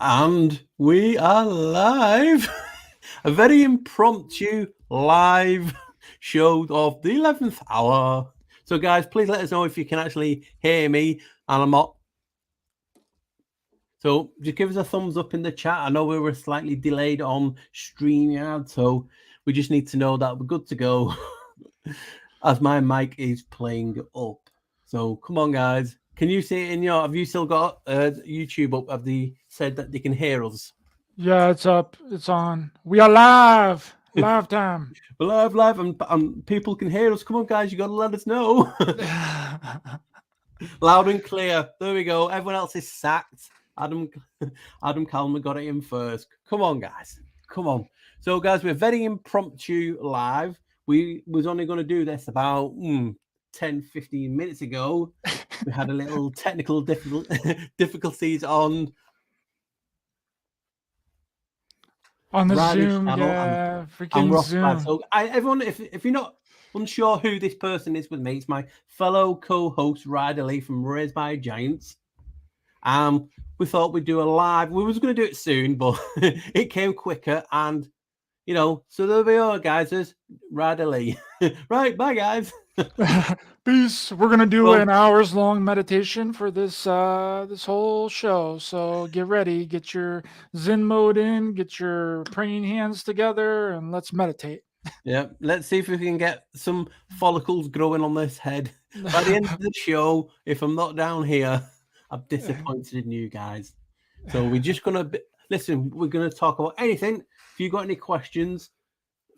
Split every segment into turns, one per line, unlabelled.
And we are live. A very impromptu live show of the 11th hour. So, guys, please let us know if you can actually hear me and I'm not. So, just give us a thumbs up in the chat. I know we were slightly delayed on StreamYard, so we just need to know that we're good to go as my mic is playing up. So, come on, guys. Can you see it in your? Have you still got YouTube up? Have they said that they can hear us?
Yeah, it's up. It's on. We are live. Live time.
We're live, and people can hear us. Come on, guys, you got to let us know. Loud and clear. There we go. Everyone else is sacked. Adam Calmer got it in first. Come on, guys. Come on. So, guys, we're very impromptu live. We was only going to do this about 10, 15 minutes ago. We had a little technical difficulties on
the
Riley's
Zoom,
channel
yeah,
and
freaking
Ross.
Zoom.
So, everyone, if you're not unsure who this person is with me, it's my fellow co-host Ryder Lee from Raised by Giants. We thought we'd do a live. We was going to do it soon, but it came quicker, and so there we are, guys. There's Ryder Lee. Right, bye, guys.
Peace. We're gonna do an hours-long meditation for this this whole show. So get ready, get your Zen mode in, get your praying hands together, and let's meditate.
Yeah, let's see if we can get some follicles growing on this head. By the end of the show, if I'm not down here, I'm disappointed in you guys. So we're just gonna listen. We're gonna talk about anything. If you got any questions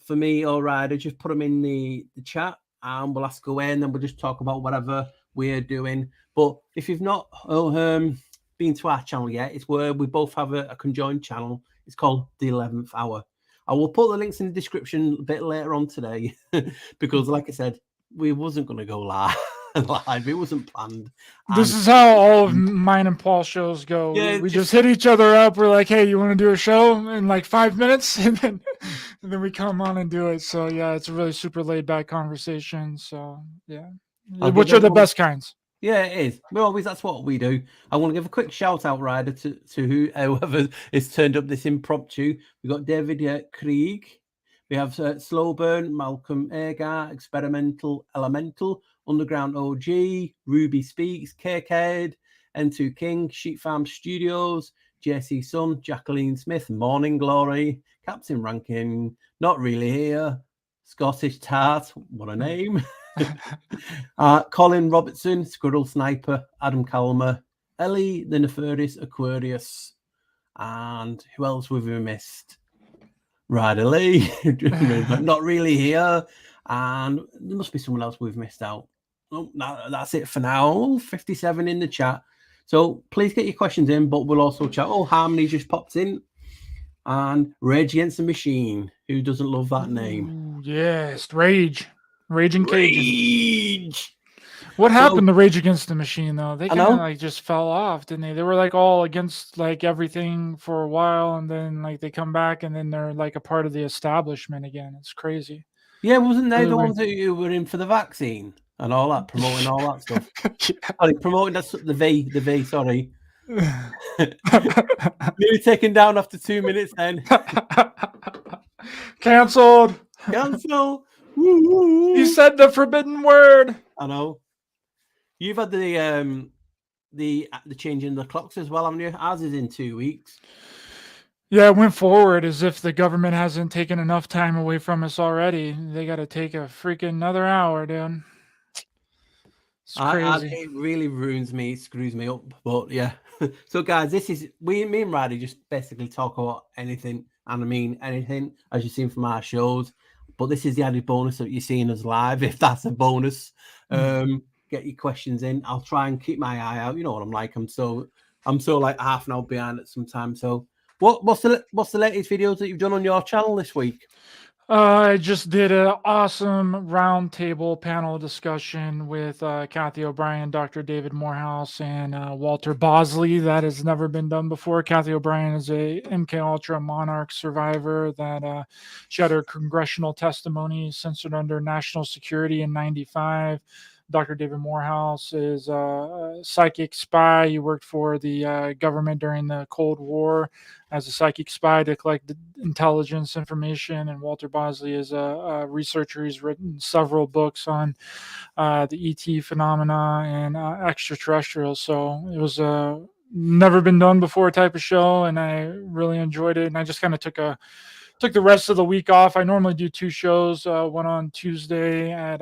for me or Ryder, just put them in the chat, and we'll ask away, and then we'll just talk about whatever we're doing. But if you've not been to our channel yet, it's where we both have a conjoined channel. It's called the 11th Hour. I will put the links in the description a bit later on today because, like I said, we wasn't going to go live. It wasn't planned.
This is how all of mine and Paul's shows go. Yeah, we just hit each other up. We're like, "Hey, you want to do a show in like 5 minutes?" And then we come on and do it. So yeah, it's a really super laid back conversation. So yeah, which are the best kinds.
Yeah, it is. That's what we do. I want to give a quick shout out, Ryder, to whoever has turned up this impromptu. We've got David Krieg. We have Slow Burn, Malcolm Agar, Experimental Elemental, Underground OG, Ruby Speaks, KK'd, N2 King, Sheep Farm Studios, JC Sun, Jacqueline Smith, Morning Glory, Captain Rankin, Not Really Here, Scottish Tart, what a name. Colin Robertson, Squirrel Sniper, Adam Calmer, Ellie the Nefarious Aquarius, and who else have we missed? Ryder Lee, Not Really Here, and there must be someone else we've missed out. Oh, that's it for now. 57 in the chat. So please get your questions in, but we'll also chat. Oh, Harmony just popped in. And Rage Against the Machine. Who doesn't love that name?
Ooh, yes, Rage. Rage and Cajun.
Rage!
What happened to Rage Against the Machine, though? They kind of like just fell off, didn't they? They were like all against like everything for a while, and then like they come back, and then they're like a part of the establishment again. It's crazy.
Yeah, wasn't they the ones that were in for the vaccine and all that, promoting all that stuff? Sorry, promoting the V, sorry. Nearly taken down after 2 minutes then.
Cancelled.
Cancel.
You said the forbidden word.
I know. You've had the change in the clocks as well, haven't you? Ours is in 2 weeks.
Yeah, it went forward as if the government hasn't taken enough time away from us already. They got to take a freaking another hour, dude. It's crazy.
It really ruins me, screws me up. But yeah. So guys, this is me and Ryder just basically talk about anything, and I mean anything, as you've seen from our shows. But this is the added bonus that you're seeing us live, if that's a bonus. Get your questions in. I'll try and keep my eye out. You know what I'm like. I'm so like half an hour behind at some time. So what's the latest videos that you've done on your channel this week?
I just did an awesome roundtable panel discussion with Kathy O'Brien, Dr. David Morehouse, and Walter Bosley. That has never been done before. Kathy O'Brien is a MK Ultra Monarch survivor that she had her congressional testimony censored under national security in '95. Dr. David Morehouse is a psychic spy. He worked for the government during the Cold War as a psychic spy to collect intelligence information. And Walter Bosley is a researcher. He's written several books on the ET phenomena and extraterrestrials. So it was a never been done before type of show, and I really enjoyed it. And I just kind of took the rest of the week off. I normally do 2 shows, one on Tuesday at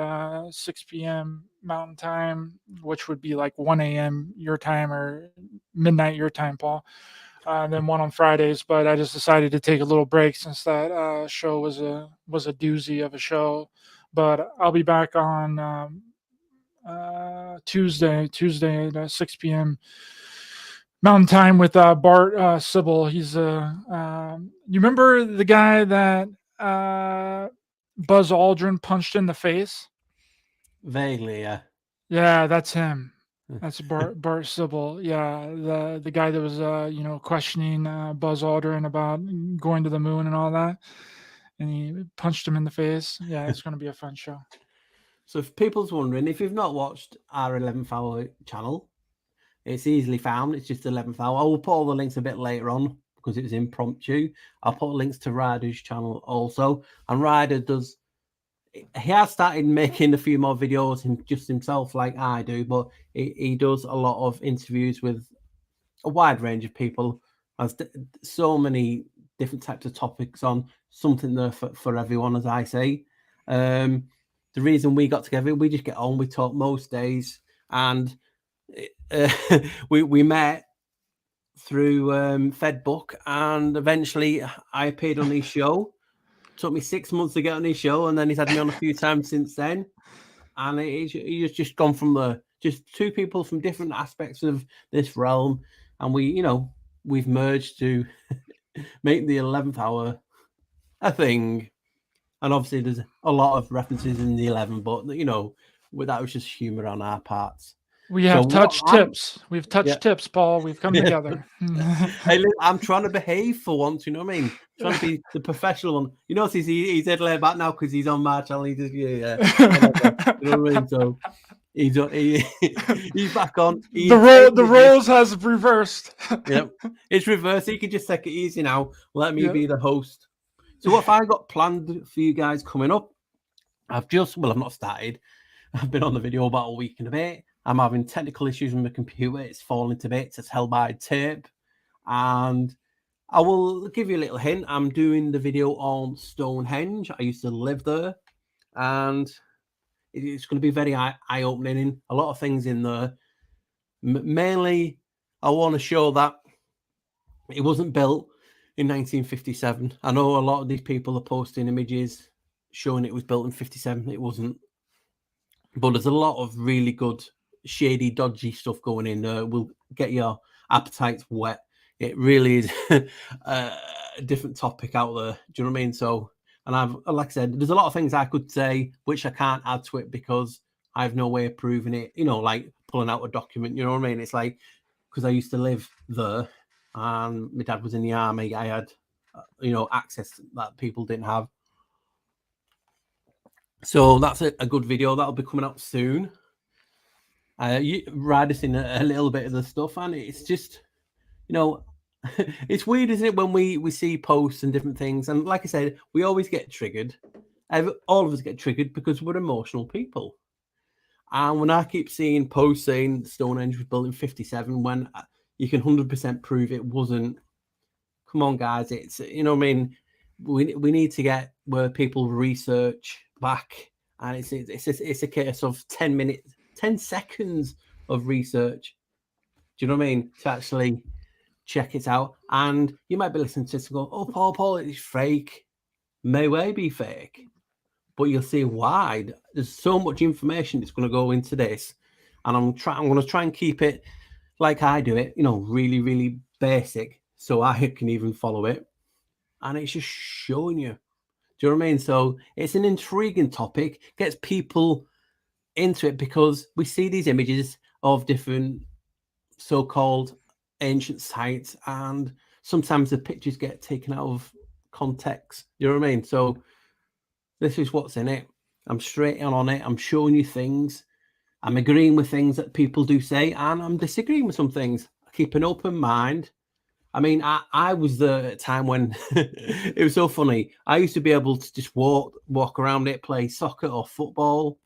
6 p.m. Mountain Time, which would be like 1 a.m. your time or midnight your time, Paul. And then one on Fridays, but I just decided to take a little break since that show was a doozy of a show. But I'll be back on Tuesday at 6 p.m. Mountain Time with Bart Sybil. He's you remember the guy that Buzz Aldrin punched in the face?
Vaguely, yeah.
Yeah, that's him. That's Bart Sybil. Yeah, the guy that was questioning Buzz Aldrin about going to the moon and all that, and he punched him in the face. Yeah, it's going to be a fun show.
So if people's wondering, if you've not watched our 11th hour channel, it's easily found. It's just 11th hour. I will put all the links a bit later on because it was impromptu. I'll put links to Ryder's channel also. And Ryder he has started making a few more videos just himself like I do, but he does a lot of interviews with a wide range of people. Has so many different types of topics on, something there for everyone, as I say. The reason we got together, we just get on, we talk most days, and we met through Fedbook, and eventually I appeared on his show. Took me 6 months to get on his show, and then he's had me on a few times since then. And he's just gone from just 2 people from different aspects of this realm, and we've merged to make the 11th hour a thing. And obviously there's a lot of references in the 11, but that was just humor on our parts.
We have touched tips. We've touched tips, Paul. We've come together.
Hey, I'm trying to behave for once. You know what I mean? Trying to be the professional one. You know, he's head laid back now because he's on my channel. He just You know what I mean? So he's back on.
The roles has reversed.
Yep, it's reversed. You can just take it easy now. Let me be the host. So what have I got planned for you guys coming up? I've not started. I've been on the video about a week and a bit. I'm having technical issues with my computer. It's falling to bits. It's held by tape. And I will give you a little hint. I'm doing the video on Stonehenge. I used to live there. And it's going to be very eye-opening in a lot of things in there. Mainly, I want to show that it wasn't built in 1957. I know a lot of these people are posting images showing it was built in 57. It wasn't. But there's a lot of really good, shady, dodgy stuff going in there. Will get your appetites wet. It really is a different topic out there. Do you know what I mean? So, and like I said, there's a lot of things I could say which I can't add to it because I have no way of proving it. Like pulling out a document. You know what I mean? It's like because I used to live there, and my dad was in the army. I had, access that people didn't have. So that's a good video that'll be coming out soon. Ryder's seen a little bit of the stuff, and it's just, it's weird, isn't it, when we see posts and different things. And like I said, we always get triggered. All of us get triggered because we're emotional people. And when I keep seeing posts saying Stonehenge was built in 57, when you can 100% prove it wasn't, come on, guys, it's, what I mean? We need to get where people research back, and it's a case of 10 seconds of research. Do you know what I mean? To actually check it out. And you might be listening to this and go, "Oh, Paul, it's fake." May well be fake, but you'll see why. There's so much information that's going to go into this, and I'm going to try and keep it like I do it. Really, really basic, so I can even follow it. And it's just showing you. Do you know what I mean? So it's an intriguing topic, gets people into it because we see these images of different so-called ancient sites, and sometimes the pictures get taken out of context. You know what I mean? So this is what's in it. I'm straight on it. I'm showing you things. I'm agreeing with things that people do say, and I'm disagreeing with some things. I keep an open mind. I mean, I was there at a time when it was so funny. I used to be able to just walk around it, play soccer or football.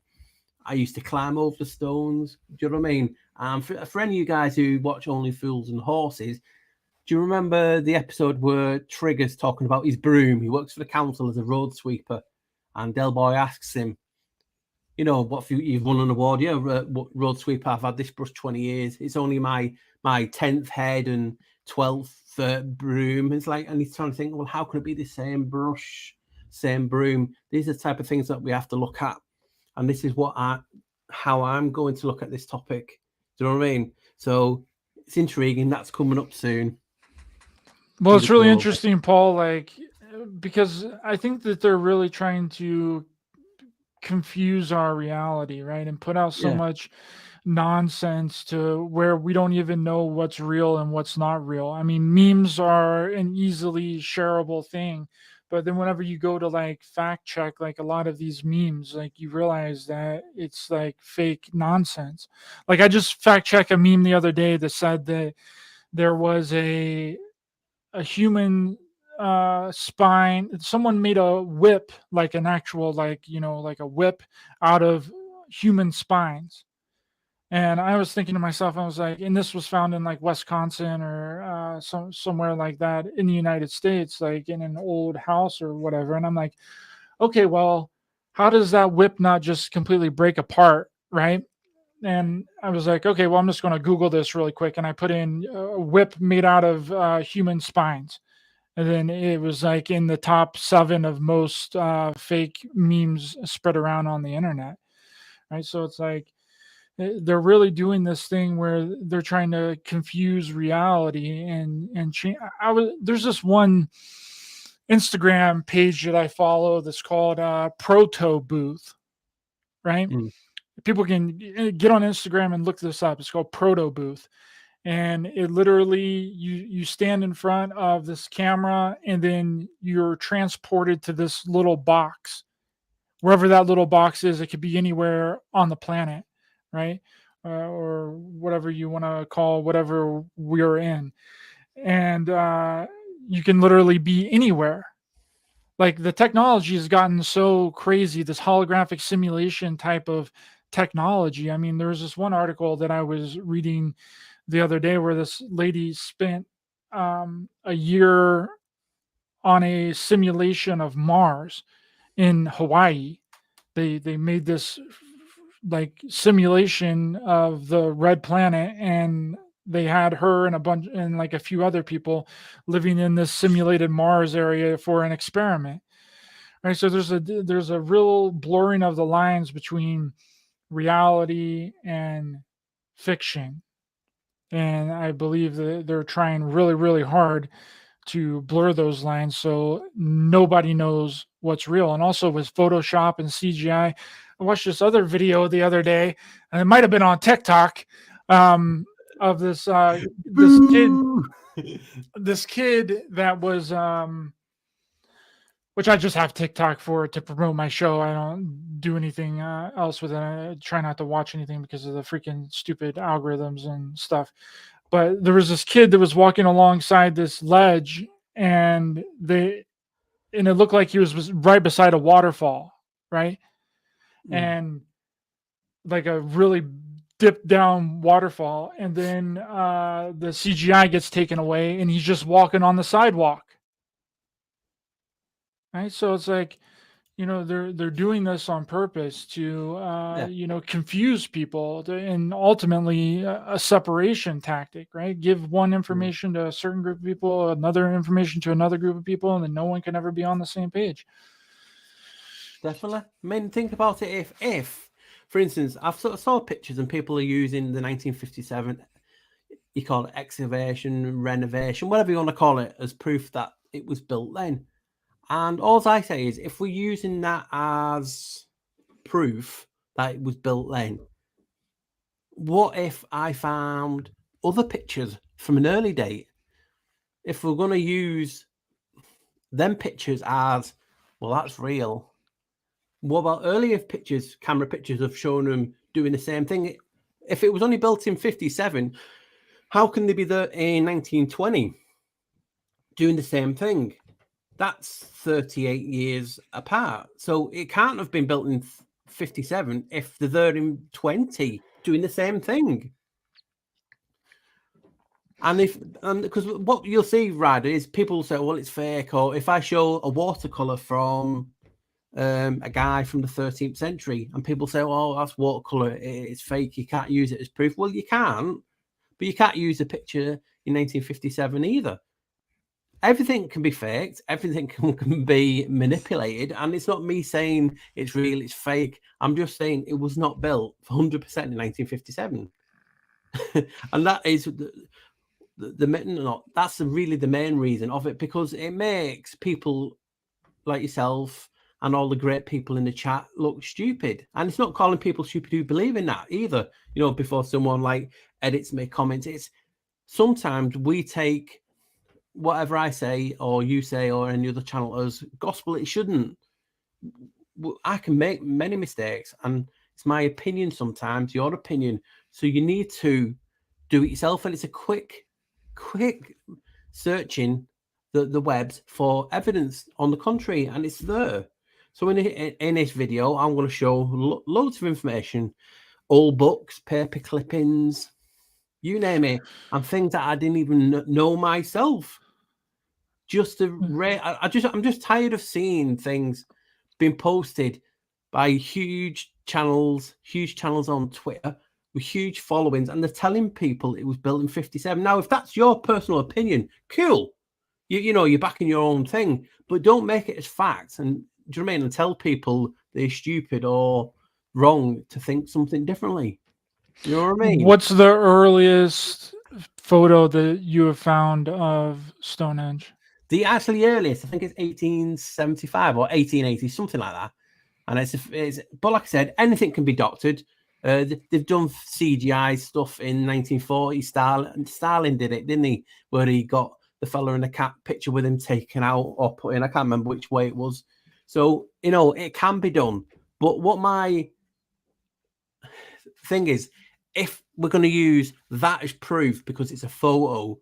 I used to climb over the stones. Do you know what I mean? For any of you guys who watch Only Fools and Horses, do you remember the episode where Trigger's talking about his broom? He works for the council as a road sweeper, and Del Boy asks him, you know, what if you've won an award? Yeah, road sweeper. I've had this brush 20 years. It's only my 10th head and 12th broom. It's like, and he's trying to think, well, how can it be the same brush, same broom? These are the type of things that we have to look at, and this is how I'm going to look at this topic. Do you know what I mean? So it's intriguing. That's coming up soon.
Well, it's really interesting, Paul, like, because I think that they're really trying to confuse our reality, right? And put out so much nonsense to where we don't even know what's real and what's not real. I mean, memes are an easily shareable thing, but then whenever you go to like fact check like a lot of these memes, like you realize that it's like fake nonsense. Like I just fact checked a meme the other day that said that there was a human spine. Someone made a whip, like an actual, like, you know, like a whip out of human spines. And I was thinking to myself, I was like, and this was found in like Wisconsin or somewhere like that in the United States, like in an old house or whatever. And I'm like, okay, well, how does that whip not just completely break apart, right? And I was like, okay, well, I'm just going to Google this really quick. And I put in a whip made out of human spines. And then it was like in the top 7 of most fake memes spread around on the internet. Right. So it's like they're really doing this thing where they're trying to confuse reality and change. There's this one Instagram page that I follow that's called Proto Booth. Right. People can get on Instagram and look this up. It's called Proto Booth. And it literally, you stand in front of this camera and then you're transported to this little box, wherever that little box is. It could be anywhere on the planet, right? Or whatever you want to call whatever we're in. And you can literally be anywhere. Like the technology has gotten so crazy, this holographic simulation type of technology. I mean, there was this one article that I was reading the other day where this lady spent a year on a simulation of Mars in Hawaii. They made this like simulation of the red planet, and they had her and a bunch and like a few other people living in this simulated Mars area for an experiment. Right. So there's a real blurring of the lines between reality and fiction. And I believe that they're trying really, really hard to blur those lines so nobody knows what's real. And also with Photoshop and CGI, I watched this other video the other day, and it might have been on TikTok, of this kid that was which I just have TikTok for to promote my show. I don't do anything else with it. I try not to watch anything because of the freaking stupid algorithms and stuff. But there was this kid that was walking alongside this ledge, and it looked like he was right beside a waterfall, right? And like a really dipped down waterfall. And then the CGI gets taken away, and he's just walking on the sidewalk. Right. So it's like, you know, they're doing this on purpose to, you know, confuse people and ultimately a separation tactic, right? Give one information to a certain group of people, another information to another group of people, and then no one can ever be on the same page.
Definitely. I mean, think about it. If for instance, I've sort of saw pictures and people are using the 1957, you call it excavation, renovation, whatever you want to call it, as proof that it was built then. And all I say is, if we're using that as proof that it was built then, what if I found other pictures from an early date? If we're going to use them pictures as, well, that's real. What about earlier pictures, camera pictures of showing them doing the same thing. If it was only built in 57, how can they be there in 1920 doing the same thing? That's 38 years apart. So it can't have been built in 57 if they're there in 20 doing the same thing. And because what you'll see, Ryder, is people say, well, it's fake. Or if I show a watercolor from a guy from the 13th century and people say, oh, that's watercolor, it's fake, you can't use it as proof. Well, you can't, but you can't use a picture in 1957 either. Everything can be faked, everything can be manipulated, and it's not me saying it's real, it's fake. I'm just saying it was not built 100% in 1957. And that is that's really the main reason of it, because it makes people like yourself and all the great people in the chat look stupid. And it's not calling people stupid who believe in that either, you know, before someone like edits me comments. It's sometimes we take whatever I say or you say or any other channel as gospel. It shouldn't. I can make many mistakes, and it's my opinion sometimes, your opinion. So you need to do it yourself, and it's a quick searching the webs for evidence on the contrary, and it's there. So in this video, I'm going to show loads of information, old books, paper clippings, you name it, and things that I didn't even know myself. I'm just tired of seeing things being posted by huge channels on Twitter with huge followings, and they're telling people it was built in 57. Now, if that's your personal opinion, cool. You know, you're backing your own thing, but don't make it as facts. And do you know what I mean? And tell people they're stupid or wrong to think something differently. You know what I mean?
What's the earliest photo that you have found of Stonehenge?
The actually earliest, I think it's 1875 or 1880, something like that. And but like I said, anything can be doctored. They've done CGI stuff in 1940. Stalin did it, didn't he? Where he got the fella in the cat picture with him taken out or put in. I can't remember which way it was. So, you know, it can be done. But what my thing is, if we're going to use that as proof because it's a photo,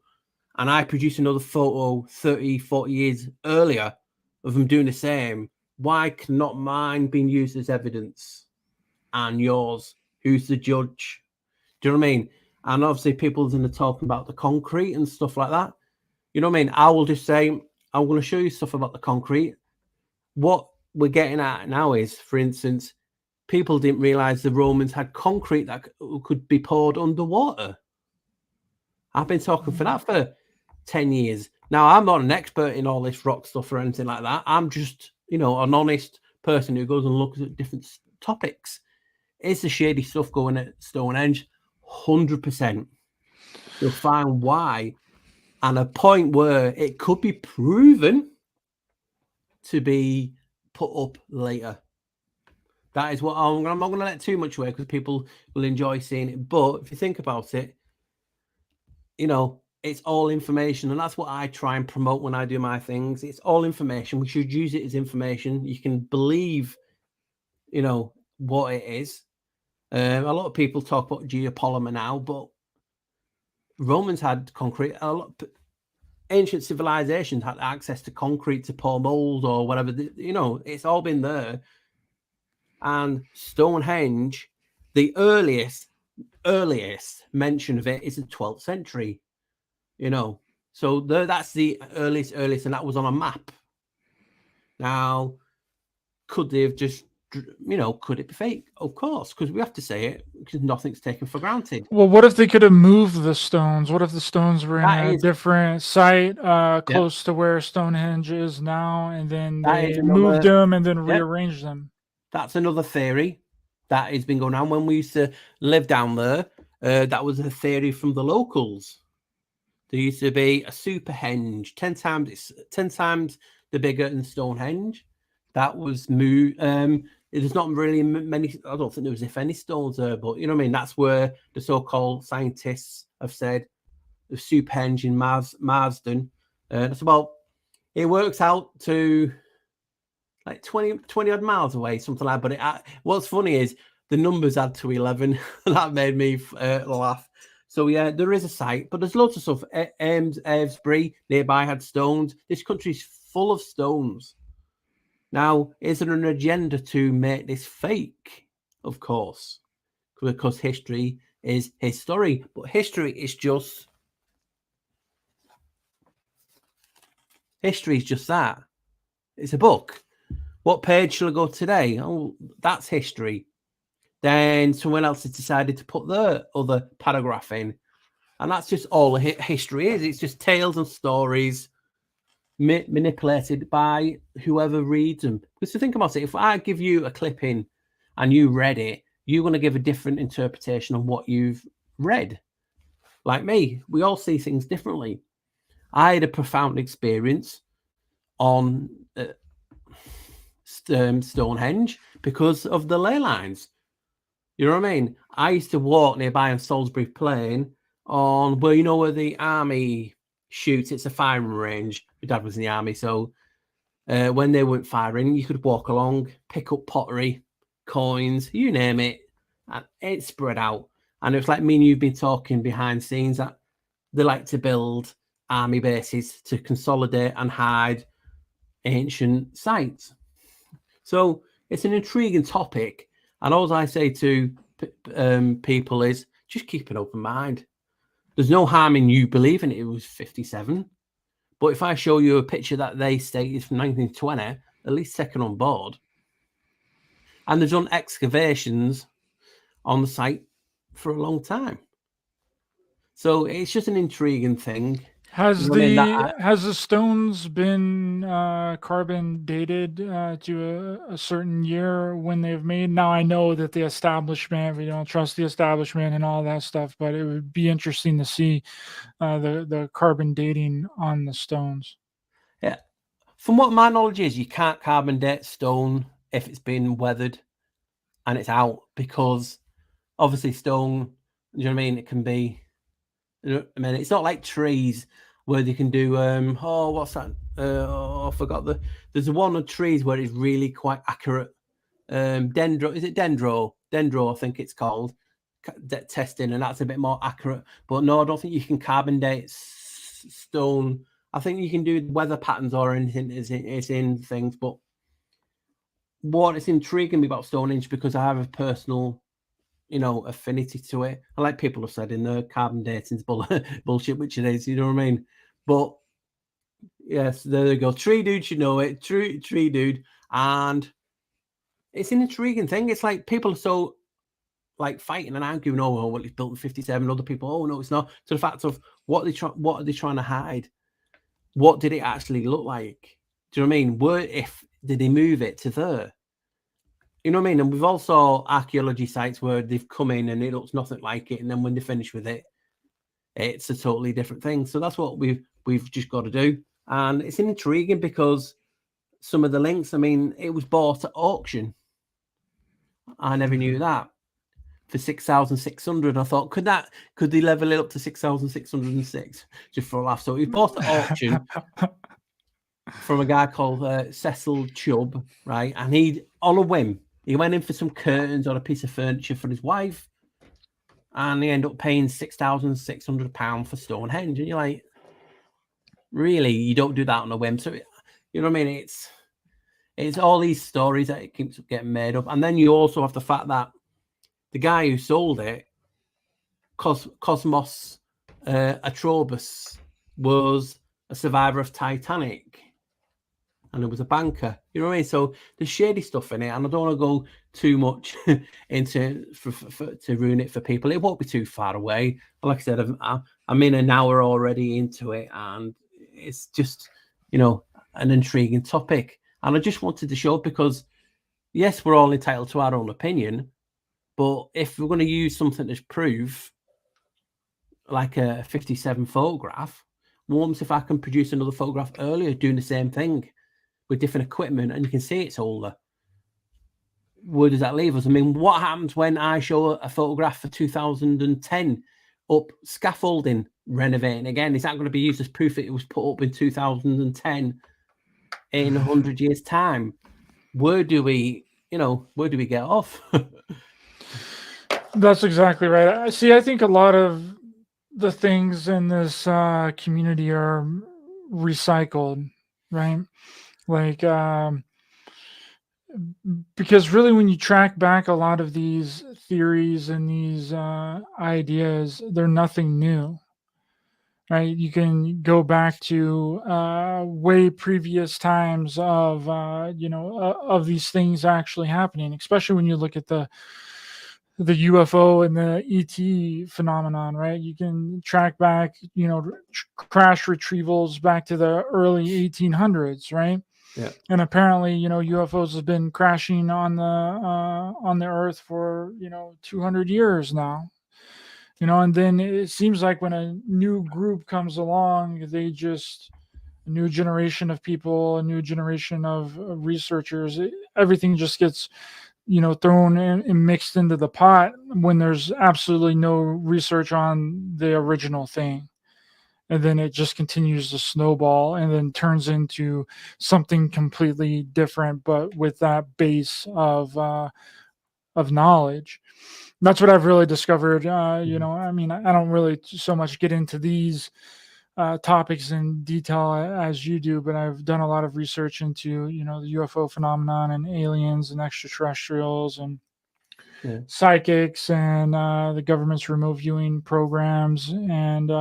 and I produce another photo 30, 40 years earlier of them doing the same, why cannot mine being used as evidence and yours? Who's the judge? Do you know what I mean? And obviously people's in the talking about the concrete and stuff like that. You know what I mean? I will just say, I'm going to show you stuff about the concrete. What we're getting at now is, for instance, people didn't realize the Romans had concrete that could be poured underwater. I've been talking for that for 10 years. Now, I'm not an expert in all this rock stuff or anything like that. I'm just, you know, an honest person who goes and looks at different topics. Is the shady stuff going at Stonehenge? 100%. You'll find why. And a point where it could be proven to be put up later. That is what I'm not going to let too much away because people will enjoy seeing it. But if you think about it, you know, it's all information. And that's what I try and promote when I do my things. It's all information. We should use it as information. You can believe, you know, what it is. A lot of people talk about geopolymer now, but Romans had concrete. Ancient civilizations had access to concrete to pour mold or whatever. You know, it's all been there. And Stonehenge, the earliest mention of it is the 12th century. You know, so that's the earliest, and that was on a map. Now, could they have just, you know, could it be fake? Of course, because we have to say it because nothing's taken for granted.
Well, what if they could have moved the stones? What if the stones were in a different site close to where Stonehenge is now, and then they moved them and then rearranged them?
That's another theory that has been going on. When we used to live down there, that was a theory from the locals. There used to be a super henge, 10 times the bigger than Stonehenge. That was moved. There's not really many. I don't think there was if any stones there, but you know what I mean. That's where the so-called scientists have said the super henge in Marsden. That's about. It works out to like 20 odd miles away, something like that. But what's funny is the numbers add to 11. That made me laugh. So yeah, there is a site, but there's lots of stuff. Avesbury nearby had stones. This country's full of stones. Now, is there an agenda to make this fake? Of course, because history is history, but history is just that. It's a book. What page shall I go today? Oh, that's history. Then someone else has decided to put their other paragraph in. And that's just all history is. It's just tales and stories manipulated by whoever reads them. Because to think about it, if I give you a clipping and you read it, you're going to give a different interpretation on what you've read. Like me, we all see things differently. I had a profound experience on Stonehenge because of the ley lines. You know what I mean? I used to walk nearby on Salisbury Plain on where the army shoots. It's a firing range. My dad was in the army, so when they weren't firing, you could walk along, pick up pottery, coins, you name it, and it spread out. And it was like me and you've been talking behind scenes that they like to build army bases to consolidate and hide ancient sites. So it's an intriguing topic. And all I say to people is just keep an open mind. There's no harm in you believing it was 57. But if I show you a picture that they state is from 1920, at least take it on board. And they've done excavations on the site for a long time. So it's just an intriguing thing.
Has the stones been carbon dated to a certain year when they've made? Now I know that the establishment, we don't trust the establishment and all that stuff, but it would be interesting to see the carbon dating on the stones.
Yeah, from what my knowledge is, you can't carbon date stone if it's been weathered and it's out, because obviously stone, you know what I mean? It can be. I mean, it's not like trees where they can do what's that? I forgot there's one of trees where it's really quite accurate. Dendro, is it dendro? Dendro, I think it's called. Testing, and that's a bit more accurate. But no, I don't think you can carbon date stone. I think you can do weather patterns or anything is in things. But what is intriguing me about Stonehenge, because I have a personal affinity to it. And like people have said in the carbon dating's bullshit, which it is, you know what I mean? But yes, there you go. Tree dude should know it. Tree dude. And it's an intriguing thing. It's like people are so like fighting and arguing, well, it's built in 57. Other people, oh no, it's not. To the fact of what are they trying to hide? What did it actually look like? Do you know what I mean? Did they move it to there? You know what I mean? And we've also archaeology sites where they've come in and it looks nothing like it, and then when they finish with it, it's a totally different thing. So that's what we've just got to do. And it's intriguing because some of the links, I mean, it was bought at auction. I never knew that. For 6,600. I thought, could they level it up to 6,606 just for a laugh? So it was bought at auction from a guy called Cecil Chubb, right? And he, on a whim, he went in for some curtains or a piece of furniture for his wife, and he ended up paying £6,600 for Stonehenge. And you're like, really? You don't do that on a whim? So, you know what I mean? It's all these stories that it keeps getting made up. And then you also have the fact that the guy who sold it, Cosmos Atrobus, was a survivor of Titanic. And it was a banker, you know what I mean? So there's shady stuff in it, and I don't want to go too much into to ruin it for people. It won't be too far away. But like I said, I'm in an hour already into it, and it's just an intriguing topic. And I just wanted to show, because yes, we're all entitled to our own opinion, but if we're going to use something as proof, like a 57 photograph, what if I can produce another photograph earlier doing the same thing with different equipment, and you can see it's older? Where does that leave us? I mean, what happens when I show a photograph for 2010 up scaffolding renovating again? Is that going to be used as proof that it was put up in 2010 in 100 years' time? Where do we get off?
That's exactly right. See, I think a lot of the things in this community are recycled, right? Like, because really, when you track back a lot of these theories and these ideas, they're nothing new, right? You can go back to way previous times of of these things actually happening, especially when you look at the UFO and the ET phenomenon, right? You can track back, crash retrievals back to the early 1800s, right?
Yeah.
And apparently, UFOs have been crashing on the Earth for 200 years now. And then it seems like when a new group comes along, a new generation of people, a new generation of researchers, everything just gets thrown in and mixed into the pot when there's absolutely no research on the original thing. And then it just continues to snowball and then turns into something completely different, but with that base of knowledge. That's what I've really discovered. I mean, I don't really so much get into these topics in detail as you do, but I've done a lot of research into the UFO phenomenon and aliens and extraterrestrials and psychics and the government's remote viewing programs. And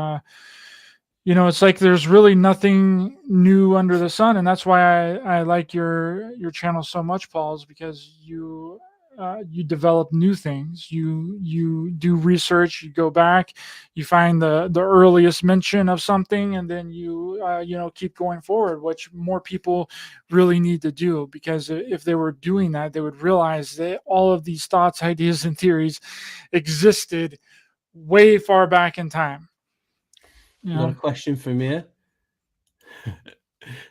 it's like there's really nothing new under the sun, and that's why I like your channel so much, Paul, is because you develop new things. You do research. You go back. You find the earliest mention of something, and then you keep going forward. Which more people really need to do, because if they were doing that, they would realize that all of these thoughts, ideas, and theories existed way far back in time.
Got a question from you.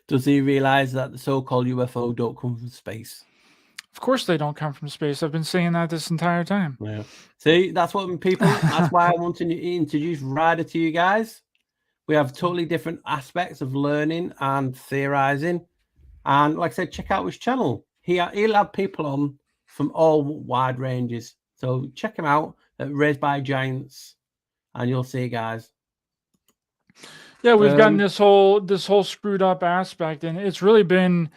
Does he realize that the so-called UFO don't come from space?
Of course they don't come from space. I've been saying that this entire time.
Yeah. See, that's what people. That's why I wanted to introduce Ryder to you guys. We have totally different aspects of learning and theorizing. And like I said, check out his channel. He'll have people on from all wide ranges. So check him out at Raised by Giants, and you'll see, guys.
Yeah, we've gotten this whole screwed up aspect, and it's really been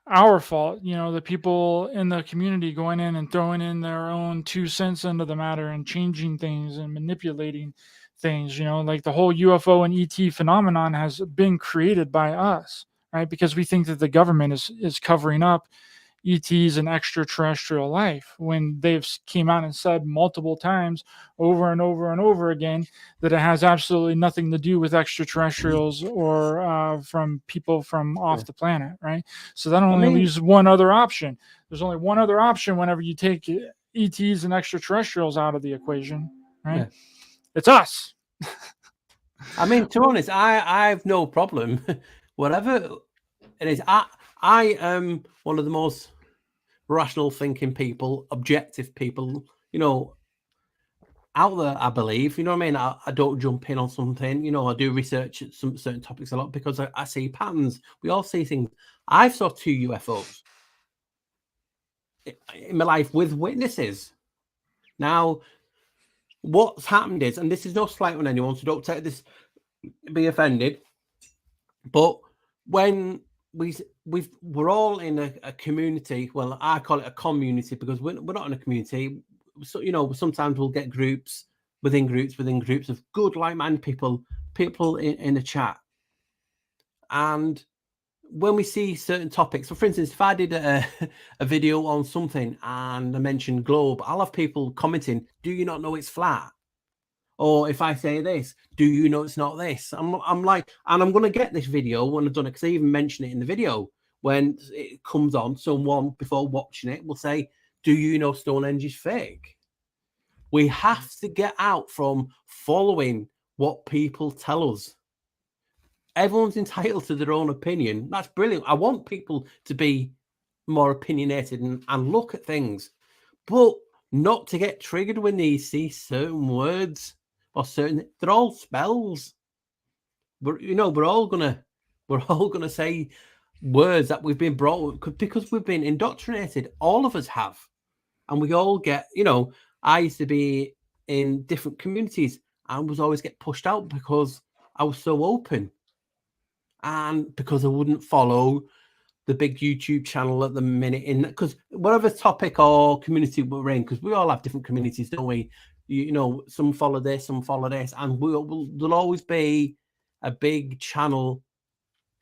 our fault. The people in the community going in and throwing in their own 2 cents into the matter and changing things and manipulating things. Like the whole UFO and ET phenomenon has been created by us, right? Because we think that the government is covering up ETs and extraterrestrial life, when they've came out and said multiple times over and over and over again that it has absolutely nothing to do with extraterrestrials or from people from off the planet, right? So that only leaves one other option. There's only one other option whenever you take ETs and extraterrestrials out of the equation, right? Yeah. It's us.
I mean, to be honest, I have no problem. Whatever it is, I am one of the most rational thinking people, objective people, out there, I believe. You know what I mean? I don't jump in on something. I do research some certain topics a lot because I see patterns. We all see things. I've saw 2 UFOs in my life with witnesses. Now, what's happened is, and this is no slight on anyone, so don't take this, be offended, but when we're all in a community. Well, I call it a community because we're not in a community. So sometimes we'll get groups within groups of good, like-minded people in the chat. And when we see certain topics, so for instance, if I did a video on something and I mentioned globe, I'll have people commenting, "Do you not know it's flat?" Or if I say this, "Do you know it's not this?" I'm like, and I'm going to get this video when I've done it, because I even mention it in the video. When it comes on, someone before watching it will say, "Do you know Stonehenge is fake?" We have to get out from following what people tell us. Everyone's entitled to their own opinion. That's brilliant. I want people to be more opinionated and look at things, but not to get triggered when they see certain words or certain. They're all spells. We're all gonna say words that we've been brought because we've been indoctrinated. All of us have, and we all get. I used to be in different communities and was always get pushed out because I was so open and because I wouldn't follow the big YouTube channel at the minute in because whatever topic or community we're in, because we all have different communities, don't we? You know, some follow this, some follow this, and there'll always be a big channel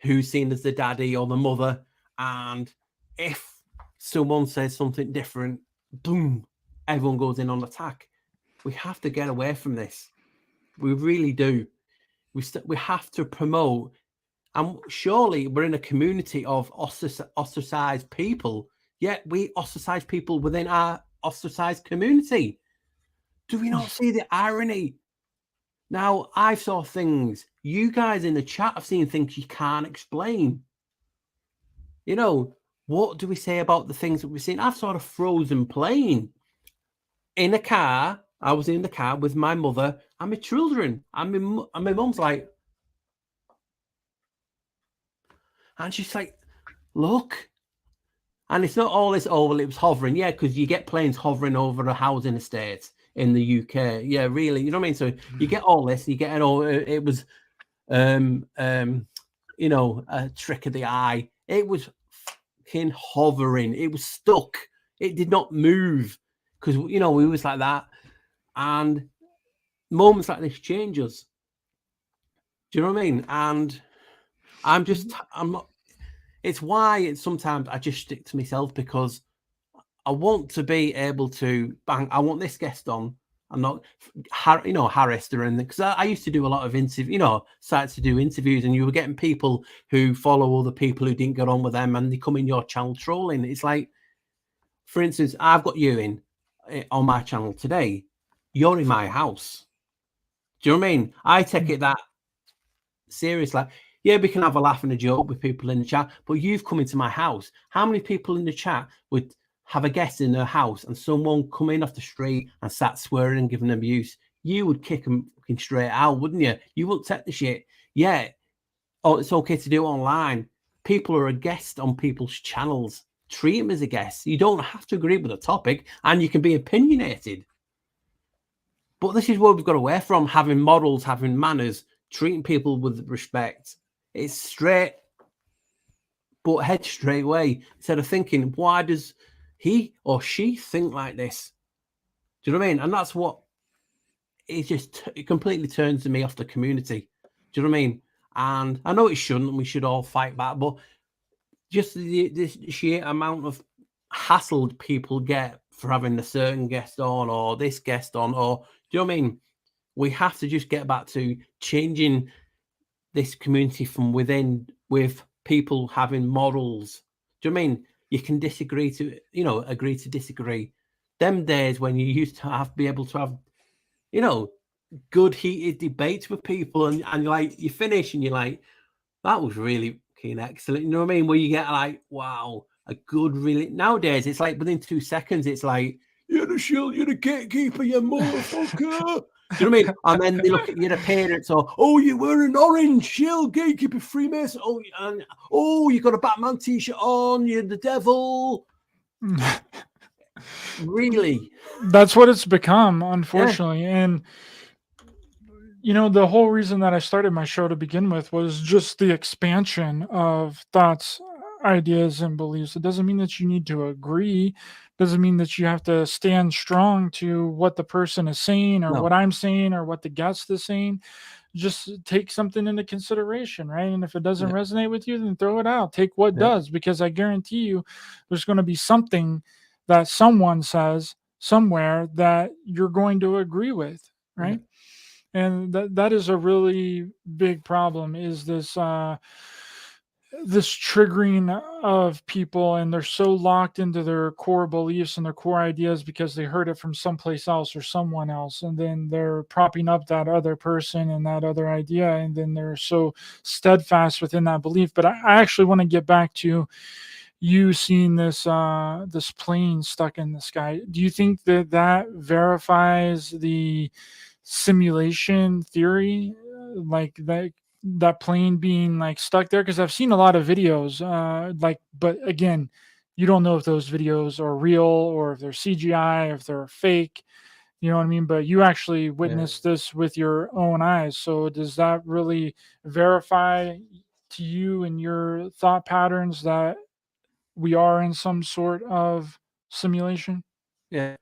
who's seen as the daddy or the mother. And if someone says something different, boom, everyone goes in on attack. We have to get away from this. We really do. We have to promote. And surely we're in a community of ostracized people, yet we ostracize people within our ostracized community. Do we not see the irony? Now, I saw things, you guys in the chat have seen things you can't explain. You know, what do we say about the things that we've seen? I've saw a frozen plane in a car. I was in the car with my mother and my children. And my mum's like, and she's like, look. And it's not all this, oh, well, it was hovering. Yeah, because you get planes hovering over a housing estate in the UK. Yeah, really. You know what I mean? So you get all this, you get it all. It was, you know, a trick of the eye. It was fucking hovering. It was stuck. It did not move because, you know, we was like that. And moments like this change us. Do you know what I mean? And I'm not. It's why it's sometimes I just stick to myself because I want to be able to bang. I want this guest on. I'm not, you know, harassed or anything because I used to do a lot of interviews. You know, started to do interviews, and you were getting people who follow other people who didn't get on with them, and they come in your channel trolling. It's like, for instance, I've got you in on my channel today. You're in my house. Do you know what I mean? I take it that seriously. Yeah, we can have a laugh and a joke with people in the chat, but you've come into my house. How many people in the chat would have a guest in their house and someone come in off the street and start swearing and giving them abuse? You would kick them fucking straight out, wouldn't you? You wouldn't take the shit. Yeah. Oh, it's okay to do it online. People are a guest on people's channels. Treat them as a guest. You don't have to agree with the topic, and you can be opinionated. But this is where we've got away from, having morals, having manners, treating people with respect. It's straight, but head straight away. Instead of thinking, why does he or she think like this? Do you know what I mean? And that's what it completely turns me off the community. Do you know what I mean? And I know it shouldn't, and we should all fight back, but just the sheer amount of hassle people get for having a certain guest on or this guest on, or do you know what I mean? We have to just get back to changing this community from within with people having morals. Do you know what I mean? You can disagree to, you know, agree to disagree. Them days when you used to be able to have, you know, good heated debates with people and you're like, you finish and you're like, that was really fucking excellent. You know what I mean? Where you get like, wow, a good really, nowadays it's like within 2 seconds, it's like, you're the shield, you're the gatekeeper, you motherfucker. Do you know what I mean? And then they look at your parents, or you wear an orange shield, gatekeeper, Freemason. Oh, you got a Batman t-shirt on. You're the devil. Really?
That's what it's become, unfortunately. Yeah. And you know, the whole reason that I started my show to begin with was just the expansion of thoughts, ideas, and beliefs. It doesn't mean that you need to agree. Doesn't mean that you have to stand strong to what the person is saying or what I'm saying or what the guest is saying. Just take something into consideration, right? And if it doesn't resonate with you, then throw it out. Take what does, because I guarantee you there's going to be something that someone says somewhere that you're going to agree with, right? And that is a really big problem, is this this triggering of people, and they're so locked into their core beliefs and their core ideas because they heard it from someplace else or someone else, and then they're propping up that other person and that other idea, and then they're so steadfast within that belief. But I actually want to get back to you seeing this this plane stuck in the sky. Do you think that verifies the simulation theory, like that plane being like stuck there? Because I've seen a lot of videos, but again, you don't know if those videos are real or if they're CGI, or if they're fake. You know what I mean? But you actually witnessed this with your own eyes. So does that really verify to you and your thought patterns that we are in some sort of simulation?
Yeah,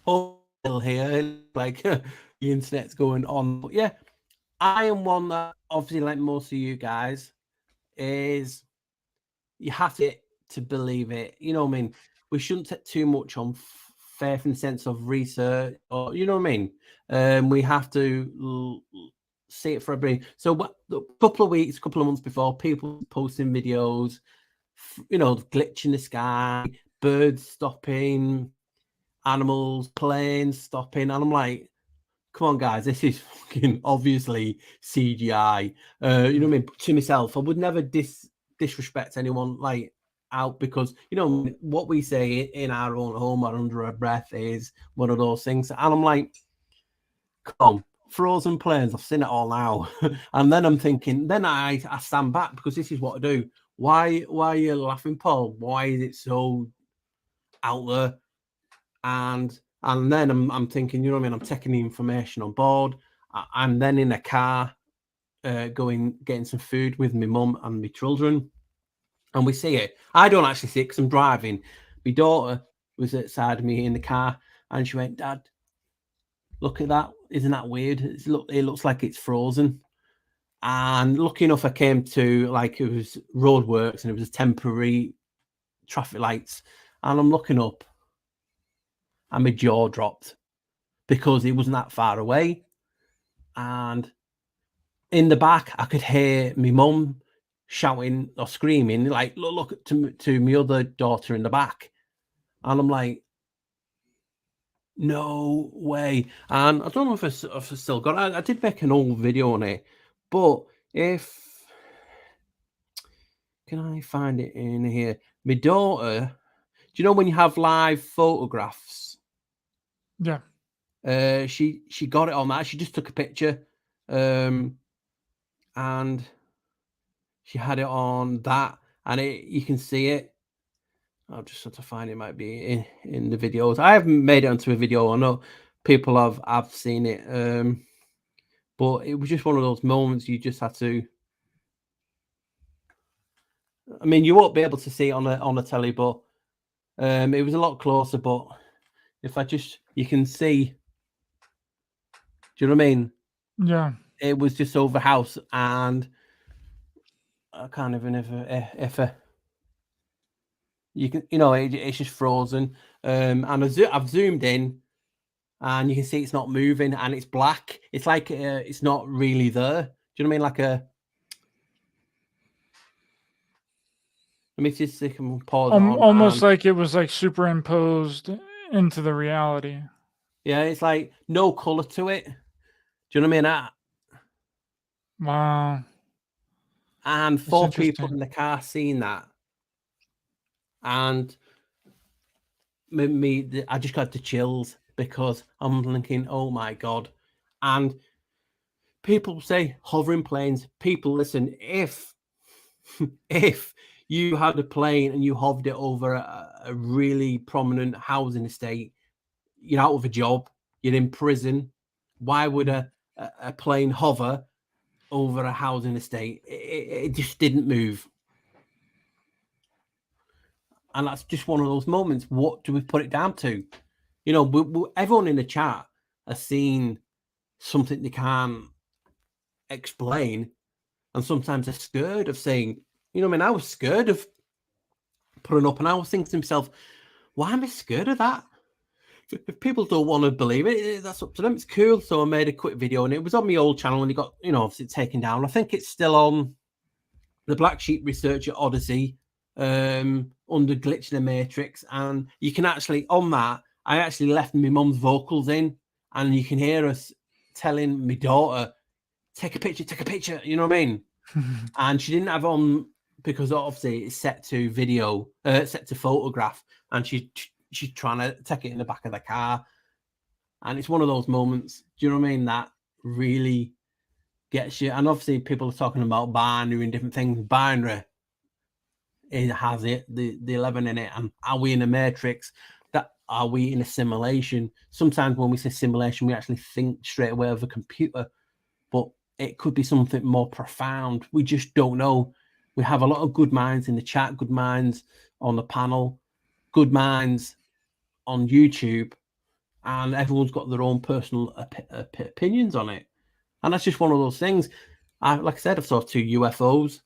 still here. Like the internet's going on, but yeah, I am one that obviously, like most of you guys, is you have to believe it. You know what I mean? We shouldn't take too much on faith in the sense of research, or you know what I mean. We have to see it for everybody. So, a couple of weeks, couple of months before, people posting videos, you know, glitch in the sky, birds stopping, animals, planes stopping, and I'm like, come on, guys, this is fucking obviously CGI. You know what I mean? To myself, I would never disrespect anyone like out, because you know what we say in our own home or under our breath is one of those things. And I'm like, come on, frozen planes, I've seen it all now. And then I'm thinking, then I stand back, because this is what I do. Why are you laughing, Paul? Why is it so out there? And then I'm thinking, you know what I mean? I'm taking the information on board. I'm then in a car, getting some food with my mum and my children, and we see it. I don't actually see it because I'm driving. My daughter was outside of me in the car, and she went, "Dad, look at that! Isn't that weird? It looks like it's frozen." And lucky enough, I came to, like, it was roadworks and it was temporary traffic lights, and I'm looking up, and my jaw dropped because it wasn't that far away. And in the back, I could hear my mum shouting or screaming, like, look to my other daughter in the back. And I'm like, no way. And I don't know if I still got it. I did make an old video on it, but can I find it in here? My daughter, do you know when you have live photographs?
Yeah.
She got it on that. She just took a picture, and she had it on that, and you can see it. I'll just have to find it. Might be in the videos. I haven't made it onto a video. I know people have seen it, but it was just one of those moments you just had to. I mean, you won't be able to see it on a telly, but it was a lot closer. But if you can see. Do you know what I mean?
Yeah.
It was just over house, and I can't even if you can, you know, it's just frozen. And I've zoomed in, and you can see it's not moving, and it's black. It's like it's not really there. Do you know what I mean? Like let me just see if I can pause it on.
Almost like it was like superimposed into the reality.
Yeah, it's like no color to it. Do you know what I mean?
Wow.
And
That's
4 people
interesting.
in the car seeing that, and I just got the chills, because I'm thinking, oh my god. And people say hovering planes. People, listen, if you had a plane and you hovered it over a really prominent housing estate, you're out of a job, you're in prison. Why would a plane hover over a housing estate? It just didn't move. And that's just one of those moments. What do we put it down to? You know, everyone in the chat has seen something they can't explain, and sometimes they're scared of saying, you know, I mean, I was scared of putting up, and I was thinking to myself, why am I scared of that? If people don't want to believe it, that's up to them. It's cool. So I made a quick video, and it was on my old channel, and it got, you know, obviously taken down. I think it's still on the Black Sheep Researcher Odyssey, under Glitch in the Matrix, and you can actually, on that, I actually left my mum's vocals in, and you can hear us telling my daughter, take a picture, you know what I mean? And she didn't have on, because obviously it's set to video, set to photograph, and she's trying to take it in the back of the car. And it's one of those moments, do you know what I mean, that really gets you. And obviously people are talking about binary and different things. Binary, it has it, the 11 in it, and are we in a matrix? That are we in a simulation? Sometimes when we say simulation, we actually think straight away of a computer, but it could be something more profound. We just don't know. We have a lot of good minds in the chat, good minds on the panel, good minds on YouTube, and everyone's got their own personal opinions on it. And that's just one of those things. Like I said, I've saw 2 UFOs.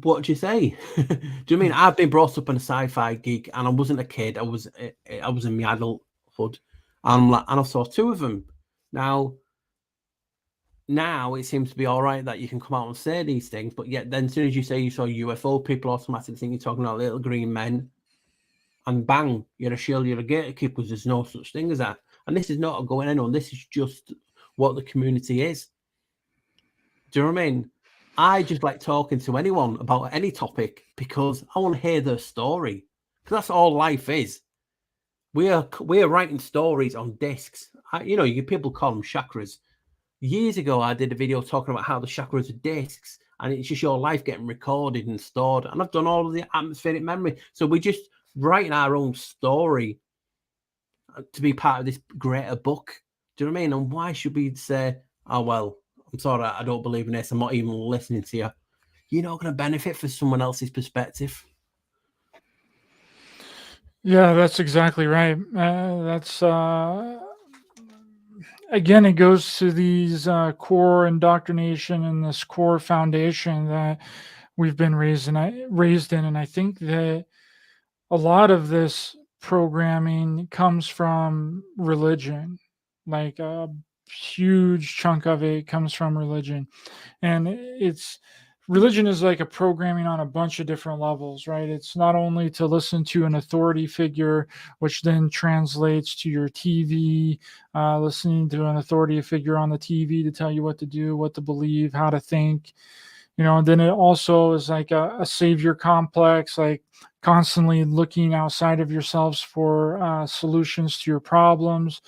What do you say? Do you mean I've been brought up in a sci-fi geek, and I wasn't a kid. I was in my adulthood, and I saw 2 of them. Now it seems to be all right that you can come out and say these things, but yet then as soon as you say you saw UFO, people automatically think you're talking about little green men, and bang, you're a shill, you're a gatekeeper, because there's no such thing as that. And this is not going anyone. This is just what the community is. Do you know what I mean? I just like talking to anyone about any topic because I want to hear their story. Because that's all life is. We are writing stories on discs. People call them chakras. Years ago, I did a video talking about how the chakras are discs, and it's just your life getting recorded and stored. And I've done all of the atmospheric memory. So we're just writing our own story to be part of this greater book. Do you know what I mean? And why should we say, oh, well, I'm sorry, I don't believe in this, I'm not even listening to you. You're not going to benefit from someone else's perspective.
Yeah, that's exactly right. Again, it goes to these core indoctrination and this core foundation that we've been raised in. And I think that a lot of this programming comes from religion. Like a huge chunk of it comes from religion. And religion is like a programming on a bunch of different levels, right? It's not only to listen to an authority figure, which then translates to your TV, listening to an authority figure on the TV to tell you what to do, what to believe, how to think. And then it also is like a savior complex, like constantly looking outside of yourselves for solutions to your problems,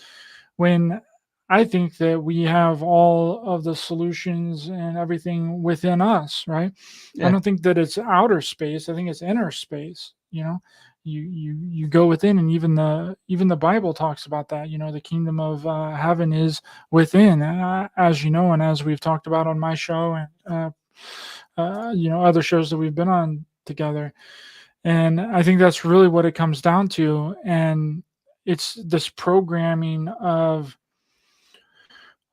when I think that we have all of the solutions and everything within us, right?
Yeah.
I don't think that it's outer space. I think it's inner space. You go within, and even the Bible talks about that. The kingdom of heaven is within, as you know, and as we've talked about on my show and other shows that we've been on together. And I think that's really what it comes down to. And it's this programming of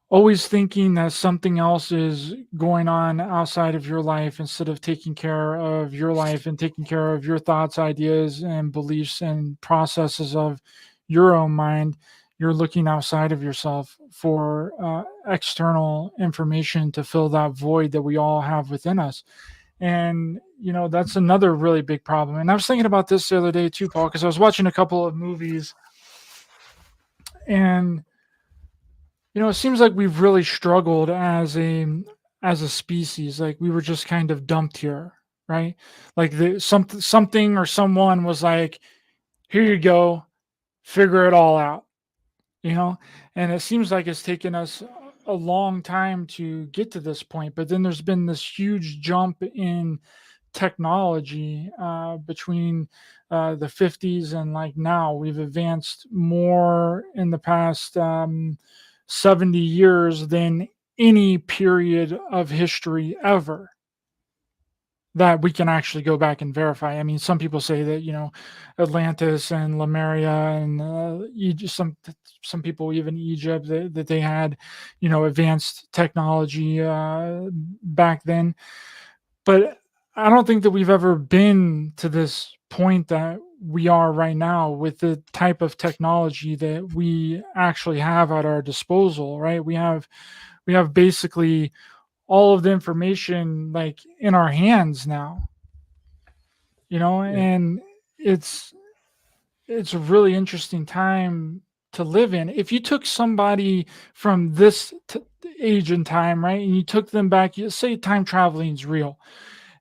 always thinking that something else is going on outside of your life instead of taking care of your life and taking care of your thoughts, ideas, and beliefs and processes of your own mind. You're looking outside of yourself for external information to fill that void that we all have within us. And, that's another really big problem. And I was thinking about this the other day too, Paul, because I was watching a couple of movies, and it seems like we've really struggled as a species. Like we were just kind of dumped here, right? Like something or someone was like, "Here you go, figure it all out," And it seems like it's taken us a long time to get to this point. But then there's been this huge jump in technology between the 50s and like now. We've advanced more in the past 70 years than any period of history ever that we can actually go back and verify. I mean, some people say that, Atlantis and Lemuria and some people, even Egypt, that they had, advanced technology back then. But I don't think that we've ever been to this point that we are right now with the type of technology that we actually have at our disposal, right? We have basically all of the information like in our hands now, and it's a really interesting time to live in. If you took somebody from this age and time, right, and you took them back, you say time traveling is real,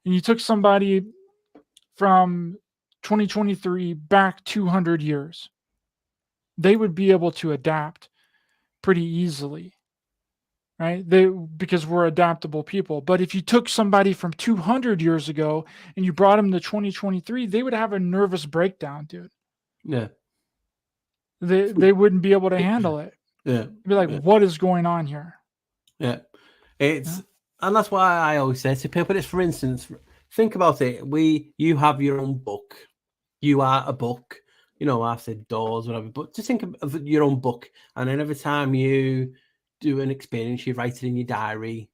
and you took somebody from 2023 back 200 years, they would be able to adapt pretty easily. right? Because we're adaptable people. But if you took somebody from 200 years ago and you brought them to 2023, they would have a nervous breakdown, dude.
Yeah.
They wouldn't be able to handle it.
Yeah.
They'd be like, what is going on here?
Yeah. And that's why I always say to people, it's, for instance, think about it. You have your own book. You are a book. I've said doors, whatever, but just think of your own book. And then every time you do an experience, you write it in your diary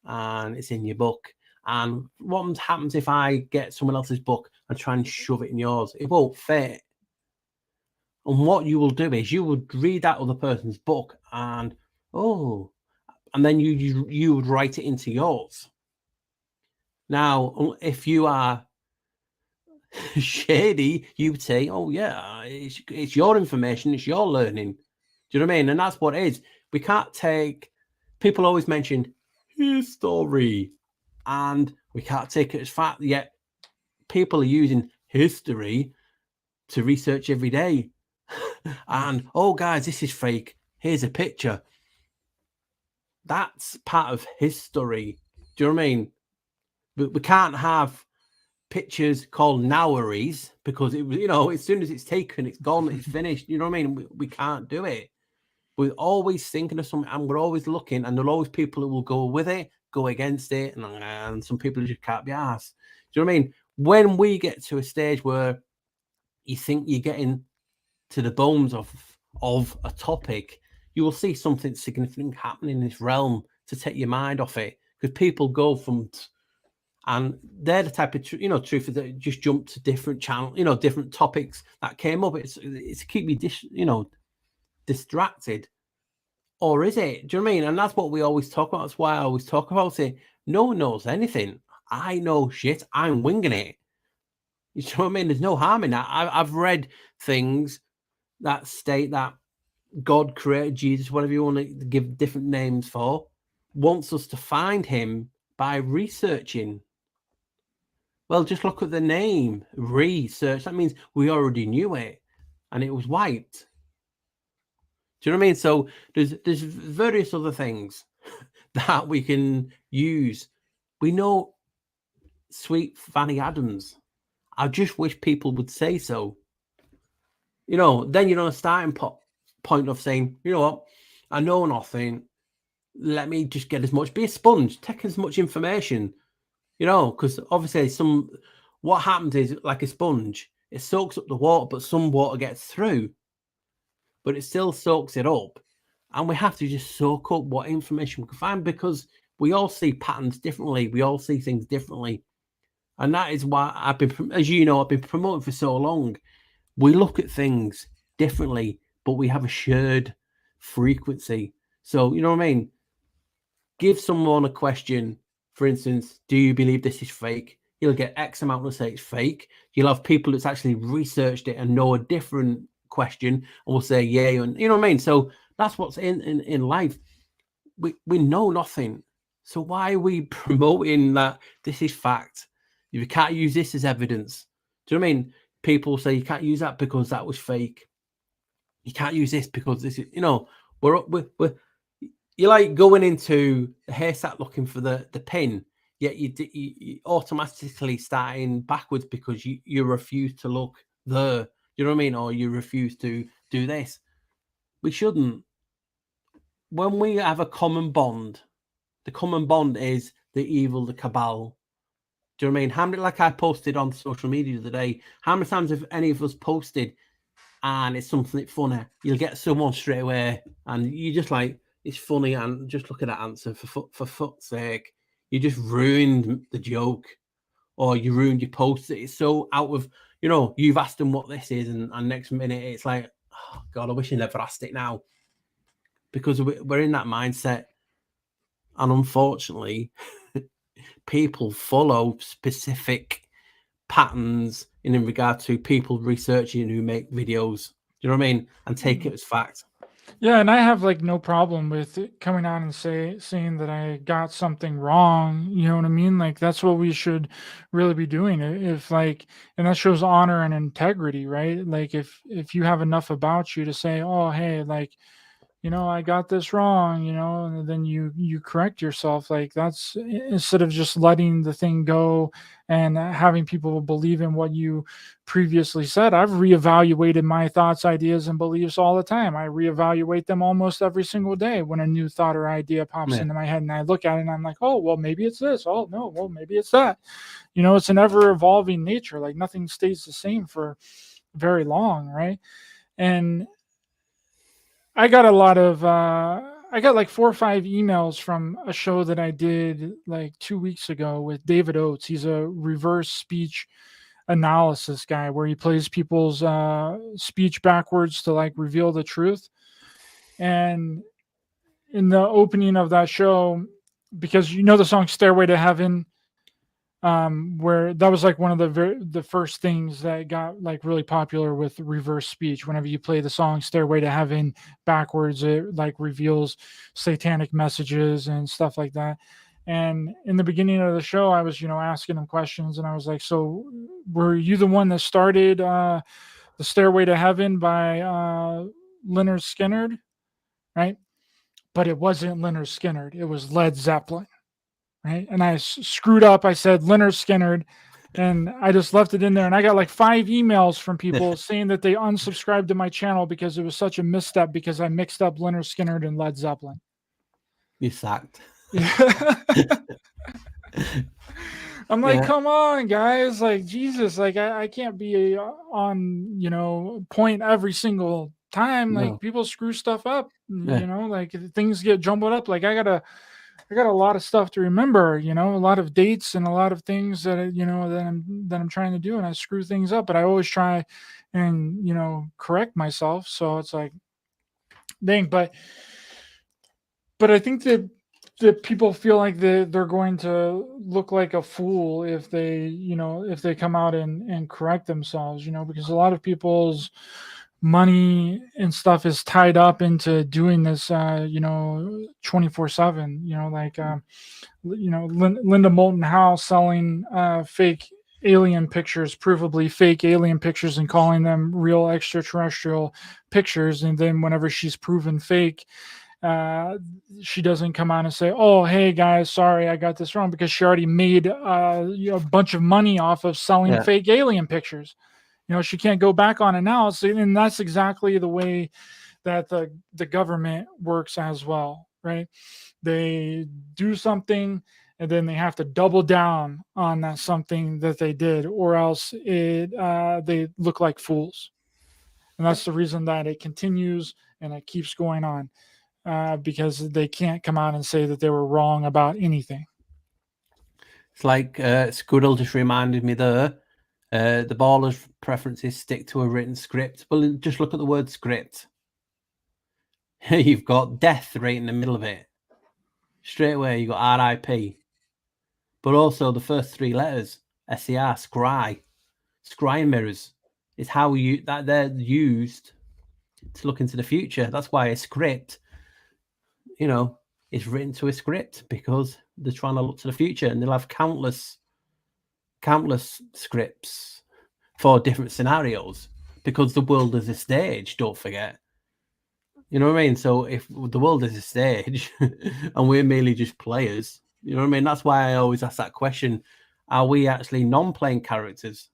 and it's in your book. And what happens if I get someone else's book and try and shove it in yours? It won't fit. And what you will do is you would read that other person's book and then you would write it into yours. Now, if you are shady, you would say, oh yeah, it's your information, it's your learning. Do you know what I mean? And that's what it is. We can't take, people always mention history, and we can't take it as fact, yet people are using history to research every day. And, oh guys, this is fake, here's a picture. That's part of history. Do you know what I mean? We can't have pictures called nowaries because it was, as soon as it's taken, it's gone, it's finished. You know what I mean? We can't do it. We're always thinking of something and we're always looking, and there'll always people who will go with it, go against it, and some people just can't be asked. Do you know what I mean? When we get to a stage where you think you're getting to the bones of a topic, you will see something significant happening in this realm to take your mind off it, because people go from and they're the type of truthers that just jump to different channels, different topics that came up. It's to keep you distracted, or is it? Do you know what I mean? And that's what we always talk about. That's why I always talk about it. No one knows anything. I know shit. I'm winging it. You know what I mean? There's no harm in that. I've read things that state that God created Jesus, whatever you want to give different names for, wants us to find him by researching. Well, just look at the name, research. That means we already knew it and it was wiped. Do you know what I mean? So there's various other things that we can use. We know sweet Fanny Adams. I just wish people would say so. Then you're on a starting point of saying, you know what, I know nothing. Let me just get as much, be a sponge, take as much information, because obviously what happens is, like a sponge, it soaks up the water, but some water gets through, but it still soaks it up. And we have to just soak up what information we can find, because we all see patterns differently. We all see things differently. And that is why I've been promoting for so long. We look at things differently, but we have a shared frequency. So, you know what I mean? Give someone a question, for instance, do you believe this is fake? You'll get X amount to say it's fake. You'll have people that's actually researched it and know a different question and will say, yeah, and you know what I mean? So that's what's in life. We know nothing. So why are we promoting that this is fact? You can't use this as evidence. Do you know what I mean? People say you can't use that because that was fake. You can't use this because this is, we're you're like going into the haystack looking for the pin, yet you automatically starting backwards because you refuse to look there. You know what I mean? Or you refuse to do this. We shouldn't. When we have a common bond, the common bond is the evil, the cabal. Do you know what I mean? How many, like I posted on social media the other day, how many times have any of us posted and it's something funny? You'll get someone straight away and you just like, it's funny, and just look at that answer, for fuck's sake. You just ruined the joke, or you ruined your post. It's so out of, you've asked them what this is, and next minute it's like, oh God, I wish I never asked it now. Because we're in that mindset. And unfortunately, people follow specific patterns in regard to people researching who make videos. Do you know what I mean? And take it as fact.
Yeah, and I have like no problem with it coming on and saying that I got something wrong. You know what I mean? Like that's what we should really be doing. If like, and that shows honor and integrity, right? Like if you have enough about you to say, oh hey, like, I got this wrong, and then you correct yourself. Like, that's, instead of just letting the thing go and having people believe in what you previously said. I've reevaluated my thoughts, ideas, and beliefs all the time. I reevaluate them almost every single day when a new thought or idea pops
Yeah.
into my head, and I look at it and I'm like, oh, well, maybe it's this. Oh, no, well, maybe it's that. It's an ever evolving nature. Like, nothing stays the same for very long, right? And I got a lot of I got like 4 or 5 emails from a show that I did like 2 weeks ago with David Oates. He's a reverse speech analysis guy where he plays people's speech backwards to like reveal the truth. And in the opening of that show, because the song Stairway to Heaven, where that was like one of the first things that got like really popular with reverse speech. Whenever you play the song Stairway to Heaven backwards, it like reveals satanic messages and stuff like that. And in the beginning of the show, I was asking him questions, and I was like, so were you the one that started the Stairway to Heaven by Leonard Skinner, right? But it wasn't Leonard Skinner, it was Led Zeppelin. Right. And I screwed up. I said Leonard Skinner, and I just left it in there. And I got like 5 emails from people saying that they unsubscribed to my channel because it was such a misstep, because I mixed up Leonard Skinner and Led Zeppelin.
You sacked.
I'm like, come on, guys. Like, Jesus, like I can't be on, point every single time.
No.
Like, people screw stuff up, like things get jumbled up. Like, I got a lot of stuff to remember, a lot of dates and a lot of things that I'm trying to do, and I screw things up, but I always try and correct myself. So it's like, dang, but I think that people feel like they're going to look like a fool if they come out and correct themselves, because a lot of people's money and stuff is tied up into doing this 24/7, like Linda Moulton Howe selling fake alien pictures, provably fake alien pictures, and calling them real extraterrestrial pictures. And then whenever she's proven fake, she doesn't come out and say, oh, hey guys, sorry, I got this wrong, because she already made a bunch of money off of selling fake alien pictures. She can't go back on it now. So, and that's exactly the way that the government works as well, right? They do something, and then they have to double down on that something that they did, or else they look like fools. And that's the reason that it continues and it keeps going on, because they can't come out and say that they were wrong about anything.
It's like Scuddle just reminded me there. The ballers' preferences stick to a written script. Well, just look at the word script. You've got death right in the middle of it. Straight away, you got RIP. But also the first 3 letters, SER, scry. Scrying mirrors is how they're used to look into the future. That's why a script, is written to a script, because they're trying to look to the future, and they'll have countless scripts for different scenarios, because the world is a stage, don't forget. You know what I mean? So if the world is a stage and we're merely just players, you know what I mean? That's why I always ask that question: are we actually non-playing characters?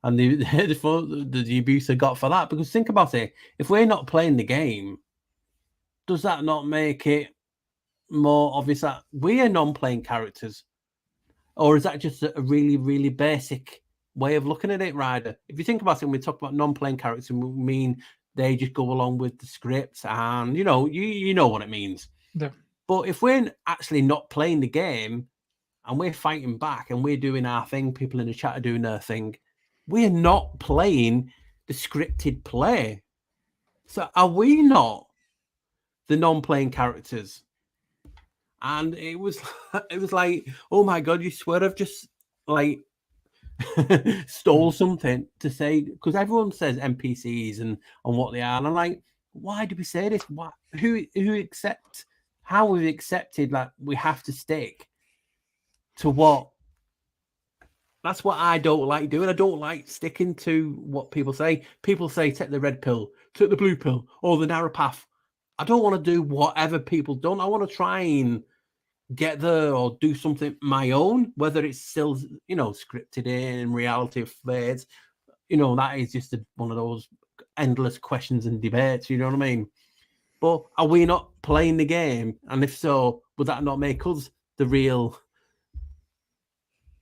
And the abuse I got for that, because think about it: if we're not playing the game, does that not make it more obvious that we are non-playing characters? Or is that just a really, really basic way of looking at it, Ryder? If you think about it, when we talk about non-playing characters, we mean they just go along with the script, and you know what it means.
Yeah.
But if we're actually not playing the game and we're fighting back and we're doing our thing, people in the chat are doing their thing, we're not playing the scripted play. So are we not the non-playing characters? And it was like, oh my God, you swear I've just like stole something to say, because everyone says NPCs and what they are. And I'm like, why do we say this? Why, how we've accepted that we have to stick to what? That's what I don't like doing. I don't like sticking to what people say. People say, take the red pill, take the blue pill, or the narrow path. I don't want to do whatever people done. I want to try and get there or do something my own, whether it's still, scripted in reality of fades. That is just one of those endless questions and debates. You know what I mean? But are we not playing the game? And if so, would that not make us the real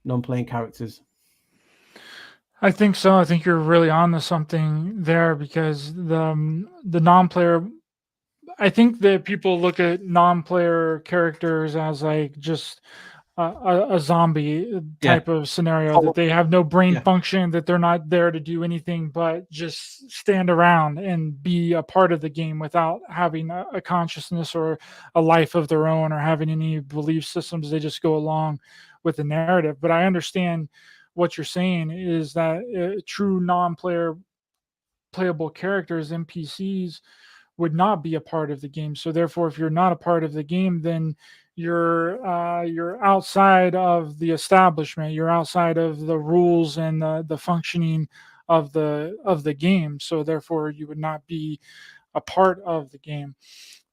non-playing characters?
I think so. I think you're really on to something there, because the non-player, I think that people look at non-player characters as like just a zombie type of scenario, that they have no brain function, that they're not there to do anything but just stand around and be a part of the game without having a consciousness or a life of their own, or having any belief systems. They just go along with the narrative. But I understand what you're saying, is that true non-player playable characters, NPCs, would not be a part of the game. So therefore, if you're not a part of the game, then you're outside of the establishment. You're outside of the rules and the functioning of the game. So therefore, you would not be a part of the game.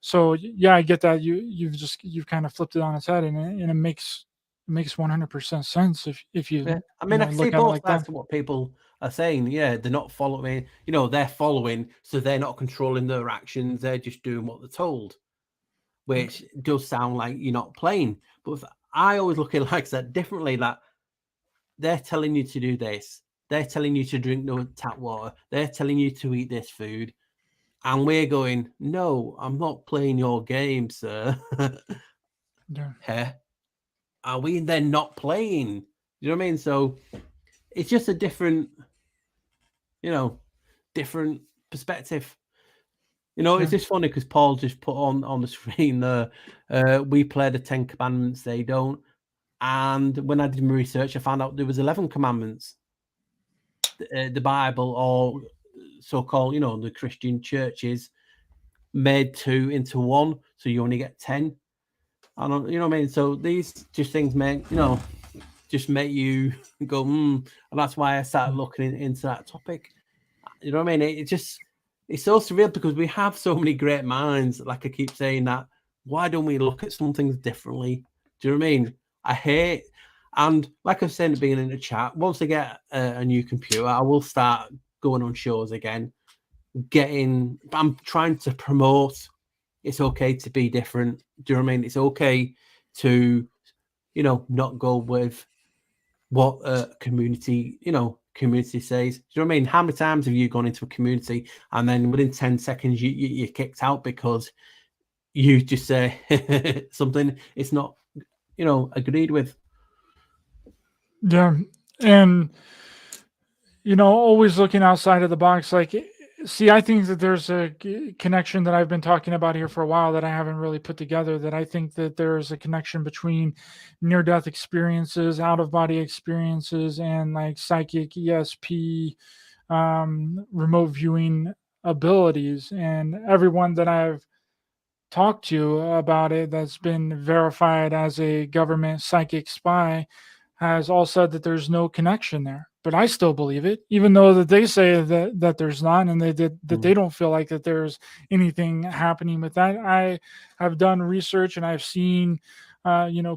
So yeah, I get that. You've kind of flipped it on its head, and it makes 100% sense if you.
I mean, I
look
see
at it
both
like
sides
that.
of what people are saying. Yeah, they're not following. They're following, so they're not controlling their actions. They're just doing what they're told, which does sound like you're not playing. But I always look at it, like I said, differently. That they're telling you to do this. They're telling you to drink no tap water. They're telling you to eat this food. And we're going, no, I'm not playing your game, sir.
Yeah.
Are we then not playing? You know what I mean? So it's just a different, different perspective. It's just funny because Paul just put on the screen there, we play the 10 commandments, they don't. And when I did my research, I found out there was 11 commandments. The Bible, or so-called, the Christian churches, made 2 into 1, so you only get 10. I don't, you know what I mean? So these just things make, just make you go, and that's why I started looking into that topic. You know what I mean? It's so surreal, because we have so many great minds. Like I keep saying that, why don't we look at some things differently? Do you know what I mean? I hate, and like I was saying at the beginning of the chat, once I get a new computer, I will start going on shows again. I'm trying to promote it's okay to be different. Do you know what I mean? It's okay to, not go with what community says. Do you know what I mean? How many times have you gone into a community and then within 10 seconds you're kicked out because you just say something it's not, agreed with?
Yeah. And, always looking outside of the box. Like, see, I think that there's a connection that I've been talking about here for a while that I haven't really put together, that I think that there's a connection between near-death experiences, out-of-body experiences, and like psychic ESP, remote viewing abilities. And everyone that I've talked to about it that's been verified as a government psychic spy has all said that there's no connection there. But I still believe it, even though that they say that there's not, and that they don't feel like that there's anything happening with that. I have done research, and I've seen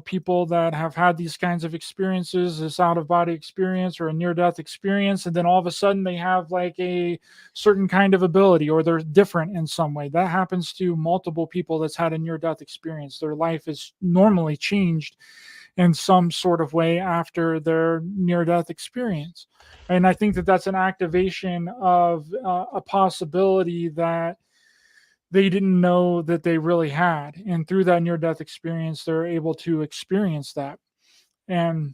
people that have had these kinds of experiences, this out of body experience or a near death experience, and then all of a sudden they have like a certain kind of ability, or they're different in some way. That happens to multiple people that's had a near death experience. Their life is normally changed in some sort of way after their near death experience. And I think that that's an activation of a possibility that they didn't know that they really had. And through that near death experience, they're able to experience that. And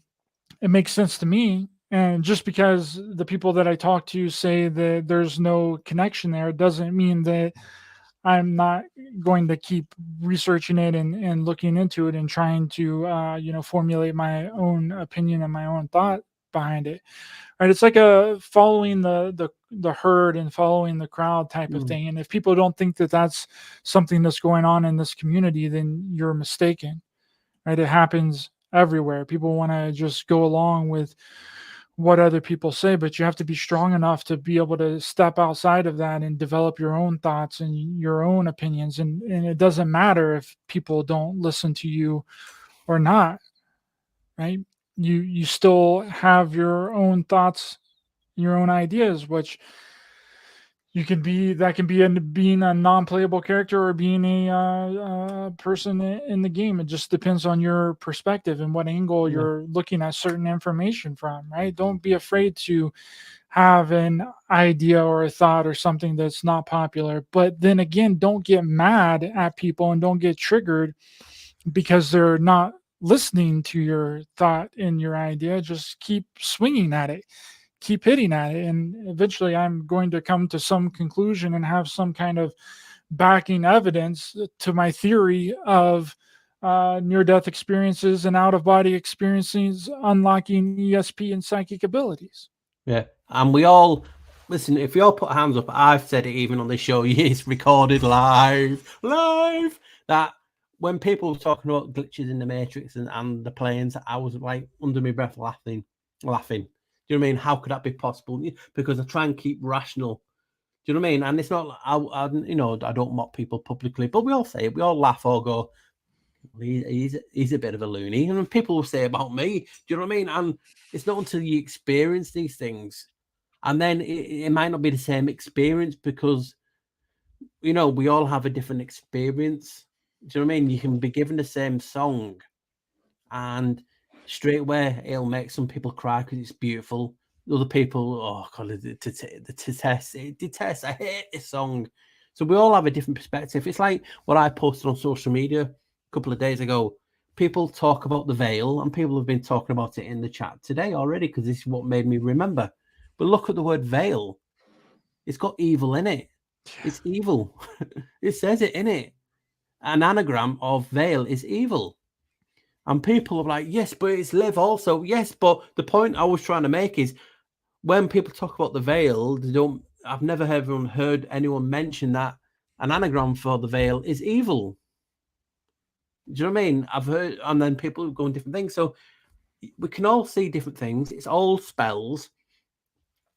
it makes sense to me. And just because the people that I talk to say that there's no connection there doesn't mean that I'm not going to keep researching it and looking into it and trying to formulate my own opinion and my own thought behind it. Right? It's like a following the herd and following the crowd type of thing. And if people don't think that that's something that's going on in this community, then you're mistaken. Right? It happens everywhere. People want to just go along with what other people say, but you have to be strong enough to be able to step outside of that and develop your own thoughts and your own opinions. And it doesn't matter if people don't listen to you or not, right? You still have your own thoughts, your own ideas, which you can be, that can be being a non-playable character or being a person in the game. It just depends on your perspective and what angle you're looking at certain information from, right? Don't be afraid to have an idea or a thought or something that's not popular, but then again, don't get mad at people and don't get triggered because they're not listening to your thought and your idea. Just keep swinging at it, keep hitting at it, and eventually I'm going to come to some conclusion and have some kind of backing evidence to my theory of near-death experiences and out-of-body experiences unlocking ESP and psychic abilities.
Yeah, and we all listen. If you all put hands up, I've said it even on this show. It's recorded live. That when people were talking about glitches in the Matrix and the planes, I was like under my breath laughing. Do you know what I mean? How could that be possible? Because I try and keep rational. Do you know what I mean? And it's not, I don't mock people publicly, but we all say it. We all laugh or go, he's a bit of a loony. And people will say about me, do you know what I mean? And it's not until you experience these things. And then it might not be the same experience because, we all have a different experience. Do you know what I mean? You can be given the same song and straight away it'll make some people cry because it's beautiful. Other people, oh god, the detest. I hate this song. So we all have a different perspective. It's like what I posted on social media a couple of days ago. People talk about the veil, and people have been talking about it in the chat today already because this is what made me remember. But look at the word veil. It's got evil in it. It's evil. It says it in it. An anagram of veil is evil. And people are like, yes, but it's live also. Yes, but the point I was trying to make is when people talk about the veil, I've never heard anyone mention that an anagram for the veil is evil. Do you know what I mean? I've heard, and then people go on different things. So we can all see different things. It's all spells,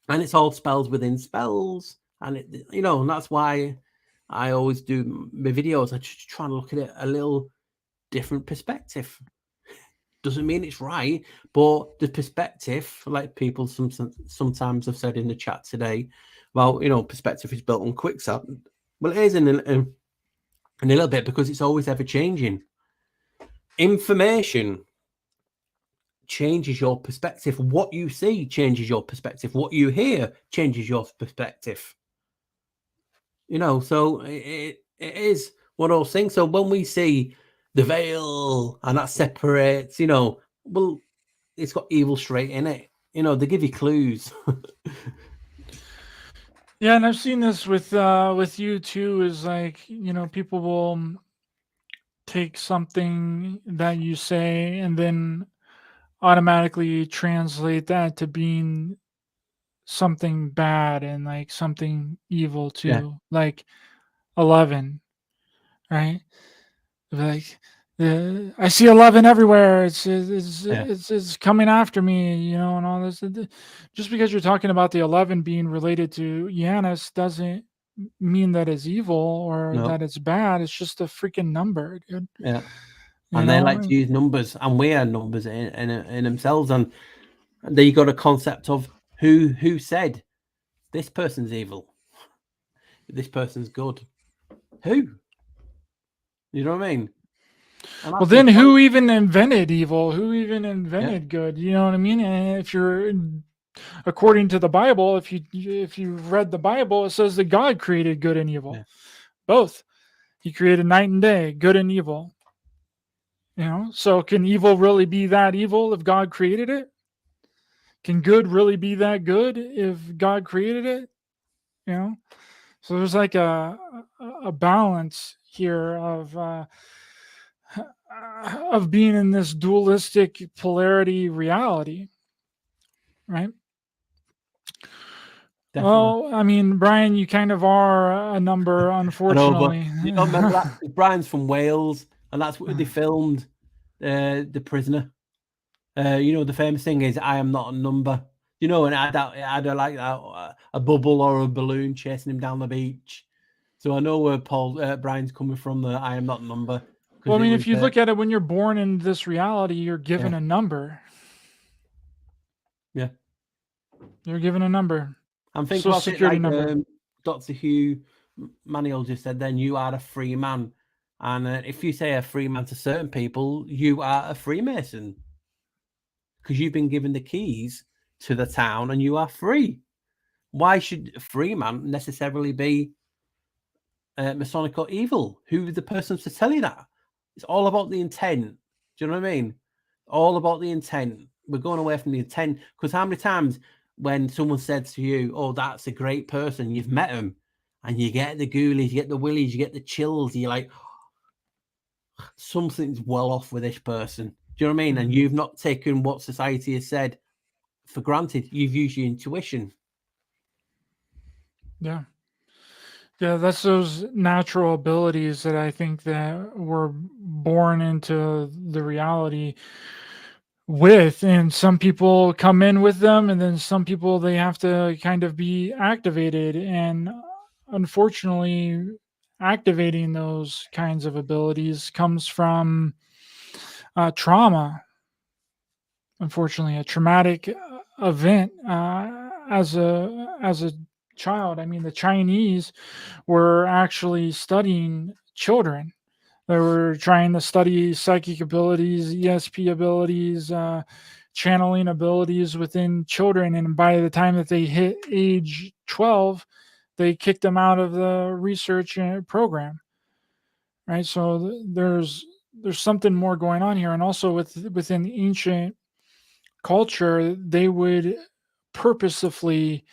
and it's all spells within spells. And and that's why I always do my videos. I just try and look at it a little different perspective. Doesn't mean it's right, but the perspective, like people sometimes have said in the chat today, well, perspective is built on quicksand. Well, it is in a little bit because it's always ever changing. Information changes your perspective. What you see changes your perspective. What you hear changes your perspective. So it is one of those things. So when we see the veil and that separates, well, it's got evil straight in it. They give you clues.
Yeah, and I've seen this with you too, is like, people will take something that you say and then automatically translate that to being something bad and like something evil too.
Yeah.
Like 11, right? Like I see 11 everywhere. It's coming after me, and all this. Just because you're talking about the 11 being related to Janus doesn't mean that it's evil or that it's bad. It's just a freaking number, dude.
Yeah. And they like to use numbers, and we are numbers in themselves. And then you got a concept of who said this person's evil, this person's good. Who? You know what I mean?
Well, then who even invented evil? Who even invented good? You know what I mean? And if you're, according to the Bible, if you've read the Bible, it says that God created good and evil. Yeah. Both. He created night and day, good and evil. So can evil really be that evil if God created it? Can good really be that good if God created it? So there's like a balance here of being in this dualistic polarity reality, right? Definitely. Well, I mean, Brian, you kind of are a number, unfortunately.
I know, but you don't remember that? Brian's from Wales, and that's where they filmed The Prisoner. The famous thing is, I am not a number. You know, and I'd like a bubble or a balloon chasing him down the beach. So I know where Brian's coming from. The I am not number.
Well, I mean, if you look at it, when you're born in this reality, you're given a number.
Yeah,
you're given a number.
I'm thinking about it like Dr. Hugh Manuel just said. Then you are a free man, and if you say a free man to certain people, you are a Freemason because you've been given the keys to the town and you are free. Why should a free man necessarily be Masonic or evil? Who is the person to tell you that? It's all about the intent. Do you know what I mean? All about the intent. We're going away from the intent because how many times when someone said to you, "Oh, that's a great person," you've met him, and you get the ghoulies, you get the willies, you get the chills. You're like, something's well off with this person. Do you know what I mean? And you've not taken what society has said for granted. You've used your intuition.
Yeah. Yeah, that's those natural abilities that I think that we're born into the reality with, and some people come in with them, and then some people they have to kind of be activated, and unfortunately activating those kinds of abilities comes from trauma. Unfortunately, a traumatic event as a child. I mean, the Chinese were actually studying children. They were trying to study psychic abilities, ESP abilities, channeling abilities within children. And by the time that they hit age 12, they kicked them out of the research program. Right. So there's something more going on here. And also within ancient culture, they would purposefully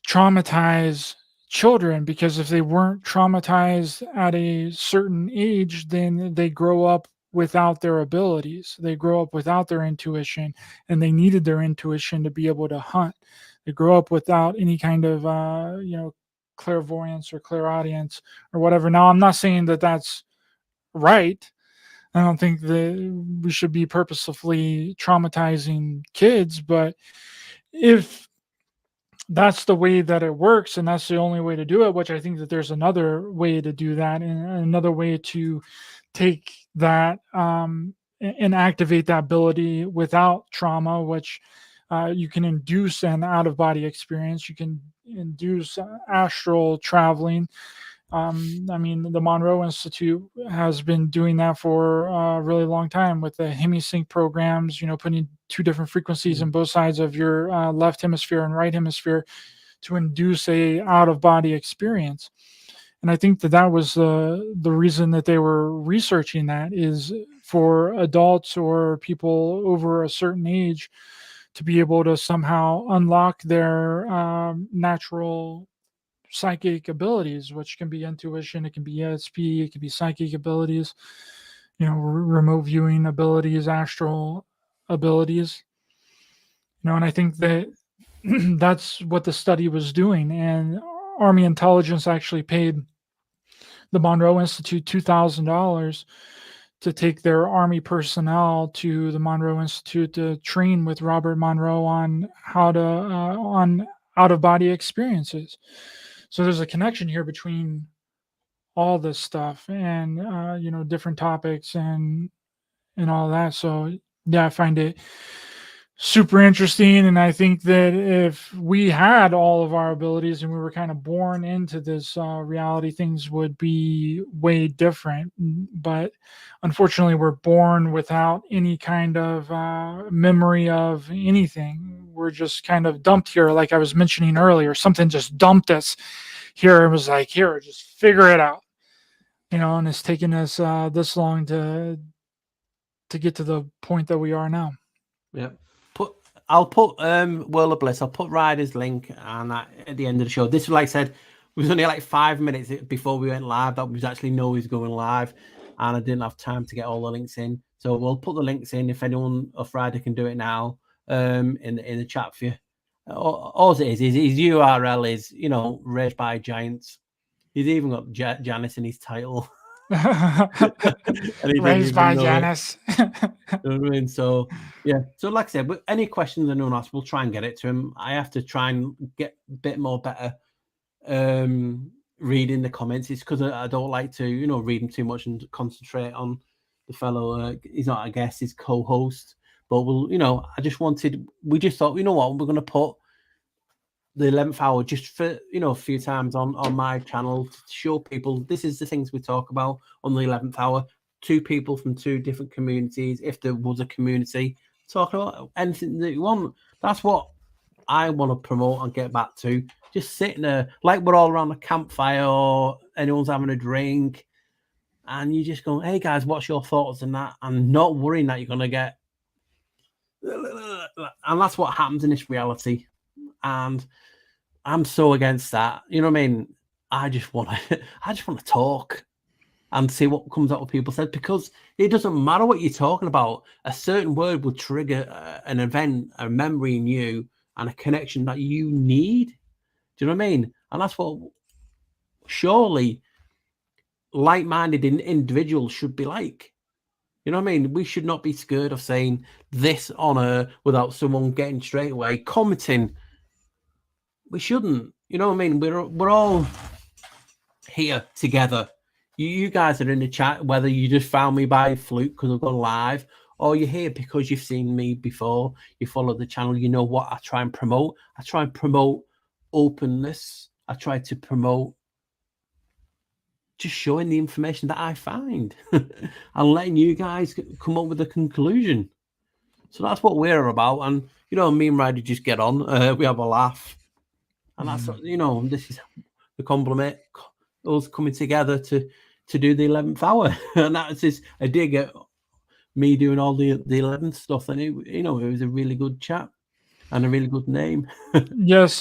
traumatize children, because if they weren't traumatized at a certain age, then they grow up without their abilities. They grow up without their intuition, and they needed their intuition to be able to hunt. They grow up without any kind of clairvoyance or clairaudience or whatever. Now, I'm not saying that that's right. I don't think that we should be purposefully traumatizing kids, but if that's the way that it works and that's the only way to do it, which I think that there's another way to do that, and another way to take that and activate that ability without trauma, which you can induce an out-of-body experience. You can induce astral traveling. I mean, the Monroe Institute has been doing that for a really long time with the hemisync programs, putting two different frequencies in both sides of your left hemisphere and right hemisphere to induce a out-of-body experience. And I think that was the reason that they were researching that, is for adults or people over a certain age to be able to somehow unlock their natural psychic abilities, which can be intuition, it can be ESP, it can be psychic abilities, remote viewing abilities, astral abilities, and I think that that's what the study was doing. And Army intelligence actually paid the Monroe Institute $2,000 to take their Army personnel to the Monroe Institute to train with Robert Monroe on how to on out-of-body experiences. So there's a connection here between all this stuff and different topics and all that. So yeah, I find it super interesting, and I think that if we had all of our abilities and we were kind of born into this reality, things would be way different. But unfortunately, we're born without any kind of memory of anything. We're just kind of dumped here, like I was mentioning earlier. Something just dumped us here and was like, here, just figure it out, and it's taken us this long to get to the point that we are now.
Yeah. I'll put World of Bliss. I'll put Ryder's link and at the end of the show. This, like I said, was only like 5 minutes before we went live that we actually know he's going live, and I didn't have time to get all the links in. So we'll put the links in if anyone of Ryder can do it now in the chat for you. All it is his URL is raised by giants. He's even got Janice in his title. Anything
Raised by
even know it.
Janice.
You know what I mean? So yeah. So like I said, with any questions anyone asks, we'll try and get it to him. I have to try and get a bit more better reading the comments. It's because I don't like to, read them too much and concentrate on the fellow. He's not, I guess, his co-host. But we just thought, you know what, we're going to put the 11th hour just for, a few times on my channel to show people this is the things we talk about on the 11th hour. Two people from two different communities, if there was a community, talking about anything that you want. That's what I want to promote and get back to. Just sitting there like we're all around a campfire or anyone's having a drink and you just go, hey guys, what's your thoughts on that? And not worrying that you're going to get... And that's what happens in this reality. And I'm so against that. You know what I mean? I just want to talk and see what comes out what people said, because it doesn't matter what you're talking about. A certain word will trigger an event, a memory in you, and a connection that you need. Do you know what I mean? And that's what surely like-minded individuals should be like. You know what I mean? We should not be scared of saying this on air without someone getting straight away commenting. We shouldn't. You know what I mean? We're all here together. You guys are in the chat, whether you just found me by fluke because I've gone live, or you're here because you've seen me before, you follow the channel, you know what I try and promote. I try and promote openness. I try to promote just showing the information that I find and letting you guys come up with a conclusion. So that's what we're about. And, me and Ryder just get on. We have a laugh. And that's, this is the compliment, us coming together to do the 11th hour. And that's just a dig at me doing all the 11th stuff. And it was a really good chat and a really good name.
Yes,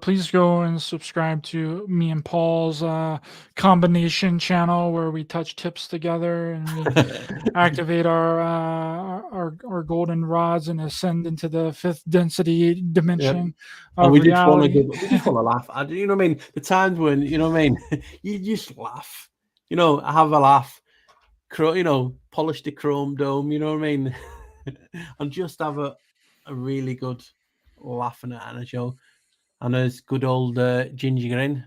please go and subscribe to me and Paul's combination channel where we touch tips together and we activate our golden rods and ascend into the fifth density dimension of
we
reality.
We just want to laugh. You know what I mean? The times when, you know what I mean, you just laugh. Have a laugh. Polish the chrome dome. You know what I mean? And just have a really good laughing at a show. And there's good old Ginger Grin.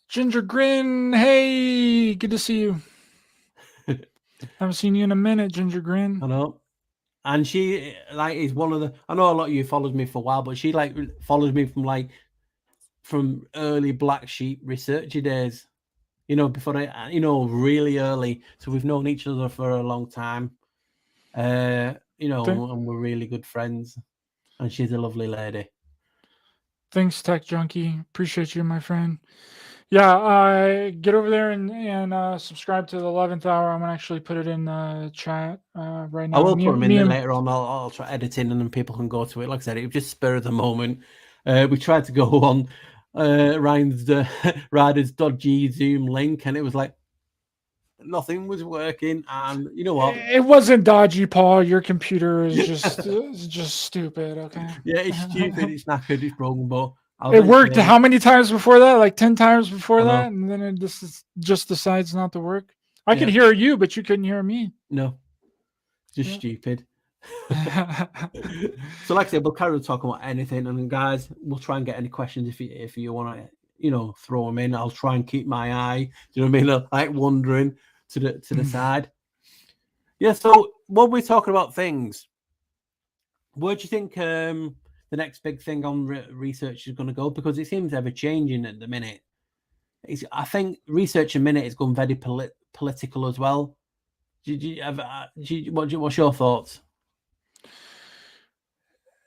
Ginger Grin, hey, good to see you. Haven't seen you in a minute, Ginger Grin.
I know. And she is one of the... I know a lot of you followed me for a while, but she follows me from early Black Sheep researcher days. Before really early. So we've known each other for a long time. And we're really good friends. And she's a lovely lady.
Thanks, Tech Junkie. Appreciate you, my friend. Yeah, get over there and subscribe to the 11th hour. I'm gonna actually put it in the chat right now.
I will put them in there later on. I'll try editing and then people can go to it. Like I said, it was just spur of the moment. We tried to go on Ryder's dodgy Zoom link, and it was like nothing was working. And you know what?
It wasn't dodgy, Paul. Your computer is just stupid. Okay.
Yeah, it's stupid. It's knackered. It's broken, but
it worked how many times before that? Like 10 times before that, and then it just decides not to work. I could hear you, but you couldn't hear me.
No, just stupid. So, like I said, we'll carry on talking about anything, and guys, we'll try and get any questions if you want to, throw them in. I'll try and keep my eye. Do you know what I mean? Like wandering to the side. Yeah. So, when we're talking about things, where do you think the next big thing on research is going to go? Because it seems ever changing at the minute. I think research a minute is going very political as well. What's your thoughts?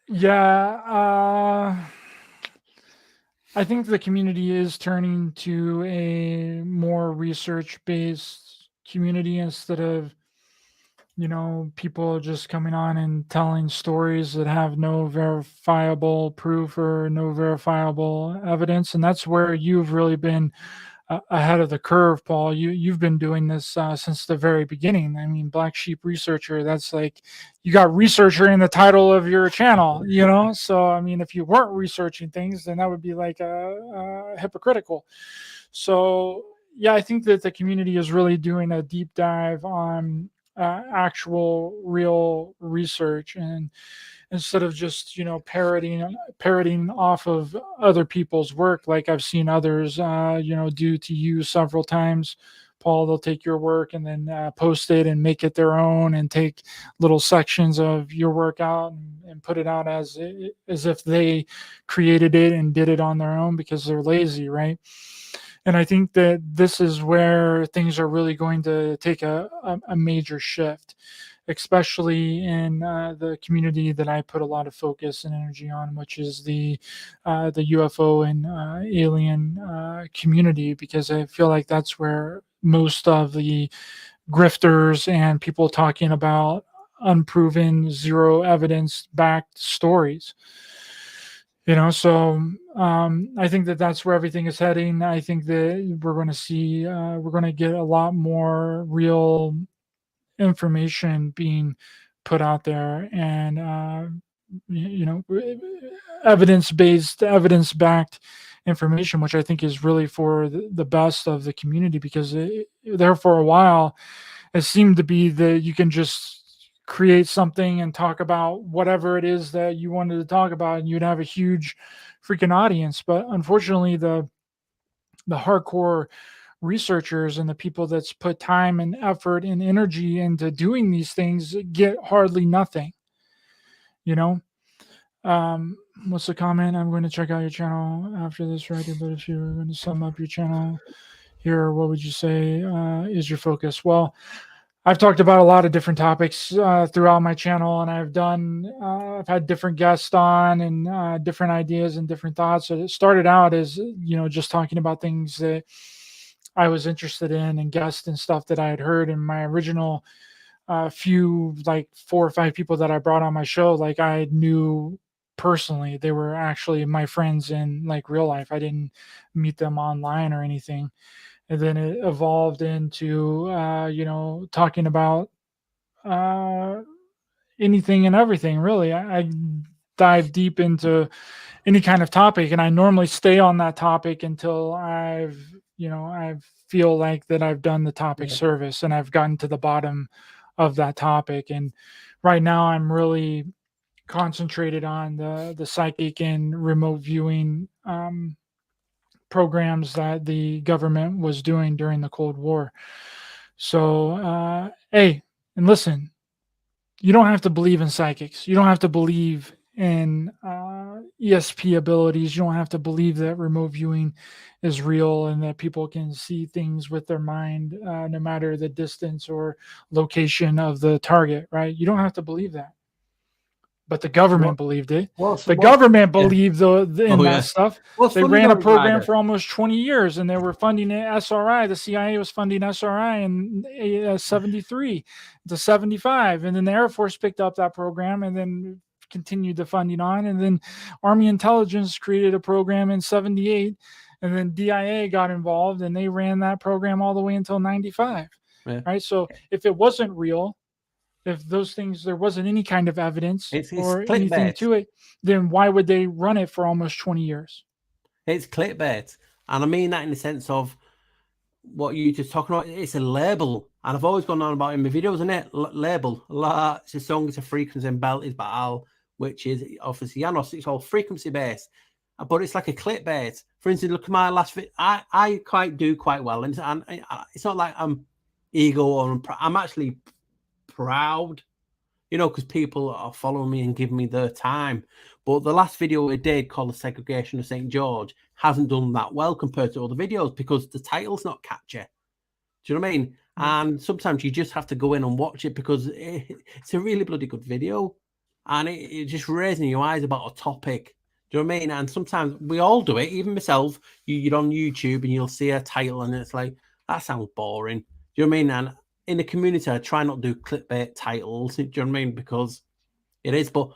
Yeah, I think the community is turning to a more research-based community instead of, people just coming on and telling stories that have no verifiable proof or no verifiable evidence. And that's where you've really been ahead of the curve, Paul. You've been doing this since the very beginning. I mean, Black Sheep Researcher, that's like, you got researcher in the title of your channel, So, I mean, if you weren't researching things, then that would be like hypocritical. So, yeah, I think that the community is really doing a deep dive on actual real research, and instead of just parroting off of other people's work, like I've seen others do to you several times. Paul, they'll take your work and then post it and make it their own, and take little sections of your work out and put it out as if they created it and did it on their own because they're lazy, right? And I think that this is where things are really going to take a major shift, especially in the community that I put a lot of focus and energy on, which is the UFO and alien community, because I feel like that's where most of the grifters and people talking about unproven, zero evidence backed stories. So I think that that's where everything is heading. I think that we're going to get a lot more real information being put out there, and evidence backed information, which I think is really for the best of the community, because there for a while it seemed to be that you can just create something and talk about whatever it is that you wanted to talk about, and you'd have a huge freaking audience. But unfortunately, the hardcore researchers and the people that's put time and effort and energy into doing these things get hardly nothing. What's the comment? I'm going to check out your channel after this, right? But if you were going to sum up your channel here, what would you say is your focus? Well, I've talked about a lot of different topics throughout my channel, and I've had different guests on, and different ideas and different thoughts. So it started out as, just talking about things that I was interested in, and guests and stuff that I had heard in my original few, like 4 or 5 people that I brought on my show. Like, I knew personally, they were actually my friends in like real life. I didn't meet them online or anything. And then it evolved into talking about anything and everything, really. I dive deep into any kind of topic, and I normally stay on that topic until I feel like that I've done the topic service and I've gotten to the bottom of that topic. And right now I'm really concentrated on the psychic and remote viewing programs that the government was doing during the Cold War. So, hey, and listen, you don't have to believe in psychics. You don't have to believe in ESP abilities. You don't have to believe that remote viewing is real and that people can see things with their mind, no matter the distance or location of the target, right? You don't have to believe that. But the government believed it. The government believed in that stuff. They ran a program for almost 20 years, and they were funding it. SRI, the CIA was funding SRI in 73 to 75. And then the Air Force picked up that program and then continued the funding on. And then Army Intelligence created a program in 78. And then DIA got involved, and they ran that program all the way until 95. Yeah. Right? So if it wasn't real, if those things, there wasn't any kind of evidence or anything to it, then why would they run it for almost 20 years?
It's clickbait. And I mean that in the sense of what you just talking about. It's a label. And I've always gone on about in my videos, isn't it? Label. It's a song, it's a frequency, and belt is Baal, which is obviously Janos. It's all frequency based. But it's like a clickbait. For instance, look at my last video. I do quite well. And it's not like I'm ego or I'm actually proud, because people are following me and giving me their time. But the last video we did, called The Segregation of St. George, hasn't done that well compared to other videos because the title's not catchy. Do you know what I mean? Mm-hmm. And sometimes you just have to go in and watch it because it's a really bloody good video, and it's just raising your eyes about a topic. Do you know what I mean? And sometimes we all do it, even myself. You're on YouTube and you'll see a title and it's like, that sounds boring. Do you know what I mean? And in the community, I try not to do clickbait titles, do you know what I mean? Because it is, but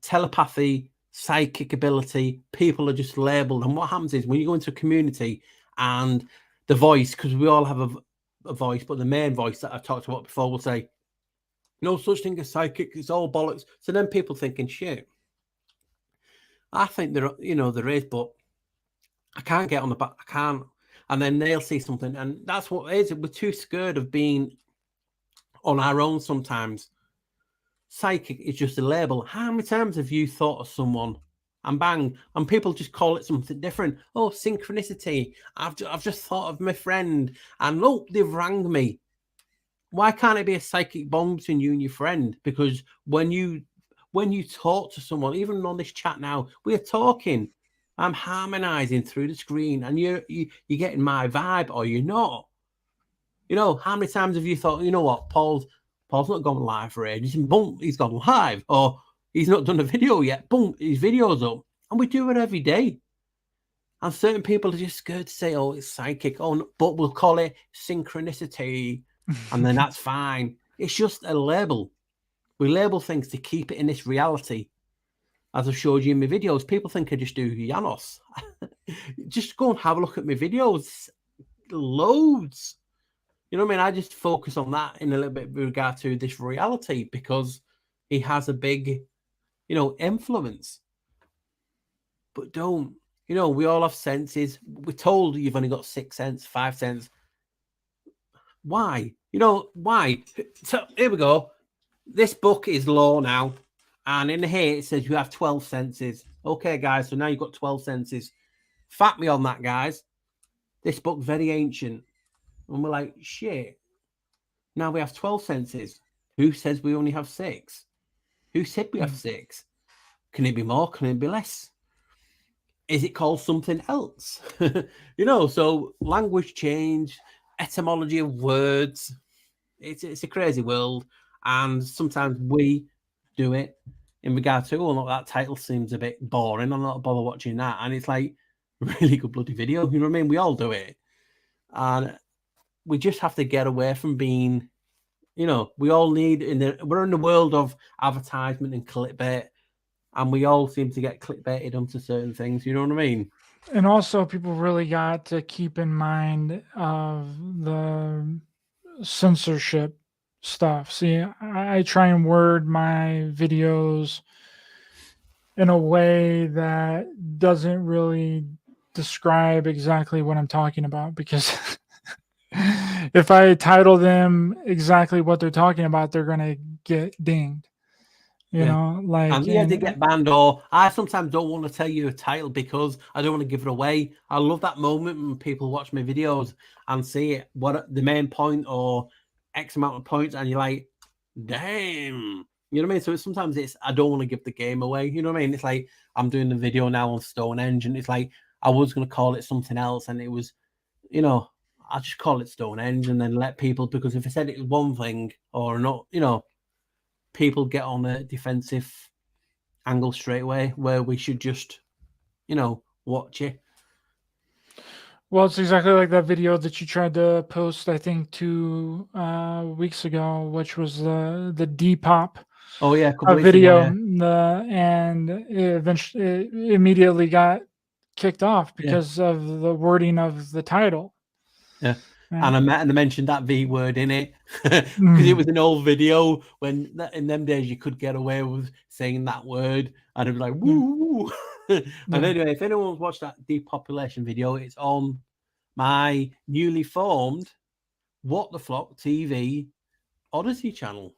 telepathy, psychic ability, people are just labeled. And what happens is when you go into a community and the voice, because we all have a voice, but the main voice that I've talked about before will say, no such thing as psychic, it's all bollocks. So then people thinking, shit, I think there is, but I can't get on the back. and then they'll see something, and that's what it is. We're too scared of being on our own sometimes. Psychic is just a label. How many times have you thought of someone and bang, and people just call it something different? Oh, synchronicity. I've just thought of my friend, and look, they've rang me. Why can't it be a psychic bond between you and your friend? Because when you talk to someone, even on this chat now, we're talking. I'm harmonizing through the screen, and you're getting my vibe, or you're not. You know, how many times have you thought, you know what, Paul's not gone live for ages, and boom, he's gone live, or he's not done a video yet, boom, his video's up, and we do it every day. And certain people are just scared to say, oh, it's psychic, oh, but we'll call it synchronicity, and then that's fine. It's just a label. We label things to keep it in this reality. As I've showed you in my videos, people think I just do Janos. Just go and have a look at my videos. Loads. You know what I mean? I just focus on that in a little bit with regard to this reality, because he has a big, influence. But don't. We all have senses. We're told you've only got 6 senses, 5 senses. Why? Why? So here we go. This book is law now. And in here it says you have 12 senses. Okay, guys, so now you've got 12 senses. Fact me on that, guys. This book's very ancient. And we're like, shit. Now we have 12 senses. Who says we only have 6? Who said we have 6? Can it be more? Can it be less? Is it called something else? So language change, etymology of words. It's a crazy world. And sometimes we do it in regard to, oh, look, that title seems a bit boring. I'm not bother watching that. And it's like, really good bloody video. You know what I mean? We all do it. And we just have to get away from being, we all need, we're in the world of advertisement and clickbait, and we all seem to get clickbaited onto certain things. You know what I mean?
And also, people really got to keep in mind of the censorship stuff. See, I try and word my videos in a way that doesn't really describe exactly what I'm talking about, because if I title them exactly what they're talking about, they're going to get dinged. You know, like,
and they get banned. Or I sometimes don't want to tell you a title because I don't want to give it away. I love that moment when people watch my videos and see what the main point or X amount of points, and you're like, damn. You know what I mean? So sometimes I don't want to give the game away. You know what I mean? It's like I'm doing the video now on Stonehenge, and it's like I was going to call it something else, and it was, I just call it Stonehenge and then let people, because if I said it was one thing or not, people get on a defensive angle straight away, where we should just, watch it.
Well, it's exactly like that video that you tried to post, I think, 2 weeks ago, which was the Depop.
Oh yeah,
video, and it eventually immediately got kicked off because of the wording of the title.
Yeah. And I mentioned that V word in it because it was an old video when in them days you could get away with saying that word, and it'd be like woo. And anyway, if anyone's watched that depopulation video, it's on my newly formed What the Flock TV Odyssey channel,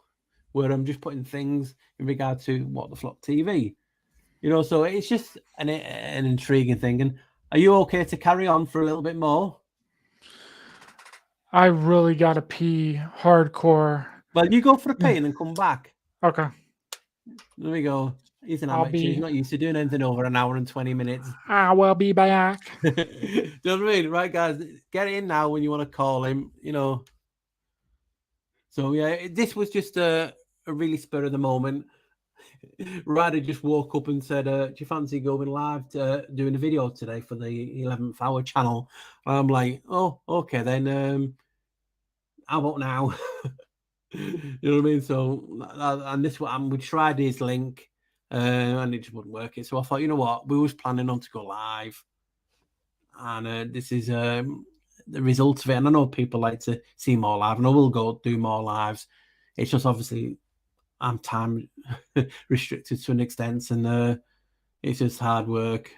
where I'm just putting things in regard to What the Flock TV. So it's just an intriguing thing. And are you okay to carry on for a little bit more?
I really got to pee hardcore.
Well, you go for a pee and then come back.
Okay.
There we go. He's an amateur. He's not used to doing anything over an hour and 20 minutes.
I will be back.
Do you know what I mean? Right, guys, get in now when you want to call him, So, yeah, this was just a really spur of the moment. Ryder just woke up and said, do you fancy going live doing a video today for the 11th hour channel? I'm like, oh, okay, then how about now? You know what I mean? So, and this one, we tried his link and it just wouldn't work. So I thought, you know what? We was planning on to go live. And this is the result of it. And I know people like to see more live, and I will go do more lives. It's just obviously I'm time restricted to an extent, and it's just hard work.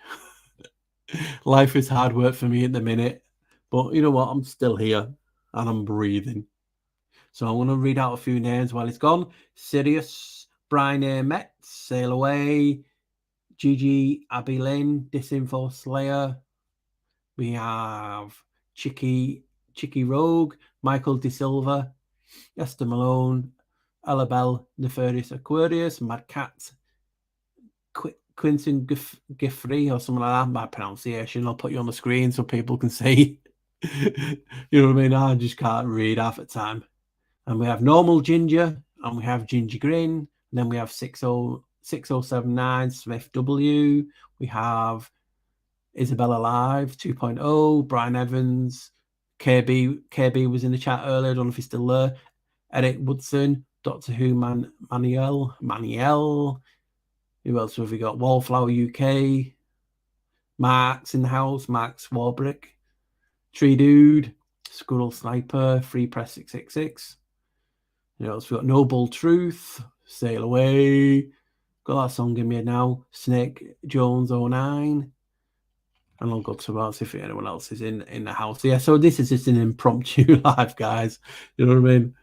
Life is hard work for me at the minute. But you know what? I'm still here and I'm breathing. So I'm going to read out a few names while it's gone. Sirius, Brian A. Metz, Sail Away, Gigi, Abby Lynn, Disinfo Slayer. We have Chicky Rogue, Michael De Silva, Esther Malone, Alabelle Nefarious Aquarius, Mad Cat, Quinton Giffrey or something like that. My pronunciation. I'll put you on the screen so people can see. You know what I mean? I just can't read half the time. And we have Normal Ginger, and we have Ginger Grin, and then we have 6079 Smith W. We have Isabella Live 2.0, Brian Evans, KB was in the chat earlier. I don't know if he's still there. Eric Woodson, Doctor Who Maniel. Who else have we got? Wallflower UK, Max in the house, Max Warbrick, Tree Dude, Squirrel Sniper, Free Press 666. You know, so we've got Noble Truth, Sail Away, got that song in me now, Snake Jones 09. And I'll go to else if anyone else is in the house. Yeah, so this is just an impromptu live, guys. You know what I mean?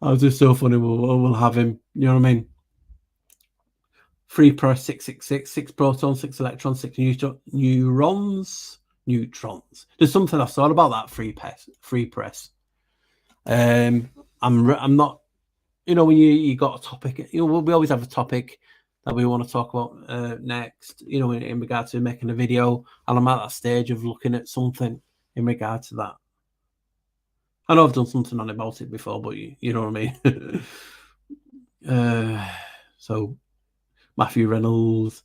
I was just so funny. We'll have him. You know what I mean? Free press 666, 6 protons, 6 electrons, 6 neutrons. There's something I thought about that free press. I'm not, you know, when you got a topic, you know, we always have a topic that we want to talk about next, you know, in regard to making a video, and I'm at that stage of looking at something in regard to that. I know I've done something on about it before, but you know what I mean. So Matthew Reynolds,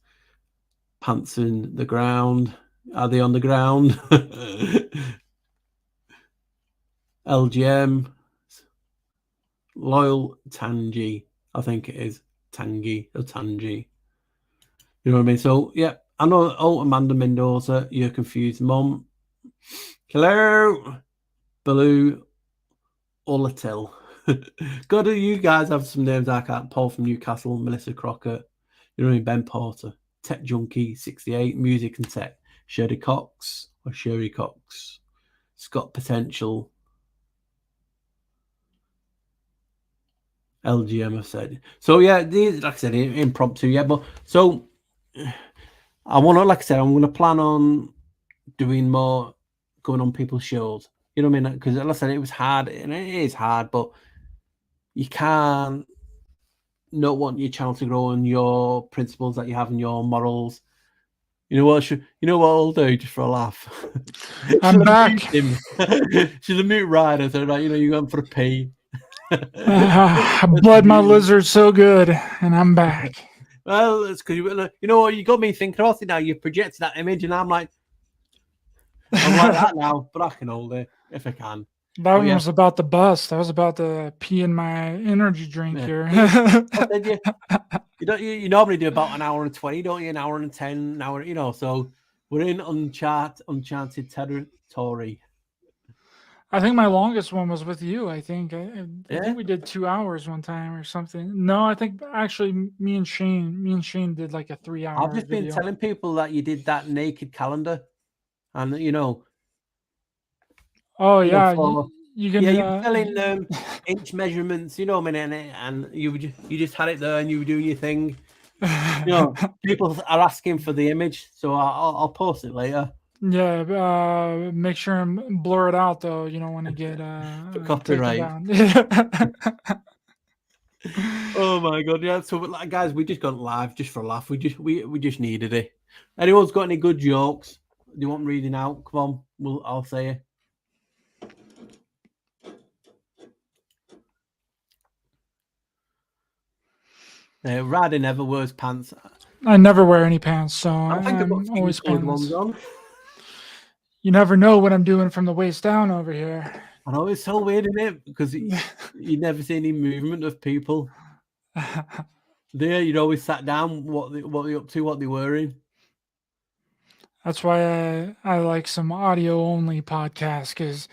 Pants in the Ground, are they on the ground? LGM, Loyal Tangy, I think it is Tangy or Tangy. You know what I mean? So yeah, I know. Oh, Amanda Mendoza, you're confused, Mom. Hello, Baloo, Olatil. God, do you guys have some names I can't? Paul from Newcastle, Melissa Crocker, you know what I mean? Ben Porter, Tech Junkie 68, Music and Tech, Sherry Cox, Scott Potential, LGM, I said. So yeah, these, like I said, impromptu, yeah. But so I want to, like I said, I'm going to plan on doing more, going on people's shows. You know what I mean? Because like I said, it was hard, and it is hard, but you can't not want your channel to grow and your principles that you have and your morals. You know what? You know what I'll do just for a laugh.
I'm back.
She's a mute rider, so like, you know, you're going for a pee.
I bled my lizard so good, and I'm back.
Well, it's because you know what, you got me thinking about it now. You projected that image, and I'm like that now, but I can hold it if I can.
That one was about to bust. I was about to pee in my energy drink here.
You normally do about an hour and 20, don't you? An hour and 10, an hour, you know. So we're in uncharted territory.
I think my longest one was with you. I think we did 2 hours one time or something. No, I think actually me and Shane did like a 3-hour.
I've just been telling people that you did that naked calendar, and you know.
Oh yeah,
you were telling inch measurements, you know, and you just had it there and you were doing your thing. You know, people are asking for the image, so I'll post it later.
Yeah, make sure and blur it out though. You don't want to get
copyright. Oh my god, yeah. So like, guys, we just got live just for a laugh. We just needed it. Anyone's got any good jokes? Do you want reading out? Come on, I'll say it. Ryder never wears pants.
I never wear any pants, so
I'm
always pants on. You never know what I'm doing from the waist down over here.
I know, it's so weird, isn't it? Because you never see any movement of people. There, you'd always sat down. What they up to? What they wearing?
That's why I like some audio only podcasts, because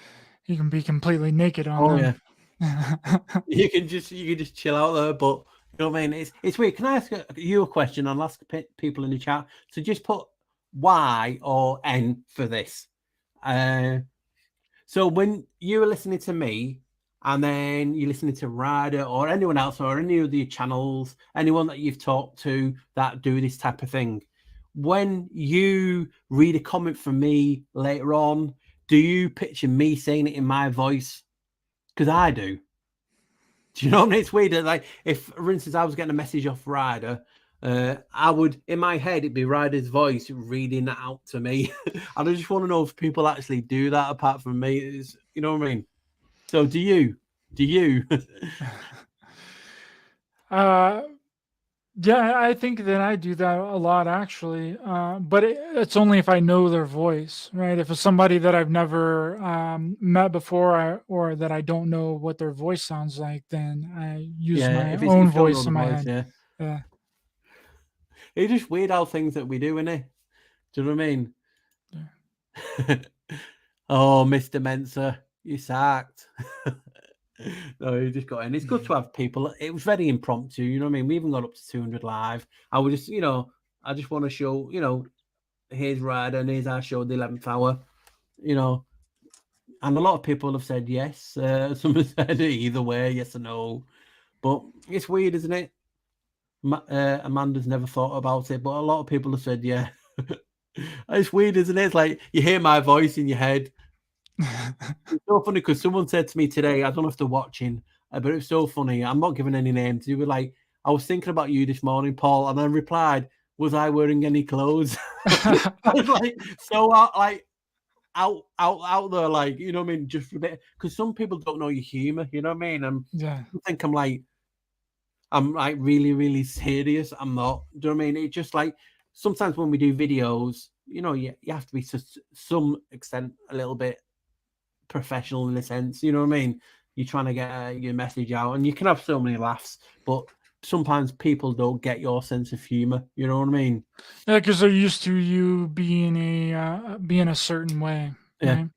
you can be completely naked on them.
Yeah. you can just chill out there, but you know what I mean. It's weird. Can I ask you a question? I'll ask people in the chat. So just put Y or N for this. So when you were listening to me, and then you're listening to Ryder or anyone else or any of the channels, anyone that you've talked to that do this type of thing, when you read a comment from me later on, do you picture me saying it in my voice? Because I do. Do you know what I mean? It's weird. Like, if, for instance, I was getting a message off Ryder, I would, in my head, it'd be Ryder's voice reading that out to me. And I just want to know if people actually do that apart from me. It's, you know what I mean? So do you? Do you?
Yeah, I think that I do that a lot actually, but it's only if I know their voice, right? If it's somebody that I've never met before, or that I don't know what their voice sounds like, then I use
Yeah,
my
if
own
you don't know
voice
the
in my
voice,
head.
yeah.
Yeah.
It's just weird how things that we do, innit? Do you know what I mean?
Yeah.
Oh, Mr. Mensa, you sacked. No, you just got in. It's good to have people. It was very impromptu, you know what I mean? We even got up to 200 live. I would just, I just want to show, here's Ryder and here's our show, the 11th hour, and a lot of people have said yes. Some have said either way, yes or no. But it's weird, isn't it? Amanda's never thought about it, but a lot of people have said yeah. It's weird, isn't it? It's like you hear my voice in your head. It's so funny because someone said to me today, I don't know if they're watching, but it was so funny. I'm not giving any names. You were like, I was thinking about you this morning, Paul, and I replied, was I wearing any clothes? I was like, so out there, like, you know what I mean? Just a bit, because some people don't know your humor, you know what I mean? And
Yeah.
I think I'm like really, really serious. I'm not. Do you know what I mean? It's just like sometimes when we do videos, you have to be to some extent a little bit professional in a sense. You know what I mean? You're trying to get your message out, and you can have so many laughs, but sometimes people don't get your sense of humor. You know what I mean?
Yeah, because they're used to you being a certain way,
Yeah,
right?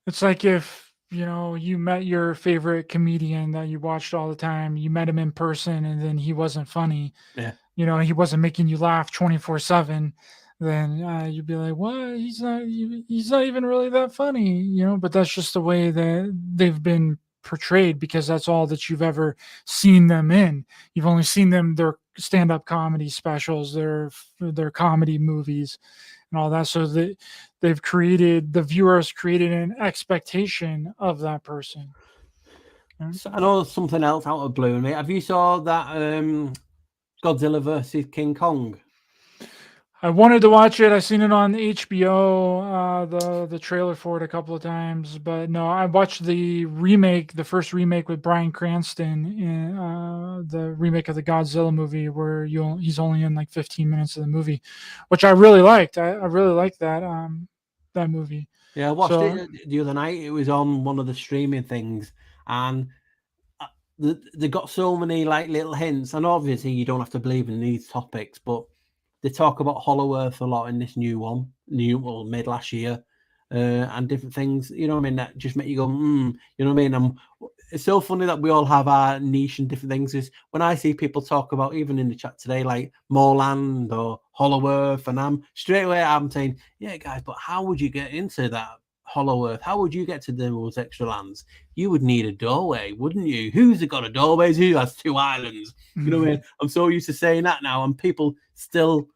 It's like if you met your favorite comedian that you watched all the time, you met him in person, and then he wasn't funny.
yeah.
He wasn't making you laugh 24/7. Then you'd be like, "What? He's not even really that funny," But that's just the way that they've been portrayed because that's all that you've ever seen them in. You've only seen them their stand-up comedy specials, their comedy movies, and all that. So the viewers created an expectation of that person. Right?
So I know something else out of blue, mate. Have you saw that Godzilla versus King Kong?
I wanted to watch it. I seen it on HBO, the trailer for it a couple of times, but no, I watched the remake, the first remake with Bryan Cranston, in the remake of the Godzilla movie, where he's only in like 15 minutes of the movie, which I really liked. I really liked that movie.
Yeah, I watched
So
it the other night. It was on one of the streaming things, and they got so many like little hints. And obviously, you don't have to believe in these topics, but they talk about Hollow Earth a lot in this made last year, and different things. You know what I mean? That just make you go, you know what I mean? It's so funny that we all have our niche and different things. Is when I see people talk about, even in the chat today, like Moreland or Hollow Earth, and I'm saying, yeah, guys, but how would you get into that Hollow Earth? How would you get to those extra lands? You would need a doorway, wouldn't you? Who's got a doorway? Who has two islands? You know what I mean? I'm so used to saying that now, and people still.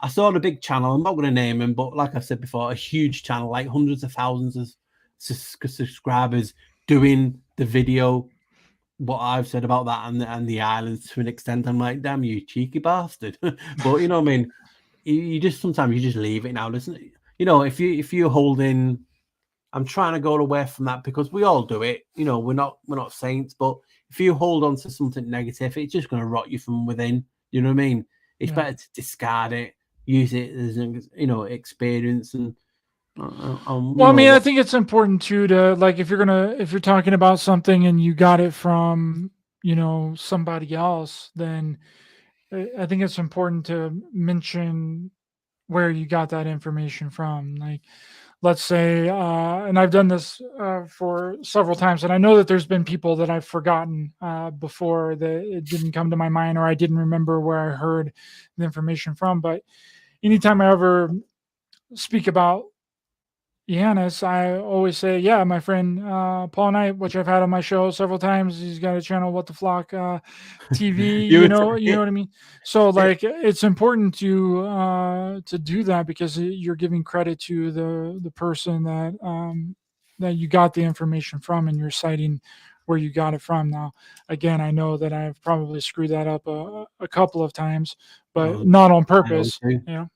I saw the big channel. I'm not going to name him, but like I said before, a huge channel, like hundreds of thousands of subscribers, doing the video. What I've said about that and the islands to an extent, I'm like, damn you, cheeky bastard. But you know what I mean? You just sometimes you just leave it now, doesn't it? If you're holding, I'm trying to go away from that because we all do it. We're not saints, but if you hold on to something negative, it's just going to rot you from within. You know what I mean? It's better to discard it, use it as an experience, and
Well, I mean, I think it's important too to, like, if you're talking about something and you got it from somebody else, then I think it's important to mention where you got that information from. Like, let's say, and I've done this for several times, and I know that there's been people that I've forgotten before, that it didn't come to my mind, or I didn't remember where I heard the information from. But anytime I ever speak about Giannis, I always say, yeah, my friend Paul Knight, which I've had on my show several times. He's got a channel, What the Flock TV.
You would
You know what I mean. So like, it's important to do that because you're giving credit to the person that you got the information from, and you're citing where you got it from. Now, again, I know that I've probably screwed that up a couple of times, but not on purpose. You know.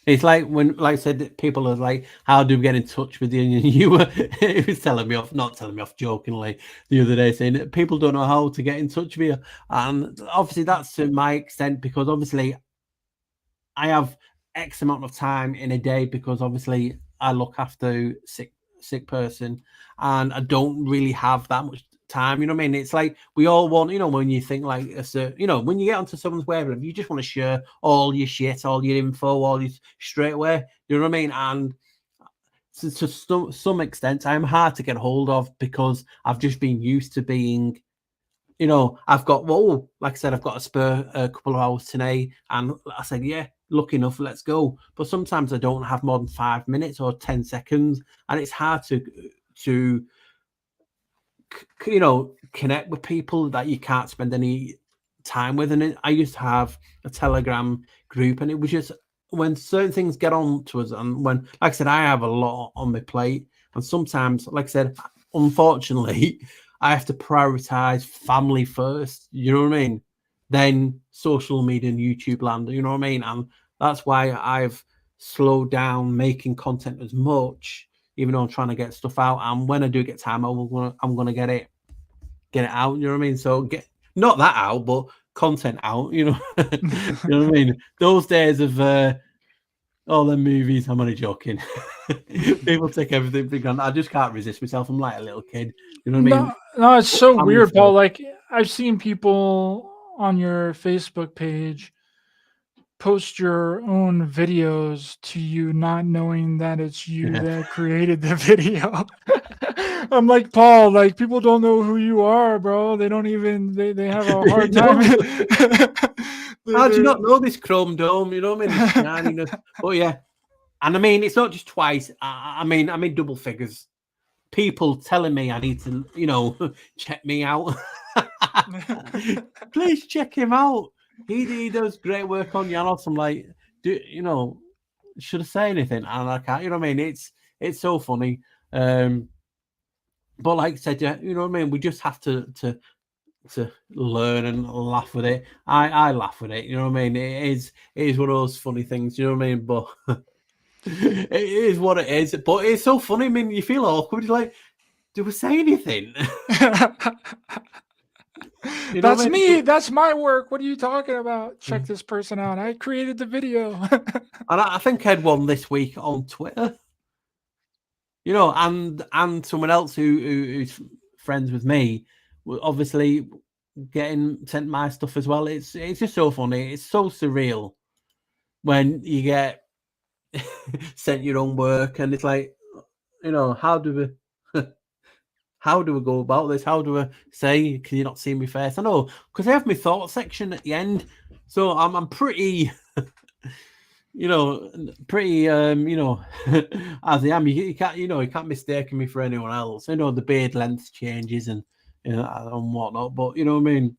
It's like when, like I said, people are like, "How do we get in touch with you?" And you were, it was telling me off, not telling me off, jokingly the other day, saying that people don't know how to get in touch with you, and obviously that's to my extent because obviously I have X amount of time in a day because obviously I look after sick person, and I don't really have that much time. You know what I mean? It's like we all want, when you think like when you get onto someone's website, you just want to share all your shit, all your info, all your straight away. You know what I mean? And to some extent, I'm hard to get hold of because I've just been used to being. I've got, like I said, I've got a spare a couple of hours today, and I said, yeah, lucky enough, let's go. But sometimes I don't have more than 5 minutes or 10 seconds, and it's hard to connect with people that you can't spend any time with. And I used to have a Telegram group, and it was just when certain things get on to us, and when, like I said, I have a lot on my plate, and sometimes, like I said, unfortunately, I have to prioritize family first. You know what I mean? Then social media and YouTube land. You know what I mean? And that's why I've slowed down making content as much, even though I'm trying to get stuff out. And when I do get time, I'm gonna get it out. You know what I mean? So get not that out, but content out. You know, you know what I mean? Those days of all the movies. I'm only joking. People take everything for granted. I just can't resist myself. I'm like a little kid. You know what I mean?
No, it's so weird, Paul. Like I've seen people on your Facebook page post your own videos to you, not knowing that it's you that created the video. I'm like, Paul, like people don't know who you are, bro. They don't even they have a hard time.
How do you not know this Chrome Dome? You know what I mean? The shininess. But yeah. And I mean, it's not just twice. I mean, I'm in double figures. People telling me I need to, check me out. Please check him out. He does great work on Janos. I'm like, should I say anything? And I can't. You know what I mean? It's so funny. But like I said, you know what I mean? We just have to learn and laugh with it. I laugh with it. You know what I mean? It is one of those funny things. You know what I mean? But it is what it is. But it's so funny. I mean, you feel awkward. You're like, do we say anything?
That's me. That's my work. What are you talking about? Check this person out. I created the video.
And I think I had one this week on Twitter. And someone else who's friends with me, obviously getting sent my stuff as well. It's just so funny. It's so surreal when you get sent your own work, and it's like, how do we go about this? How do I say, can you not see me face? I know, because I have my thought section at the end, so I'm pretty. Pretty, as I am. You can't mistake me for anyone else. The beard length changes and and whatnot, but you know what I mean.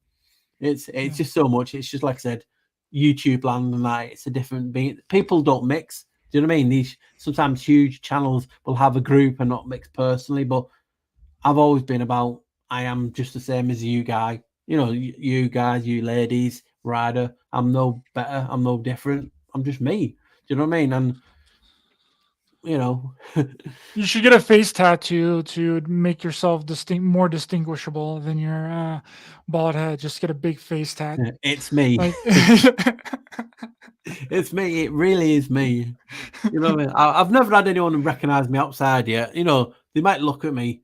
It's just so much. It's just like I said, YouTube land and that. It's a different beat. People don't mix. Do you know what I mean? These sometimes huge channels will have a group and not mix personally, but I've always been about. I am just the same as you guys. You guys, you ladies, Ryder. I'm no better. I'm no different. I'm just me. Do you know what I mean? And
you should get a face tattoo to make yourself more distinguishable than your bald head. Just get a big face tat.
It's me. It's me. It really is me. You know what I mean? I've never had anyone recognize me outside yet. They might look at me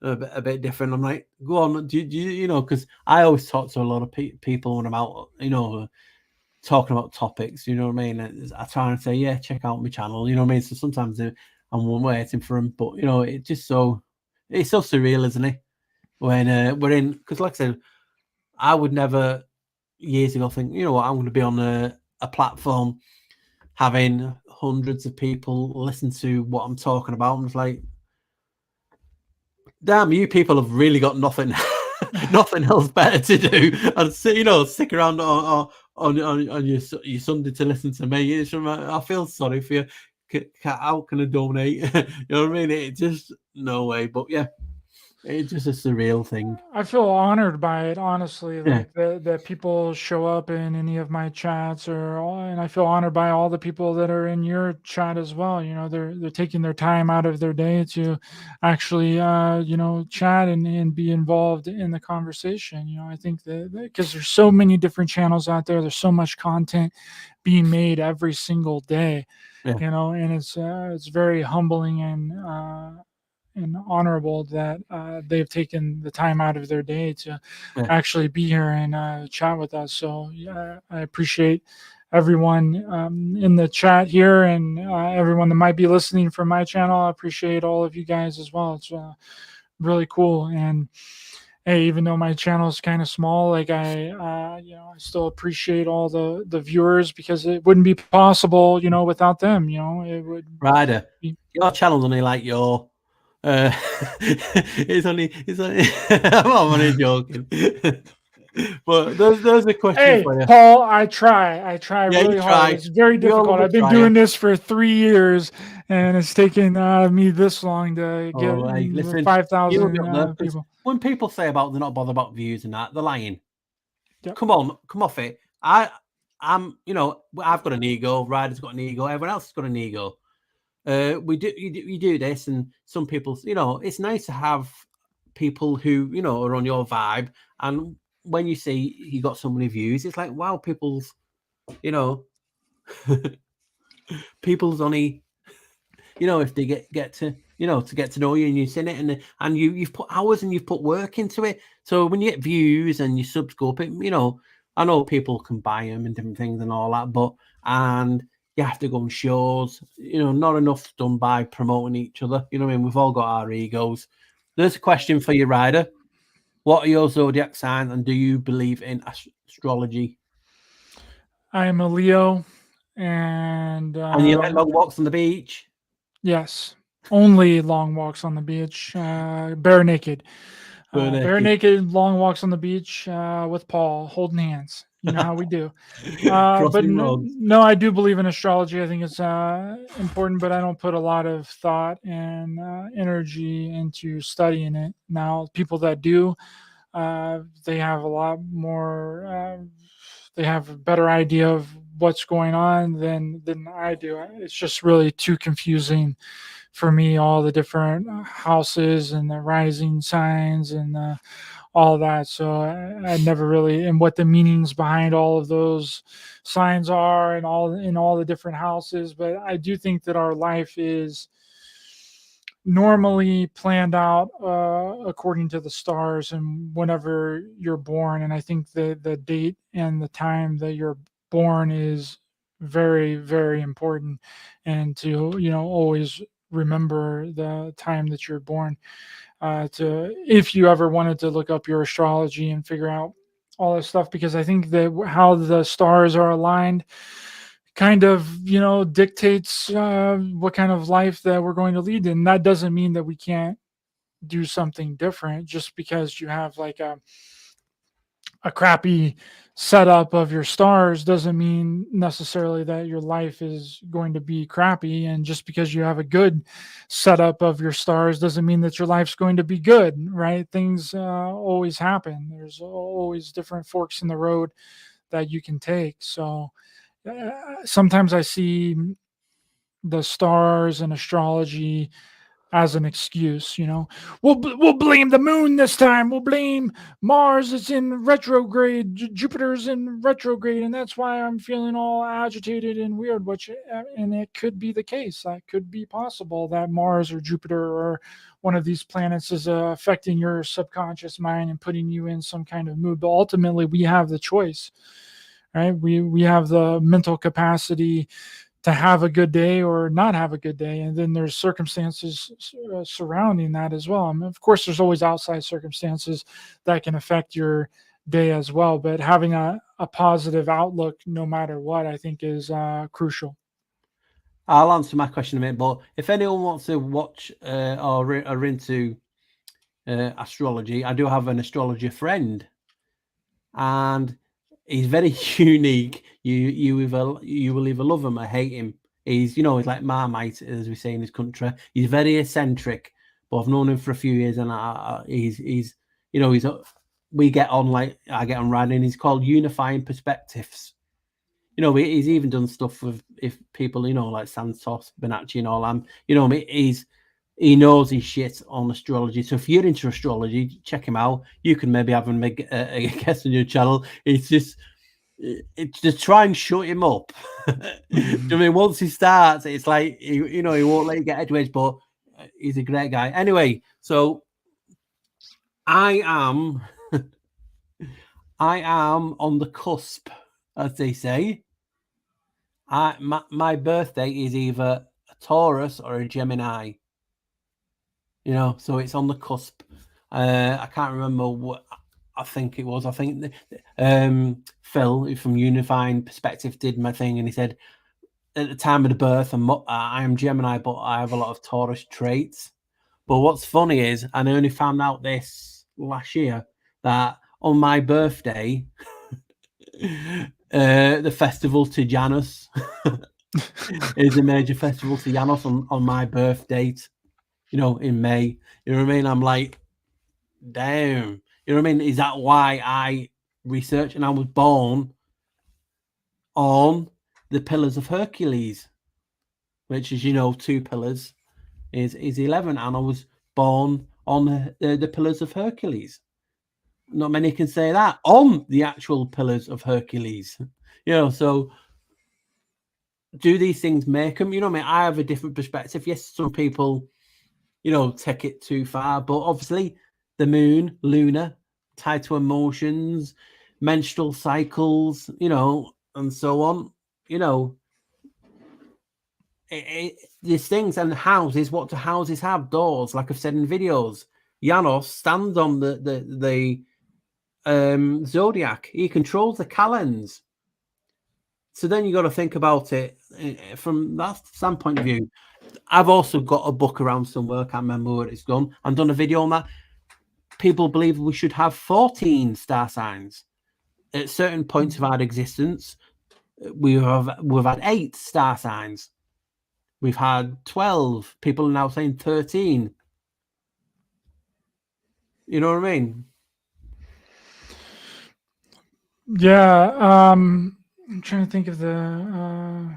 a bit different. I'm like, go on, do you because I always talk to a lot of people when I'm out, talking about topics, you know what I mean? I try and say, yeah, check out my channel, you know what I mean? So sometimes I'm waiting for them, but it's so surreal, isn't it? When we're in, because like I said, I would never years ago think, I'm going to be on a platform having hundreds of people listen to what I'm talking about. I'm just like, damn, you people have really got nothing, nothing else better to do, and stick around on your Sunday to listen to me. I feel sorry for you. How can I donate? You know what I mean? It just no way. But yeah, it's just a surreal thing.
I feel honored by it, honestly.
Yeah.
Like that people show up in any of my chats, and I feel honored by all the people that are in your chat as well. You know, they're taking their time out of their day to actually, chat and be involved in the conversation. You know, I think that because there's so many different channels out there, there's so much content being made every single day.
Yeah.
You know, and it's very humbling and honorable that they've taken the time out of their day to actually be here and chat with us. So yeah, I appreciate everyone in the chat here and everyone that might be listening from my channel. I appreciate all of you guys as well. It's really cool. And hey, even though my channel is kind of small, like I still appreciate all the viewers, because it wouldn't be possible, without them. It would.
Ryder, your channel's only like your. It's only. I'm only joking. But there's a question for you.
Paul, I try really hard. It's very difficult. I've been doing this for 3 years, and it's taken me this long to get 5,000 people.
When people say about they're not bothered about views and that, they're lying.
Yep.
Come off it. I've got an ego. Ryder's got an ego. Everyone else has got an ego. You do this, and some people, it's nice to have people who are on your vibe. And when you see you got so many views, it's like, wow, people's only, if they get to get to know you and you've seen it and you've put hours and you've put work into it. So when you get views and your subs go up, I know people can buy them and different things and all that, and you have to go on shows, not enough done by promoting each other. You know what I mean? We've all got our egos. There's a question for you, Ryder. What are your zodiac signs, and do you believe in astrology?
I am a Leo, and
you like long walks on the beach?
Yes, only long walks on the beach, bare naked. Bare naked, long walks on the beach with Paul, holding hands. You know how we do. But no, I do believe in astrology. I think it's important, but I don't put a lot of thought and energy into studying it. Now, people that do, they have a lot more. They have a better idea of what's going on than I do. It's just really too confusing for me, all the different houses and the rising signs and all that. So I never really, and what the meanings behind all of those signs are, and all the different houses. But I do think that our life is normally planned out according to the stars and whenever you're born. And I think the date and the time that you're born is very, very important, and to always remember the time that you're born. If you ever wanted to look up your astrology and figure out all this stuff, because I think that how the stars are aligned kind of dictates what kind of life that we're going to lead. And that doesn't mean that we can't do something different just because you have like a crappy setup of your stars. Doesn't mean necessarily that your life is going to be crappy. And just because you have a good setup of your stars doesn't mean that your life's going to be good, right? Things always happen. There's always different forks in the road that you can take. So sometimes I see the stars and astrology as an excuse. We'll blame the moon this time. We'll blame Mars. It's in retrograde. Jupiter's in retrograde, and that's why I'm feeling all agitated and weird. And it could be the case. That could be possible that Mars or Jupiter or one of these planets is affecting your subconscious mind and putting you in some kind of mood. But ultimately, we have the choice, right? We have the mental capacity to have a good day or not have a good day. And then there's circumstances surrounding that as well. I mean, of course, there's always outside circumstances that can affect your day as well. But having a positive outlook, no matter what, I think is crucial.
I'll answer my question in a minute. But if anyone wants to watch or are into astrology, I do have an astrologer friend, and he's very unique. You will either love him or hate him. He's he's like Marmite, as we say in this country. He's very eccentric, but I've known him for a few years, and he's we get on like I get on riding. He's called Unifying Perspectives. He's even done stuff with if people like Santos, Bonacci, and all. He knows his shit on astrology. So if you're into astrology, check him out. You can maybe have him make a guest on your channel. It's just try and shut him up. I mean, once he starts, it's like he won't let you get edgeways, but he's a great guy. Anyway, so I am on the cusp, as they say. My birthday is either a Taurus or a Gemini. So it's on the cusp. I can't remember what I think it was. I think Phil from Unifying Perspective did my thing, and he said at the time of the birth, I am Gemini, but I have a lot of Taurus traits. But what's funny is, and I only found out this last year, that on my birthday, the festival to Janus is a major festival to Janus on my birth date, in May. You know what I mean? I'm like, damn. You know what I mean? Is that why I research? And I was born on the Pillars of Hercules, which is, 2 pillars is 11. And I was born on the Pillars of Hercules. Not many can say that, on the actual Pillars of Hercules. So do these things make them? I have a different perspective. Yes, some people, take it too far, but obviously the moon, lunar, tied to emotions, menstrual cycles, and so on, these things. And houses, what do houses have? Doors, like I've said in videos. Janos stands on the zodiac. He controls the calends. So then you got to think about it from that standpoint of view. I've also got a book around somewhere. I can't remember where it's gone. I've done a video on that. People believe we should have 14 star signs at certain points of our existence. We've had 8 star signs. We've had 12. People are now saying 13. You know what I mean?
Yeah. I'm trying to think of the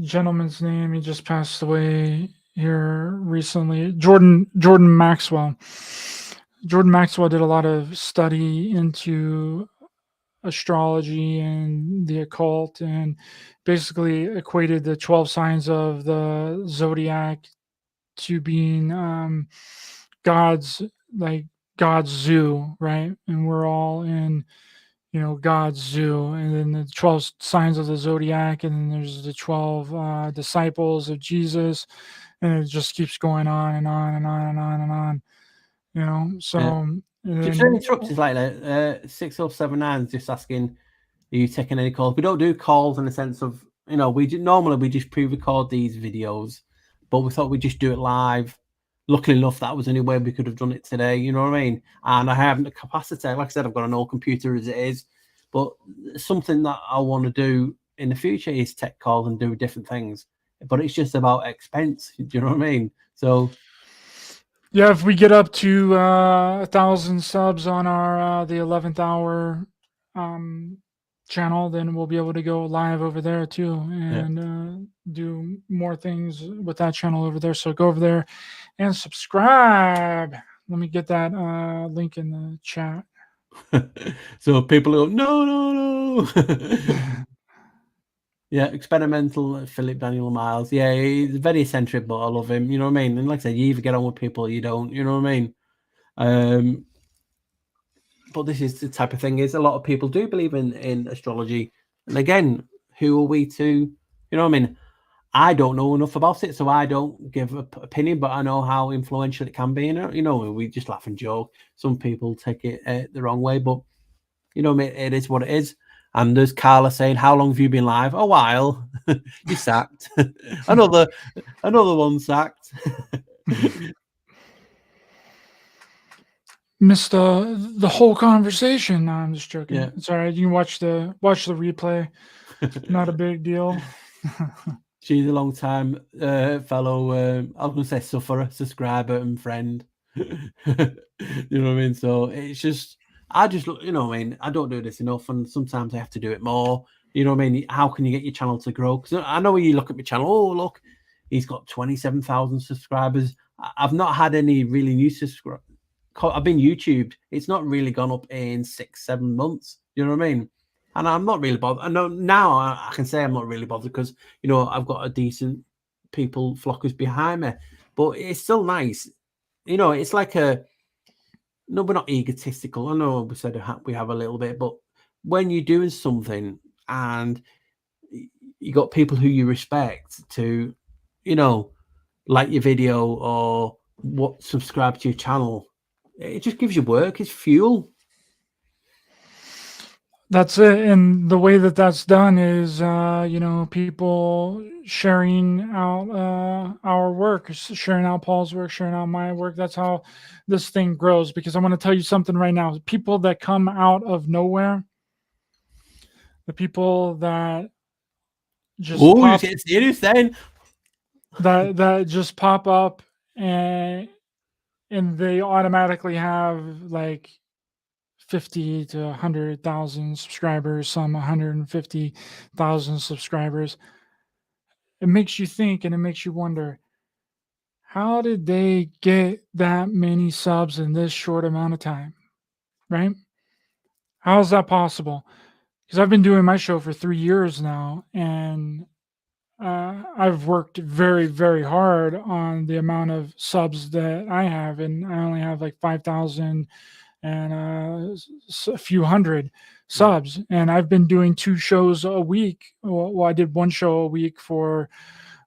gentleman's name. He just passed away here recently. Jordan Maxwell. Jordan Maxwell did a lot of study into astrology and the occult, and basically equated the 12 signs of the zodiac to being God's zoo, right? And we're all in God's zoo. And then the 12 signs of the zodiac, and then there's the 12 disciples of Jesus, and it just keeps going on and on and on and on and on. So
just to interrupt, is like 6079 just asking, are you taking any calls? We don't do calls in the sense of, we just pre-record these videos, but we thought we'd just do it live. Luckily enough, that was the only way we could have done it today. You know what I mean? And I haven't the capacity. Like I said, I've got an old computer as it is, but something that I want to do in the future is take calls and do different things. But it's just about expense. Do you know what I mean? So
yeah, if we get up to 1,000 subs on our the 11th hour channel, then we'll be able to go live over there too, and do more things with that channel over there. So go over there and subscribe. Let me get that link in the chat.
So people go, no. Yeah, experimental Philip Daniel Miles. Yeah, he's very eccentric, but I love him. You know what I mean? And like I said, you either get on with people or you don't. You know what I mean? But this is the type of thing is a lot of people do believe in astrology. And again, who are we to, you know what I mean? I don't know enough about it, so I don't give an opinion, but I know how influential it can be. We just laugh and joke. Some people take it the wrong way, but it is what it is. And there's Carla saying, how long have you been live? A while. You're sacked. another one sacked.
Missed the whole conversation. No, I'm just joking.
Yeah.
It's all right. You can watch the replay. Not a big deal.
She's a long time fellow, I was going to say sufferer, subscriber and friend. You know what I mean? So it's just, I don't do this enough, and sometimes I have to do it more. You know what I mean? How can you get your channel to grow? Because I know when you look at my channel, oh, look, he's got 27,000 subscribers. I've not had any really new subscribers. I've been YouTubed. It's not really gone up in 6-7 months. You know what I mean? And I'm not really bothered. I know now I can say I'm not really bothered because, I've got a decent people flockers behind me. But it's still nice. It's like no, we're not egotistical. I know we said we have a little bit, but when you're doing something and you got people who you respect to, like your video or subscribe to your channel, it just gives you work. It's fuel.
That's it. And the way that that's done is, people sharing out our work, sharing out Paul's work, sharing out my work. That's how this thing grows. Because I want to tell you something right now. People that come out of nowhere, the people that just
you get serious then.
That just pop up and they automatically have like 50 to 100,000 subscribers, some 150,000 subscribers. It makes you think and it makes you wonder, how did they get that many subs in this short amount of time? Right? How is that possible? Because I've been doing my show for 3 years now, and I've worked very, very hard on the amount of subs that I have, and I only have like 5,000 and a few hundred subs. And I've been doing 2 shows a week. Well, I did 1 show a week for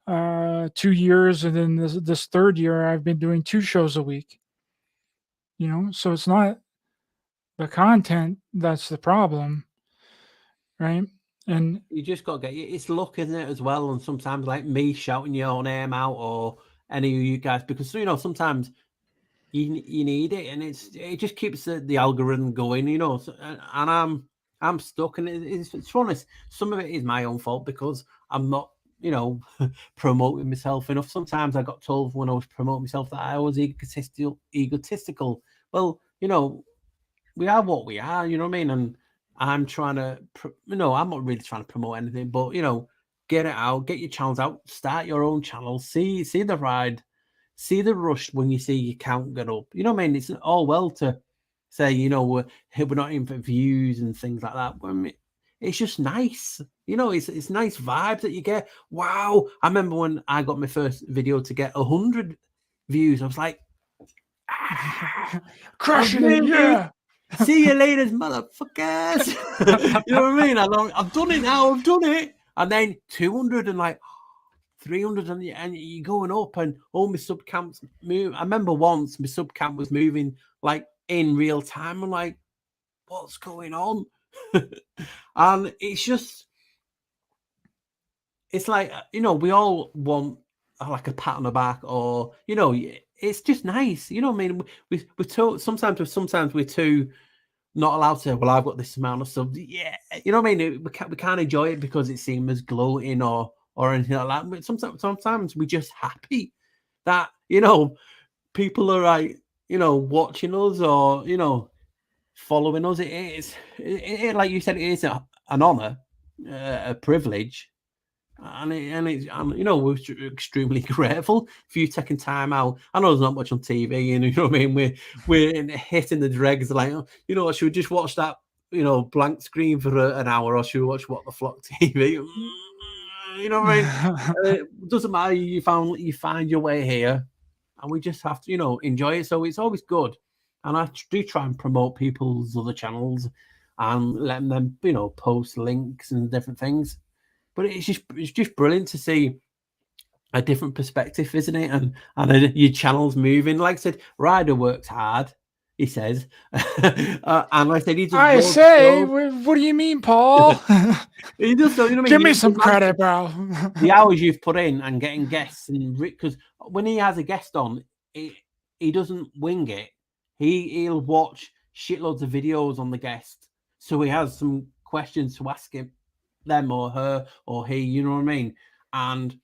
2 years, and then this third year I've been doing 2 shows a week. So it's not the content that's the problem, right? And
you just got to it's luck, isn't it, as well? And sometimes like me shouting your name out or any of you guys, because sometimes you need it, and it just keeps the algorithm going, and I'm stuck, and it's honest. Some of it is my own fault because I'm not promoting myself enough. Sometimes I got told when I was promoting myself that I was egotistical. Well, we are what we are, you know what I mean? And I'm trying to, I'm not really trying to promote anything, but get it out, get your channels out, start your own channel, see the ride, see the rush when you see your count get up. You know what I mean? It's all well to say, we're not in for views and things like that. But I mean, it's just nice. It's nice vibes that you get. Wow. I remember when I got my first video to get 100 views, I was like,
crushing it, yeah.
See you later, motherfuckers. You know what I mean? I've done it now. I've done it. And then 200 and like 300, and you're going up, and all my sub camps move. I remember once my sub camp was moving like in real time. I'm like, what's going on? And it's like, we all want like a pat on the back, or it's just nice. You know what I mean? We're told sometimes we're too not allowed to say, well, I've got this amount of subs. Yeah, you know what I mean? We can't enjoy it because it seems as gloating or anything like that. But sometimes we're just happy that people are like watching us or following us. It like you said, it is an honor, a privilege. And we're extremely grateful for you taking time out. I know there's not much on TV, and you know what I mean. We're hitting the dregs. Like, should we just watch that blank screen for an hour, or should we watch What the Flock TV? You know what I mean? It doesn't matter. You find your way here, and we just have to enjoy it. So it's always good, and I do try and promote people's other channels and letting them post links and different things. But it's just brilliant to see a different perspective, isn't it? And your channel's moving. Like I said, Ryder works hard. he says. And I said, he just
I
goes
say,
so,
what do you mean, Paul?
he does so, you know what I
Give
mean?
me some credit, bro.
The hours you've put in and getting guests, and because when he has a guest on, he doesn't wing it. He'll watch shitloads of videos on the guest, so he has some questions to ask him, them or her or he, you know what I mean? And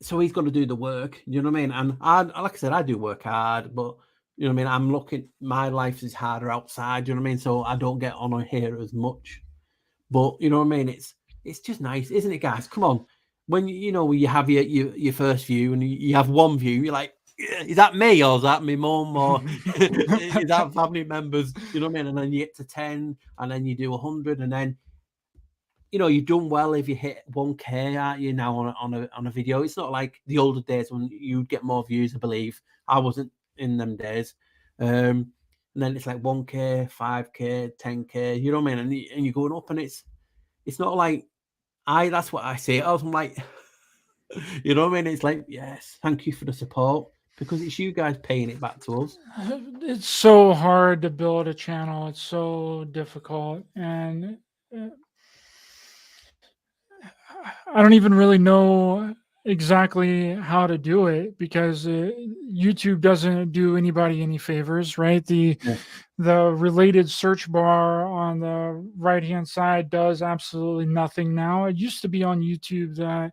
so he's got to do the work, you know what I mean? And like I said, I do work hard, but you know what I mean? I'm looking, my life is harder outside, you know what I mean? So I don't get on here as much. But you know what I mean? It's just nice, isn't it, guys? Come on. When you have your first view and you have one view, you're like, is that me or is that my mum or is that family members? You know what I mean? And then you get to 10 and then you do 100 and then you've done well if you hit 1K, aren't you, now on a video? It's not like the older days when you'd get more views, I believe. I wasn't in them days. And then it's like 1K, 5K, 10K, you know what I mean? And you're going up and it's not like that's what I say. I'm like, you know what I mean? It's like, yes, thank you for the support because it's you guys paying it back to us.
It's so hard to build a channel. It's so difficult. And I don't even really know exactly how to do it because YouTube doesn't do anybody any favors, right? The related search bar on the right hand side does absolutely nothing now. It used to be on YouTube that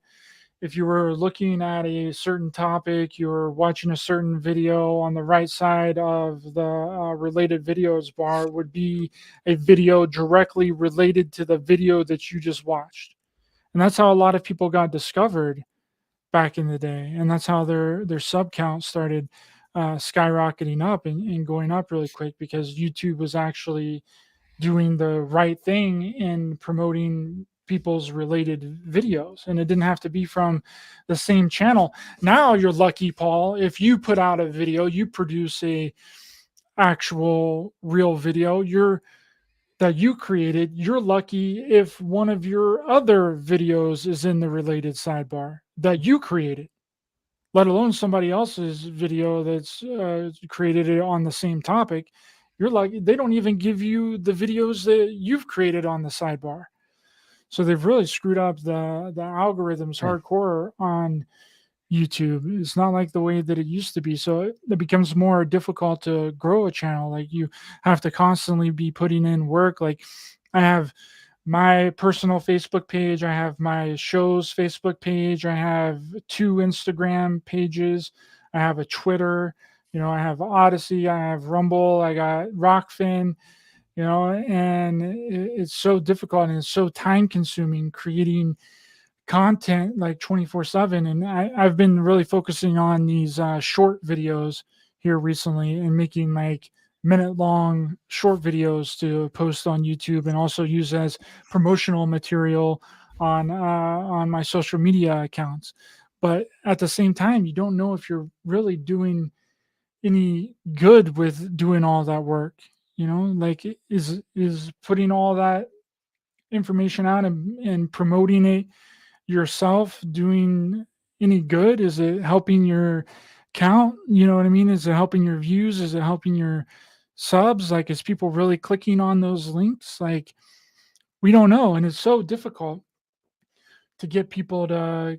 if you were looking at a certain topic, you were watching a certain video, on the right side of the related videos bar would be a video directly related to the video that you just watched. And that's how a lot of people got discovered back in the day, and that's how their sub count started skyrocketing up and going up really quick, because YouTube was actually doing the right thing in promoting people's related videos, and it didn't have to be from the same channel. Now you're lucky, Paul, if you put out a video, you produce a actual real video that you created, you're lucky if one of your other videos is in the related sidebar that you created, let alone somebody else's video that's created it on the same topic. You're lucky they don't even give you the videos that you've created on the sidebar. So they've really screwed up the algorithms hardcore on YouTube. It's not like the way that it used to be. So it becomes more difficult to grow a channel. Like, you have to constantly be putting in work. Like, I have my personal Facebook page, I have my show's Facebook page, I have 2 Instagram pages, I have a Twitter, I have Odyssey, I have Rumble, I got Rockfin, and it's so difficult and it's so time consuming creating content like 24/7. And I've been really focusing on these short videos here recently and making like minute long short videos to post on YouTube and also use as promotional material on my social media accounts. But at the same time, you don't know if you're really doing any good with doing all that work. Like, is putting all that information out and promoting it yourself doing any good? Is it helping your count? You know what I mean? Is it helping your views? Is it helping your subs? Like, is people really clicking on those links? Like, we don't know. And it's so difficult to get people to,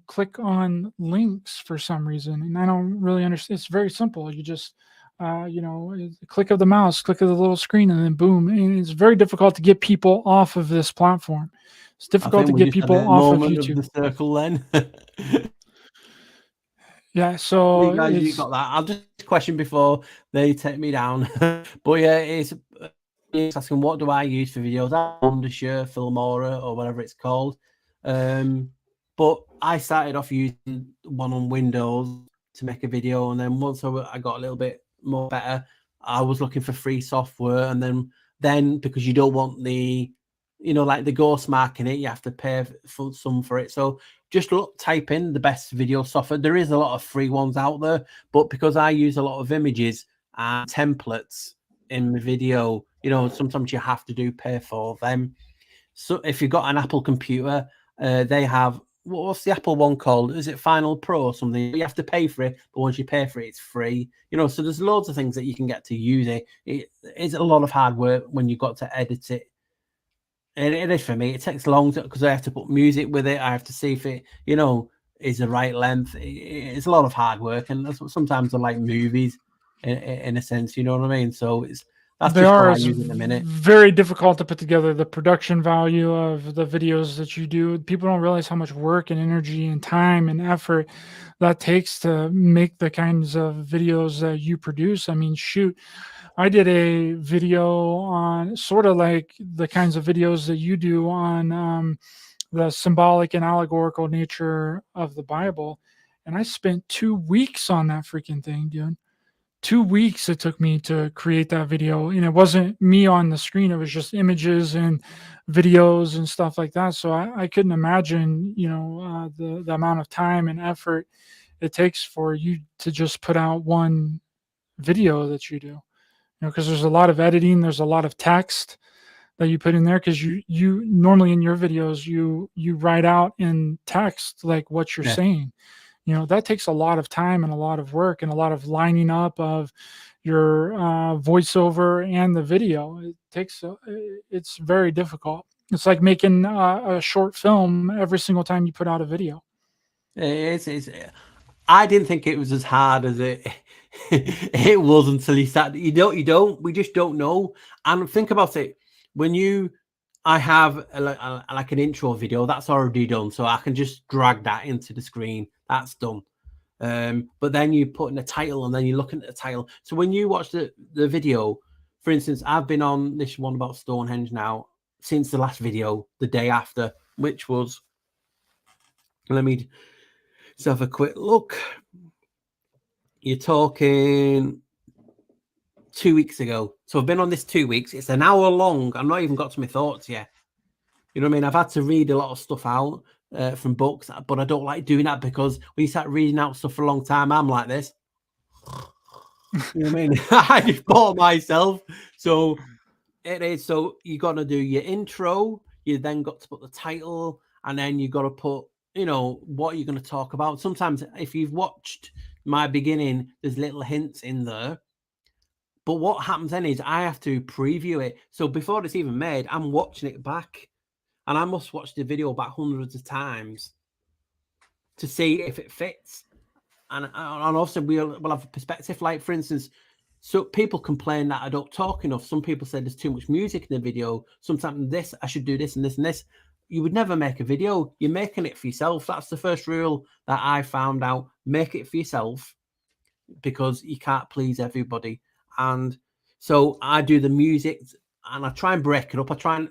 click on links for some reason. And I don't really understand. It's very simple. You just, click of the mouse, click of the little screen, and then boom. And it's very difficult to get people off of this platform. It's difficult to get people off of YouTube.
Of the circle then.
Yeah, so
you guys, you got that. I'll just question before they take me down. But yeah, it's asking, what do I use for videos? Wondershare, Filmora, or whatever it's called. But I started off using one on Windows to make a video, and then once I got a little bit more better, I was looking for free software, and then because you don't want the like the ghost mark in it, you have to pay for it. So just type in the best video software. There is a lot of free ones out there, but because I use a lot of images and templates in the video, sometimes you have to pay for them. So if you've got an Apple computer, they have what's the Apple one called? Is it Final Pro or something? You have to pay for it, but once you pay for it, it's free. So there's loads of things that you can get to use it. It is a lot of hard work when you've got to edit it. It is for me. It takes long because I have to put music with it. I have to see if it, is the right length. It's a lot of hard work, and that's what sometimes I like movies, in a sense. You know what I mean? So that's
They
just how
are
I use it in a minute.
very difficult to put together. The production value of the videos that you do, people don't realize how much work and energy and time and effort that takes to make the kinds of videos that you produce. I mean, shoot, I did a video on sort of like the kinds of videos that you do on the symbolic and allegorical nature of the Bible. And I spent 2 weeks on that freaking thing, dude. 2 weeks it took me to create that video, and it wasn't me on the screen. It was just images and videos and stuff like that. So I couldn't imagine, the amount of time and effort it takes for you to just put out one video that you do. Because there's a lot of editing, there's a lot of text that you put in there, because you normally in your videos you write out in text like what you're saying. That takes a lot of time and a lot of work and a lot of lining up of your voiceover and the video. It's very difficult. It's like making a short film every single time you put out a video.
I didn't think it was as hard as it was until you started. We just don't know. And think about it. I have like an intro video that's already done, so I can just drag that into the screen. That's done. But then you put in a title, and then you're looking at the title. So when you watch the video, for instance, I've been on this one about Stonehenge now since the last video, the day after, which was, let me just have a quick look. You're talking 2 weeks ago. So I've been on this 2 weeks. It's an hour long. I've not even got to my thoughts yet. You know what I mean? I've had to read a lot of stuff out from books, but I don't like doing that, because when you start reading out stuff for a long time, I'm like this. You know what I mean? I just bore myself. So it is. So you got to do your intro. You then got to put the title, and then you got to put, what you're going to talk about. Sometimes if you've watched my beginning, there's little hints in there. But what happens then is I have to preview it. So before it's even made, I'm watching it back. And I must watch the video back hundreds of times to see if it fits. And also we'll have a perspective. Like, for instance, so people complain that I don't talk enough. Some people say there's too much music in the video. Sometimes I should do this and this and this. You would never make a video. You're making it for yourself. That's the first rule that I found out. Make it for yourself, because you can't please everybody. And so I do the music, and I try and break it up. I try and,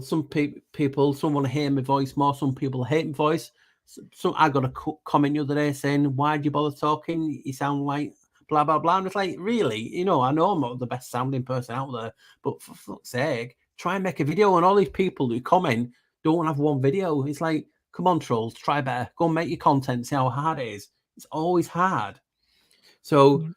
some people, some want to hear my voice more. Some people hate my voice. So I got a comment the other day saying, "Why do you bother talking? You sound like blah, blah, blah." And it's like, really? I know I'm not the best sounding person out there, but for fuck's sake, try and make a video. And all these people who comment don't have one video. It's like, come on, trolls, try better. Go and make your content, see how hard it is. It's always hard. So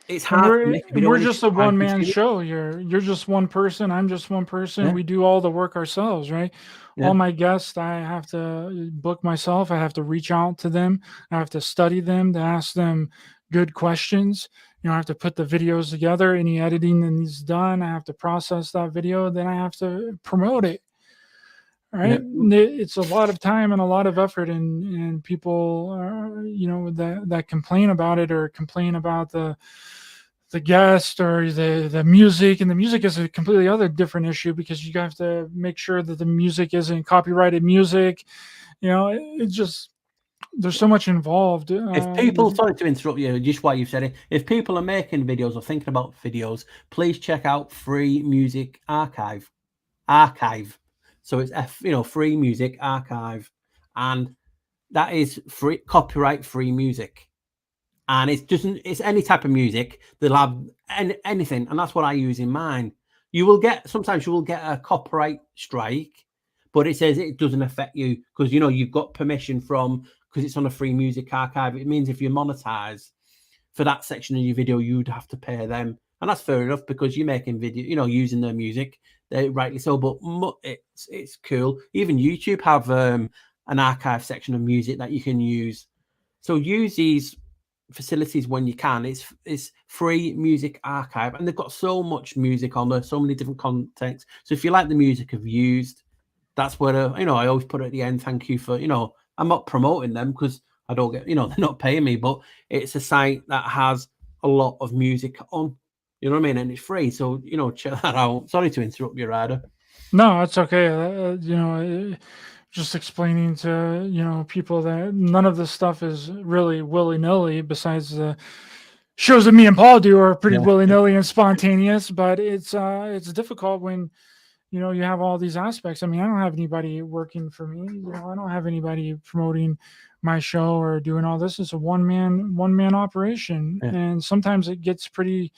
it's hard.
We're just a one-man show. You're just one person. I'm just one person. Yeah. We do all the work ourselves, right? Yeah. All my guests, I have to book myself. I have to reach out to them. I have to study them, to ask them good questions. I have to put the videos together. Any editing that needs done, I have to process that video. Then I have to promote it. Right. Yeah. It's a lot of time and a lot of effort, and people that complain about it, or complain about the guest or the music. And the music is a completely other different issue, because you have to make sure that the music isn't copyrighted music. It's just, there's so much involved.
If people, sorry to interrupt you, just why you've said it, if people are making videos or thinking about videos, please check out Free Music Archive. So it's Free Music Archive, and that is free, copyright free music. And it's any type of music. They'll have anything, and that's what I use in mine. Sometimes you will get a copyright strike, but it says it doesn't affect you, because you've got permission because it's on a Free Music Archive. It means if you monetize for that section of your video, you'd have to pay them, and that's fair enough, because you're making video, using their music. rightly so. But it's cool. Even YouTube have an archive section of music that you can use. So use these facilities when you can. It's free music archive, and they've got so much music on there, so many different contexts. So if you like the music I've used, that's where I always put at the end, thank you for, I'm not promoting them because I don't get, they're not paying me, but it's a site that has a lot of music on, you know what I mean, and it's free. So check that out. Sorry to interrupt you, Ryder.
No, it's okay. Just explaining to people that none of this stuff is really willy-nilly, besides the shows that me and Paul do are pretty willy-nilly and spontaneous. But it's difficult when you have all these aspects. I mean, I don't have anybody working for me. I don't have anybody promoting my show or doing all this. It's a one-man operation, and sometimes it gets pretty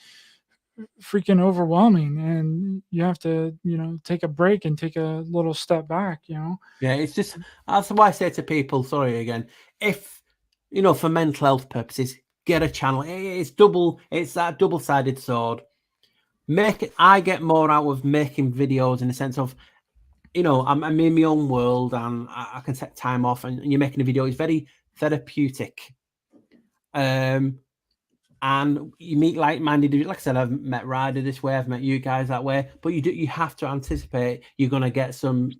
freaking overwhelming, and you have to take a break and take a little step back.
It's just, that's why I say to people, sorry again, if for mental health purposes, get a channel. It's that double-sided sword. I get more out of making videos in the sense of I'm in my own world, and I can take time off, and you're making a video. It's very therapeutic. And you meet like-minded. Like I said, I've met Ryder this way, I've met you guys that way, but you have to anticipate you're going to get some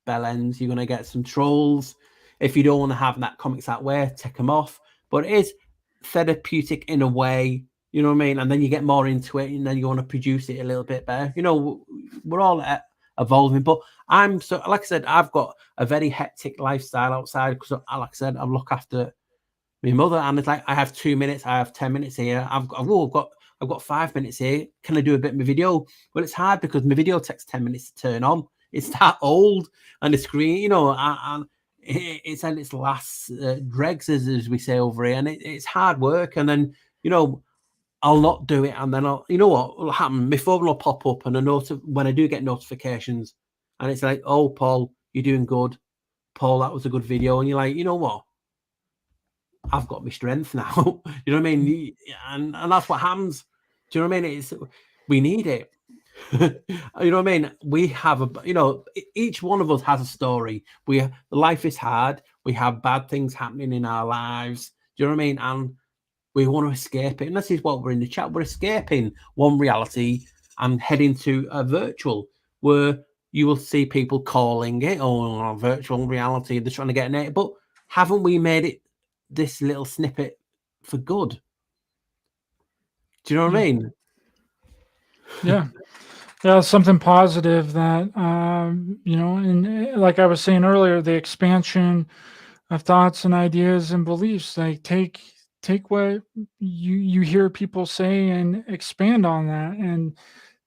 bellends, you're going to get some trolls. If you don't want to have that comics that way, take them off. But it is therapeutic in a way, you know what I mean? And then you get more into it, and then you want to produce it a little bit better. We're all evolving, but I'm so, like I said, I've got a very hectic lifestyle outside because, like I said, I look after my mother, and it's like I have 2 minutes, I have 10 minutes here. I've got 5 minutes here. Can I do a bit of my video? Well, it's hard because my video takes 10 minutes to turn on. It's that old, and the screen, and it's at its last dregs, as we say over here, and it's hard work. And then I'll not do it, and then what will happen? My phone will pop up, and when I do get notifications, and it's like, oh, Paul, you're doing good. Paul, that was a good video, and you're like, you know what? I've got my strength now. You know what I mean? And that's what happens. Do you know what I mean? We need it. You know what I mean? We have each one of us has a story. Life is hard. We have bad things happening in our lives. Do you know what I mean? And we want to escape it. And this is what we're in the chat. We're escaping one reality and heading to a virtual, where you will see people calling it virtual reality. They're trying to get in it. But haven't we made it this little snippet for good? Do you know what I mean?
Yeah, something positive that and like I was saying earlier, the expansion of thoughts and ideas and beliefs. Like take what you hear people say and expand on that, and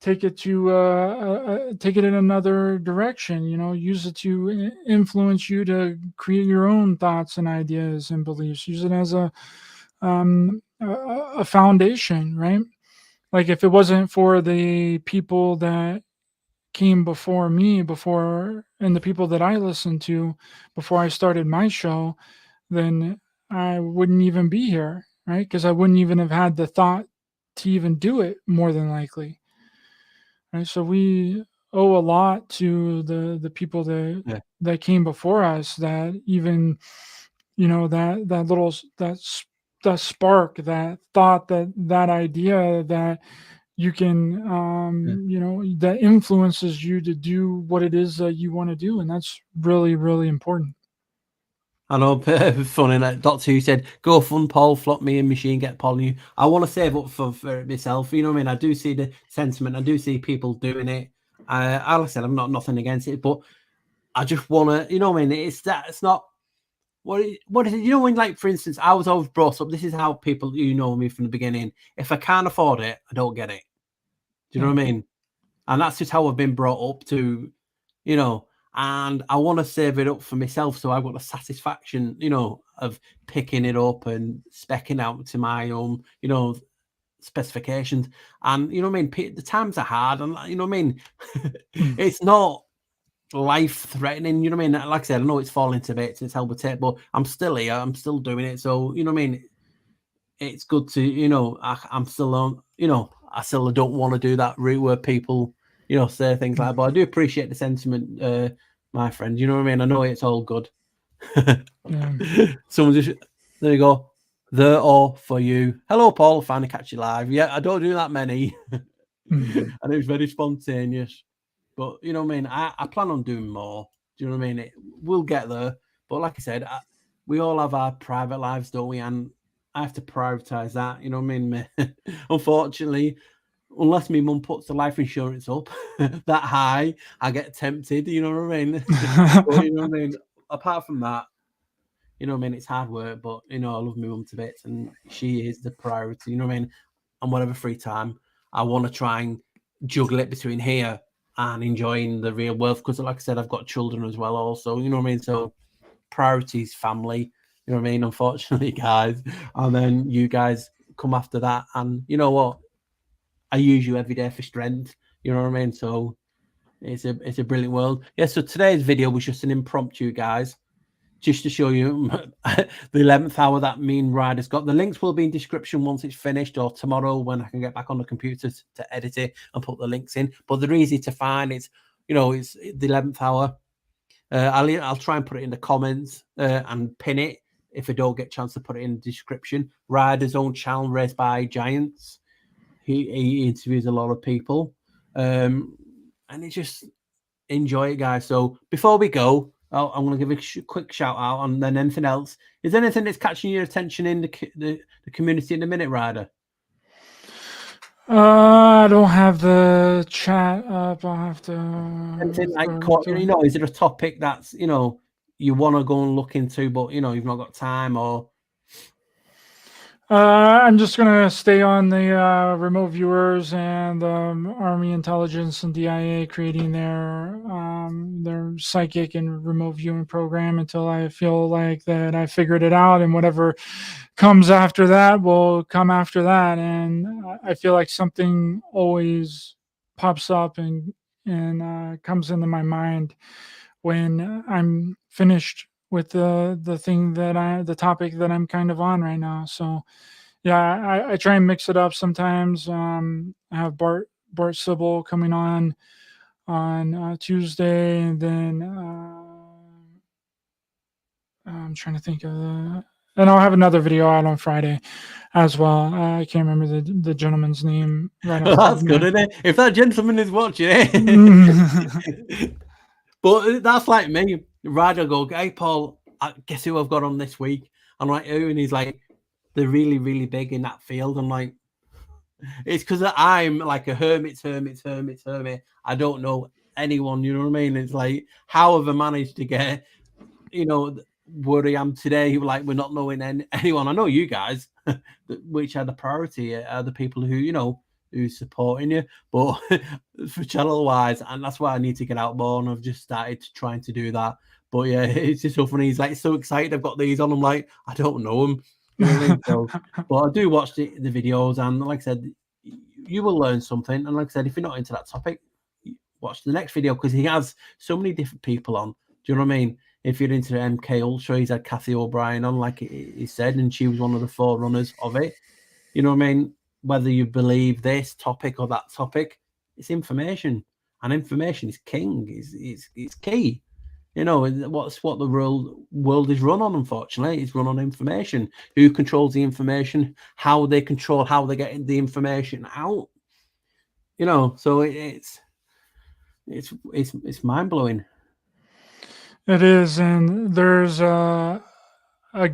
take it to take it in another direction. Use it to influence you to create your own thoughts and ideas and beliefs. Use it as a foundation, right? Like if it wasn't for the people that came before me, and the people that I listened to before I started my show, then I wouldn't even be here, right? Because I wouldn't even have had the thought to even do it, more than likely. Right? So we owe a lot to the people that came before us, that even that little that spark, that thought, that idea that you can that influences you to do what it is that you want to do, and that's really, really important.
I know, funny that Doctor Who said, "Go fun, Paul, flop me and machine, get Paul and you." I want to save up for myself. You know what I mean? I do see the sentiment. I do see people doing it. Like I said, I'm not nothing against it, but I just want to, you know what I mean? It's not what is it? When, like, for instance, I was always brought up. This is how people know me from the beginning. If I can't afford it, I don't get it. Do you know what I mean? And that's just how I've been brought up to, and I want to save it up for myself. So I've got the satisfaction, of picking it up and specking out to my own, specifications. And, you know what I mean? The times are hard. And, you know what I mean? It's not life threatening. You know what I mean? Like I said, I know it's falling to bits, it's hell with tape, but I'm still here. I'm still doing it. So, you know what I mean? It's good to, I'm still on, I still don't want to do that route where people, say things like that. But I do appreciate the sentiment, my friend. You know what I mean? I know it's all good. Someone just, there you go. They're all for you. Hello, Paul. Finally catch you live. Yeah, I don't do that many. And it was very spontaneous. But you know what I mean? I plan on doing more. Do you know what I mean? We'll get there. But like I said, we all have our private lives, don't we? And I have to prioritize that. You know what I mean? Unfortunately, unless my mum puts the life insurance up that high, I get tempted. You know what I mean? But, you know what I mean? Apart from that, you know what I mean? It's hard work, but I love my mum to bits, and she is the priority. You know what I mean? And whatever free time, I want to try and juggle it between here and enjoying the real world. Because, like I said, I've got children as well, also. You know what I mean? So priorities, family. You know what I mean? Unfortunately, guys, and then you guys come after that. And you know what? I use you every day for strength. You know what I mean? So it's a brilliant world. Yeah. So today's video was just an impromptu, guys, just to show you the 11th hour that me and Ryder's got. The links will be in description once it's finished, or tomorrow when I can get back on the computer to edit it and put the links in. But they're easy to find. It's it's the 11th hour. I'll try and put it in the comments and pin it if I don't get a chance to put it in the description. Ryder's own channel, Raised by Giants. He interviews a lot of people, and it's just enjoy it, guys. So before we go, I'm going to give a quick shout out, and then anything else. Is there anything that's catching your attention in the community in the minute, Ryder?
I don't have the chat up. I'll have to.
Anything like is there a topic that's you want to go and look into, but you've not got time, or?
I'm just gonna stay on the remote viewers and Army intelligence and DIA creating their psychic and remote viewing program until I feel like that I figured it out, and whatever comes after that will come after that. And I feel like something always pops up and comes into my mind when I'm finished with the topic that I'm kind of on right now. So yeah, I try and mix it up sometimes. I have Bart Sybil coming on Tuesday, and then I'm trying to think of and I'll have another video out on Friday as well. I can't remember the gentleman's name right off.
That's good, isn't it? If that gentleman is watching it. But that's like me. Ryder go, hey, Paul, guess who I've got on this week? I'm like, who? And he's like, they're really, really big in that field. I'm like, it's because I'm like a hermit. I don't know anyone, you know what I mean? It's like, how have I managed to get, where I am today? Like, we're not knowing anyone. I know you guys, which are the priority, are the people who, who's supporting you, but for channel wise, and that's why I need to get out more, and I've just started trying to do that. But yeah, it's just so funny. He's like so excited I've got these on. I'm like, I don't know him. You know what I mean? So, but I do watch the videos, and like I said, you will learn something. And like I said, if you're not into that topic, watch the next video, because he has so many different people on. Do you know what I mean? If you're into the MK Ultra, he's had Kathy O'Brien on, like he said, and she was one of the forerunners of it. You know what I mean? Whether you believe this topic or that topic, it's information, and information is king. It's key. What the world is run on. Unfortunately, it's run on information. Who controls the information? How they control how they get the information out. So it's mind blowing.
It is, and there's a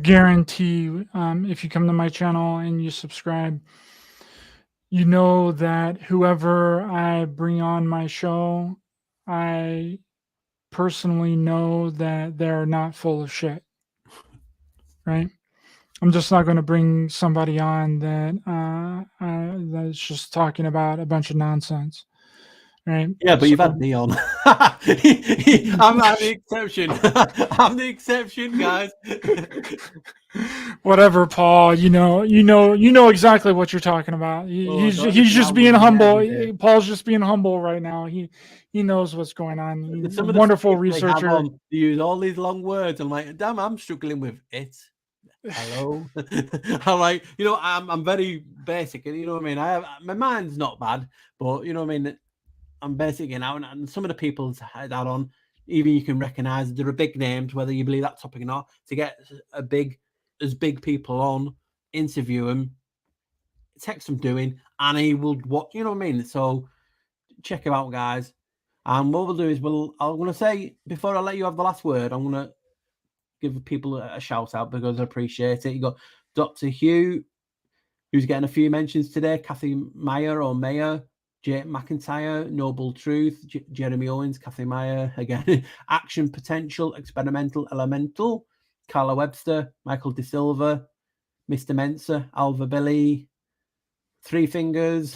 guarantee. If you come to my channel and you subscribe, you know that whoever I bring on my show, I personally know that they're not full of shit. Right? I'm just not going to bring somebody on that's just talking about a bunch of nonsense. Right?
Yeah, but you've had me on. I'm the exception. I'm the exception, guys.
Whatever, Paul. You know exactly what you're talking about. He's just being humble. Paul's just being humble right now. He knows what's going on. He's a wonderful researcher.
You use all these long words. I'm like, damn, I'm struggling with it. Hello. I'm like, I'm very basic, and you know what I mean. My mind's not bad, but you know what I mean. I'm basically out, and some of the people's had that on. Even you can recognise there are big names, whether you believe that topic or not. To get as big people on, interview them, text them doing, and he will what you know what I mean. So check him out, guys. And what we'll do is I'm going to say before I let you have the last word, I'm going to give people a shout out because I appreciate it. You got Dr. Hugh, who's getting a few mentions today. Kathy Meyer or Mayer. Jake McIntyre, Noble Truth, Jeremy Owens, Kathy Meyer, again, Action Potential, Experimental Elemental, Carla Webster, Michael De Silva, Mr. Mensa, Alva Billy, Three Fingers,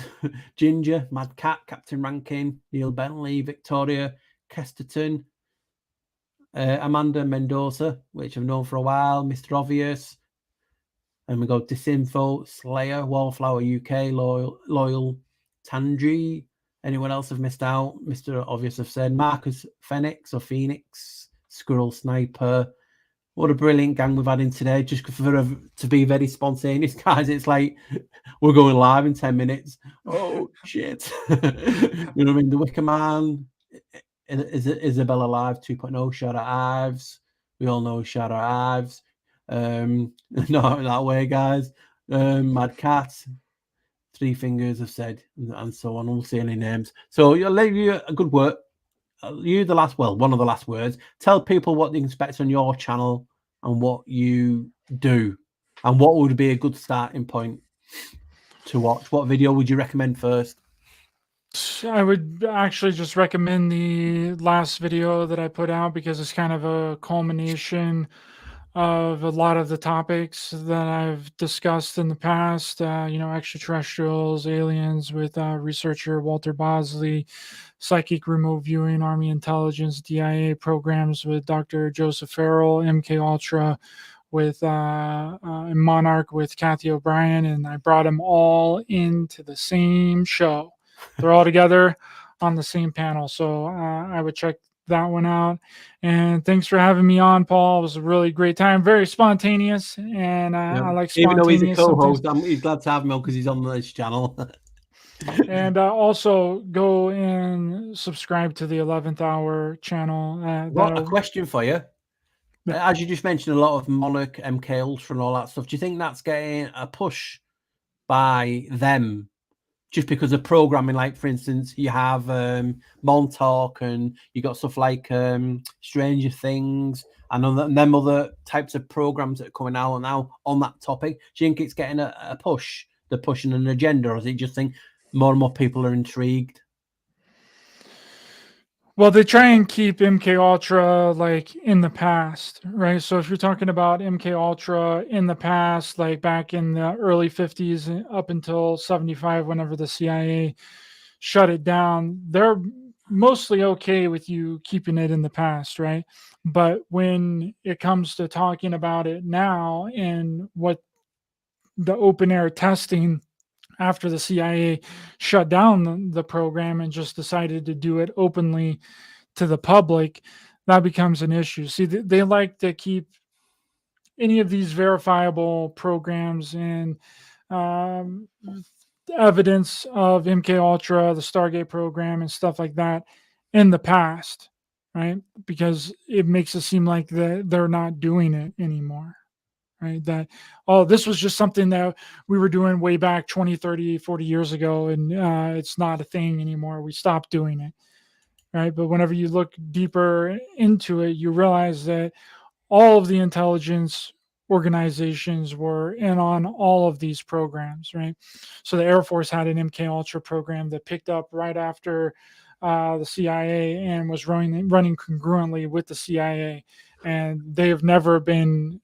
Ginger, Mad Cat, Captain Rankin, Neil Bentley, Victoria, Kesterton, Amanda Mendoza, which I've known for a while, Mr. Obvious, and we go Disinfo, Slayer, Wallflower UK, Loyal Tandri. Anyone else have missed out? Mr. Obvious have said Marcus Phoenix or Phoenix, Squirrel Sniper. What a brilliant gang we've had in today. Just to be very spontaneous, guys. It's like we're going live in 10 minutes. Oh, shit. You know what I mean? The Wicker Man, Isabella Live 2.0, Shout Out Ives. We all know Shout Out Ives. Not that way, guys. Mad Cat, Three Fingers have said, and so on. We'll see any names. So I'll leave you a good word. One of the last words. Tell people what they can expect on your channel and what you do, and what would be a good starting point to watch. What video would you recommend first?
I would actually just recommend the last video that I put out because it's kind of a culmination of a lot of the topics that I've discussed in the past, extraterrestrials, aliens with researcher Walter Bosley, psychic remote viewing, Army intelligence, DIA programs with Dr. Joseph Farrell, MK Ultra with Monarch with Kathy O'Brien, and I brought them all into the same show. They're all together on the same panel. So I would check that one out. And thanks for having me on, Paul. It was a really great time. Very spontaneous. And I like spontaneous.
Even though he's a co-host, he's glad to have him on because he's on this channel.
And also go and subscribe to the 11th Hour channel.
Got a question for you. As you just mentioned, a lot of Monarch, MK Ultra and all that stuff. Do you think that's getting a push by them just because of programming? Like, for instance, you have Montauk and you got stuff like Stranger Things and them other types of programs that are coming out now on that topic. Do you think it's getting a push? They're pushing an agenda, or is it just think more and more people are intrigued?
Well, they try and keep MK Ultra like in the past, right? So if you're talking about MK Ultra in the past, like back in the early 50s up until 75, whenever the CIA shut it down, they're mostly okay with you keeping it in the past, right? But when it comes to talking about it now and what the open air testing after the CIA shut down the program and just decided to do it openly to the public, that becomes an issue. See, they like to keep any of these verifiable programs and evidence of MK Ultra, the Stargate program, and stuff like that in the past, right? Because it makes it seem like they're not doing it anymore. Right? That, oh, this was just something that we were doing way back 20, 30, 40 years ago, and it's not a thing anymore. We stopped doing it, right? But whenever you look deeper into it, you realize that all of the intelligence organizations were in on all of these programs, right? So the Air Force had an MK Ultra program that picked up right after the CIA and was running congruently with the CIA, and they have never been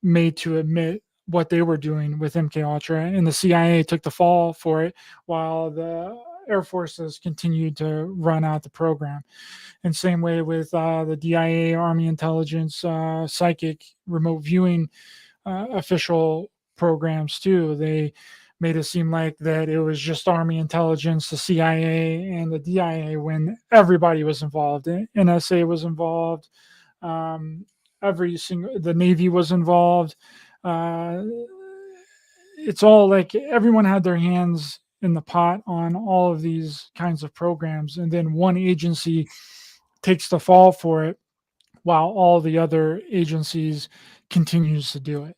made to admit what they were doing with MK Ultra, and the CIA took the fall for it while the Air Forces continued to run out the program. And same way with the DIA, Army intelligence, psychic remote viewing official programs too. They made it seem like that it was just Army intelligence, the CIA, and the DIA when everybody was involved. NSA was involved. The Navy was involved. It's all like everyone had their hands in the pot on all of these kinds of programs, and then one agency takes the fall for it while all the other agencies continues to do it.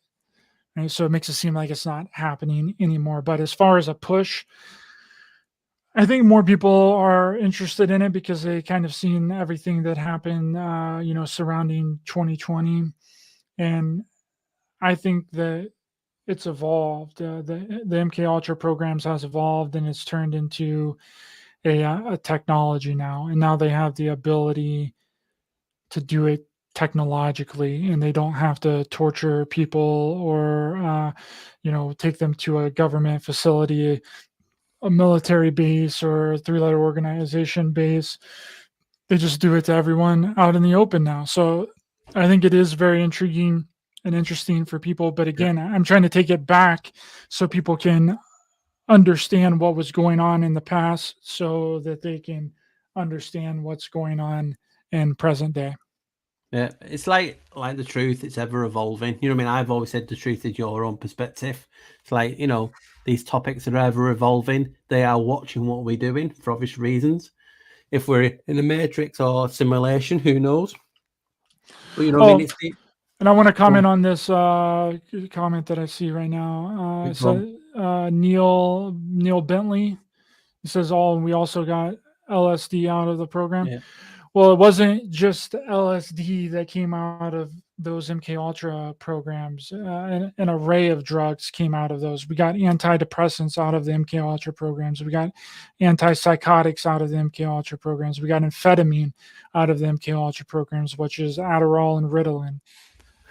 Right? So it makes it seem like it's not happening anymore. But as far as a push, I think more people are interested in it because they kind of seen everything that happened, surrounding 2020, and I think that it's evolved. The MK Ultra programs has evolved, and it's turned into a technology now, and now they have the ability to do it technologically, and they don't have to torture people or take them to a government facility, a military base, or a three-letter organization base. They just do it to everyone out in the open now. So I think it is very intriguing and interesting for people. But again, I'm trying to take it back so people can understand what was going on in the past so that they can understand what's going on in present day.
Yeah, it's like the truth, it's ever evolving. You know what I mean? I've always said the truth is your own perspective. It's like, these topics are ever evolving. They are watching what we're doing for obvious reasons. If we're in a matrix or simulation, who knows? But I mean,
and I want to comment on this comment that I see right now. Neil Bentley, he says, we also got LSD out of the program.
Yeah.
Well, it wasn't just LSD that came out of those MK Ultra programs. An array of drugs came out of those. We got antidepressants out of the MK Ultra programs. We got antipsychotics out of the MK Ultra programs. We got amphetamine out of the MK Ultra programs, which is Adderall and Ritalin.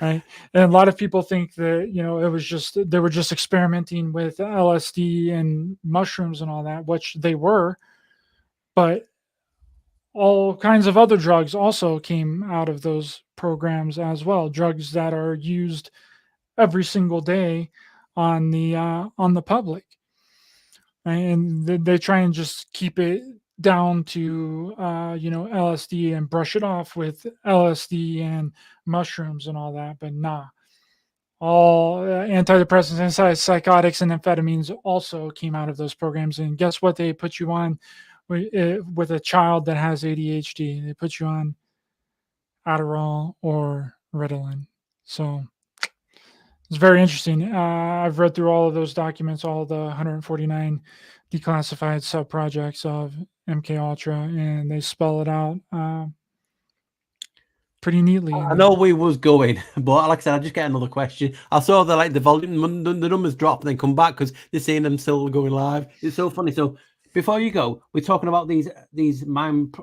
Right. And a lot of people think that, it was just, they were just experimenting with LSD and mushrooms and all that, which they were, but all kinds of other drugs also came out of those programs as well. Drugs that are used every single day on the public, and they try and just keep it down to LSD and brush it off with LSD and mushrooms and all that. But nah, all antidepressants, antipsychotics, and amphetamines also came out of those programs. And guess what? They put you on with a child that has ADHD. They put you on Adderall or Ritalin. So it's very interesting. I've read through all of those documents, all the 149 declassified sub-projects of MK Ultra, and they spell it out pretty neatly.
I know we was going, but like I said, I just get another question. I saw the volume, the numbers drop and then come back because they're seeing them still going live. It's so funny. So before you go, we're talking about these mind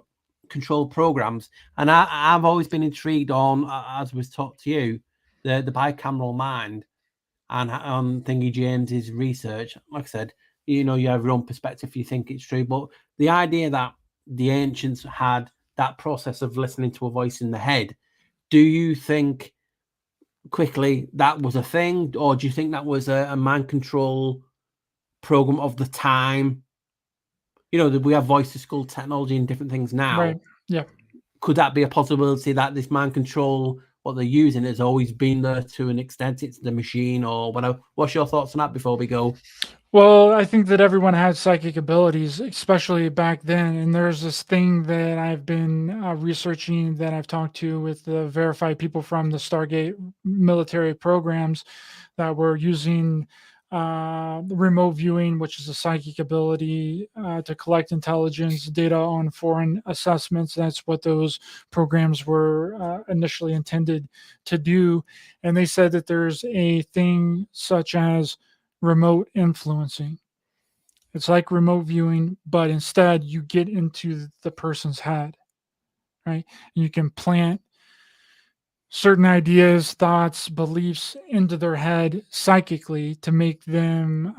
control programs, and I've always been intrigued on, as was taught to you, the bicameral mind, and on Thingy James's research. Like I said, you have your own perspective, you think it's true, but the idea that the ancients had that process of listening to a voice in the head, do you think quickly that was a thing, or do you think that was a mind control program of the time? We have voice to skull technology and different things now.
Right. Yeah.
Could that be a possibility that this mind control, what they're using, has always been there to an extent? It's the machine or whatever. What's your thoughts on that before we go?
Well, I think that everyone had psychic abilities, especially back then. And there's this thing that I've been researching, that I've talked to with the verified people from the Stargate military programs, that were using remote viewing, which is a psychic ability to collect intelligence data on foreign assessments. That's what those programs were initially intended to do. And they said that there's a thing such as remote influencing. It's like remote viewing, but instead you get into the person's head, right? And you can plant certain ideas, thoughts, beliefs into their head psychically to make them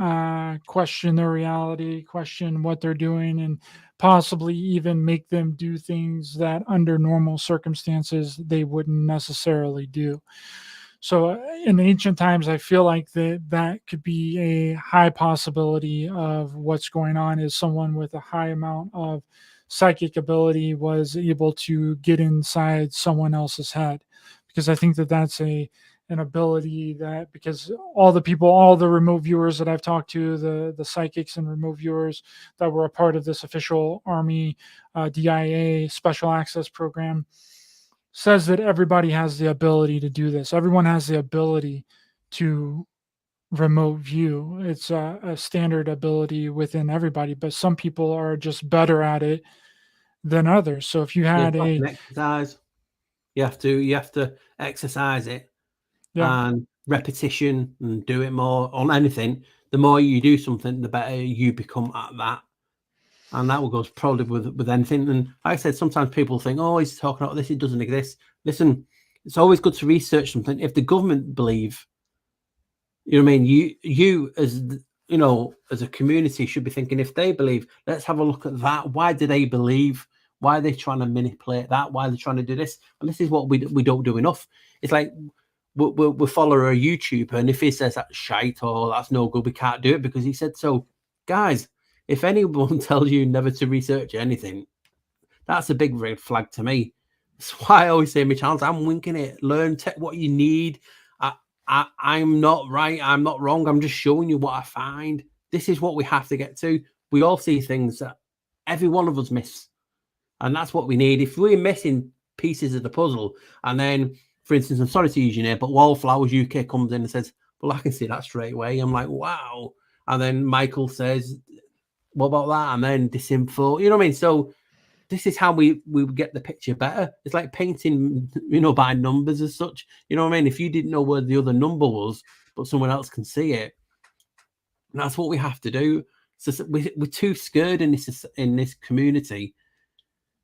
question their reality, question what they're doing, and possibly even make them do things that under normal circumstances they wouldn't necessarily do. So in ancient times, I feel like that could be a high possibility of what's going on, is someone with a high amount of psychic ability was able to get inside someone else's head. Because I think that that's a an ability that, because all the remote viewers that I've talked to, the psychics and remote viewers that were a part of this official Army DIA special access program, says that everybody has the ability to do this. Everyone has the ability to remote view. It's a standard ability within everybody, but some people are just better at it than others. So if you had
like an exercise, you have to exercise it, and repetition, and do it more on anything. The more you do something, the better you become at that. And that goes probably with anything. And like I said, sometimes people think, oh, he's talking about this, it doesn't exist. Listen, it's always good to research something. If the government believe, you know what I mean, you as you know, as a community should be thinking, if they believe, let's have a look at that. Why do they believe? Why are they trying to manipulate that? Why are they trying to do this? And this is what we don't do enough. It's like we'll follow a YouTuber, and if he says that's shite or that's no good, we can't do it because he said so. Guys, if anyone tells you never to research anything, that's a big red flag to me. That's why I always say in my channels, I'm winking it. Learn, take what you need. I'm not right. I'm not wrong. I'm just showing you what I find. This is what we have to get to. We all see things that every one of us miss. And that's what we need. If we're missing pieces of the puzzle, and then, for instance, I'm sorry to use your name, but Wallflowers UK comes in and says, well, I can see that straight away. I'm like, wow. And then Michael says, what about that? And then disinfo, you know what I mean? So this is how we get the picture better. It's like painting, you know, by numbers as such. You know what I mean? If you didn't know where the other number was, but someone else can see it, and that's what we have to do. So we're too scared in this community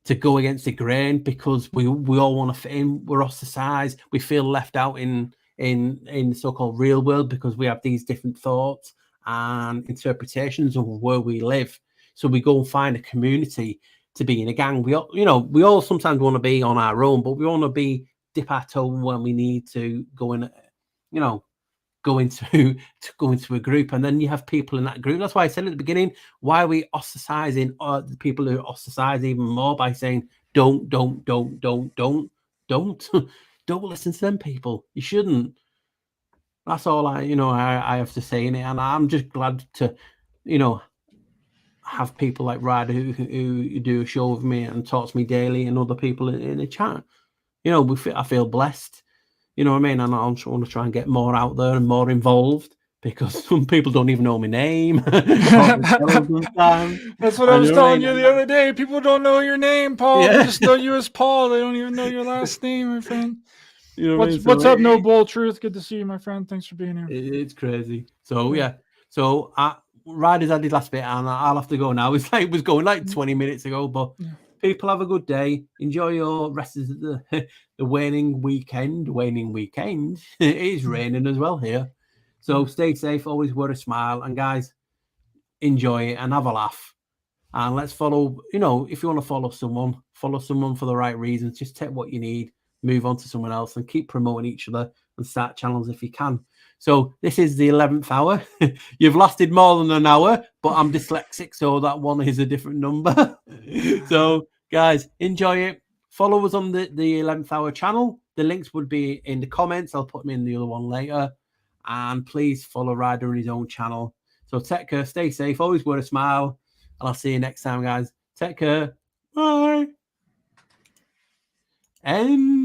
to go against the grain because we all want to fit in. We're ostracized. We feel left out in the so-called real world because we have these different thoughts and interpretations of where we live. So we go and find a community to be in a gang. We all sometimes want to be on our own, but we want to dip our toe when we need to go in, go into a group. And then you have people in that group. That's why I said at the beginning, why are we ostracizing the people who ostracize even more by saying don't listen to them people. You shouldn't. That's all I have to say in it. And I'm just glad to have people like Ryder who do a show with me and talk to me daily, and other people in the chat. I feel blessed. You know what I mean? And I also want to try and get more out there and more involved because some people don't even know my name.
That's what I was telling you the other day. People don't know your name, Paul. Yeah. They just know you as Paul. They don't even know your last name, my friend. You know what's up, No Bull Truth? Good to see you, my friend. Thanks for being here.
It's crazy. So yeah. So Riders, I did last bit, and I'll have to go now. It was going like 20 minutes ago, but people have a good day. Enjoy your rest of the waning weekend. It is raining as well here. So stay safe, always wear a smile, and guys, enjoy it and have a laugh. And let's follow, if you want to follow someone for the right reasons. Just take what you need, move on to someone else, and keep promoting each other and start channels if you can. So this is the 11th hour. You've lasted more than an hour, but I'm dyslexic, so that one is a different number. So guys, enjoy it. Follow us on the 11th hour channel. The links would be in the comments. I'll put them in the other one later. And please follow Ryder on his own channel. So take care, stay safe, always wear a smile. And I'll see you next time, guys. Take care. Bye. And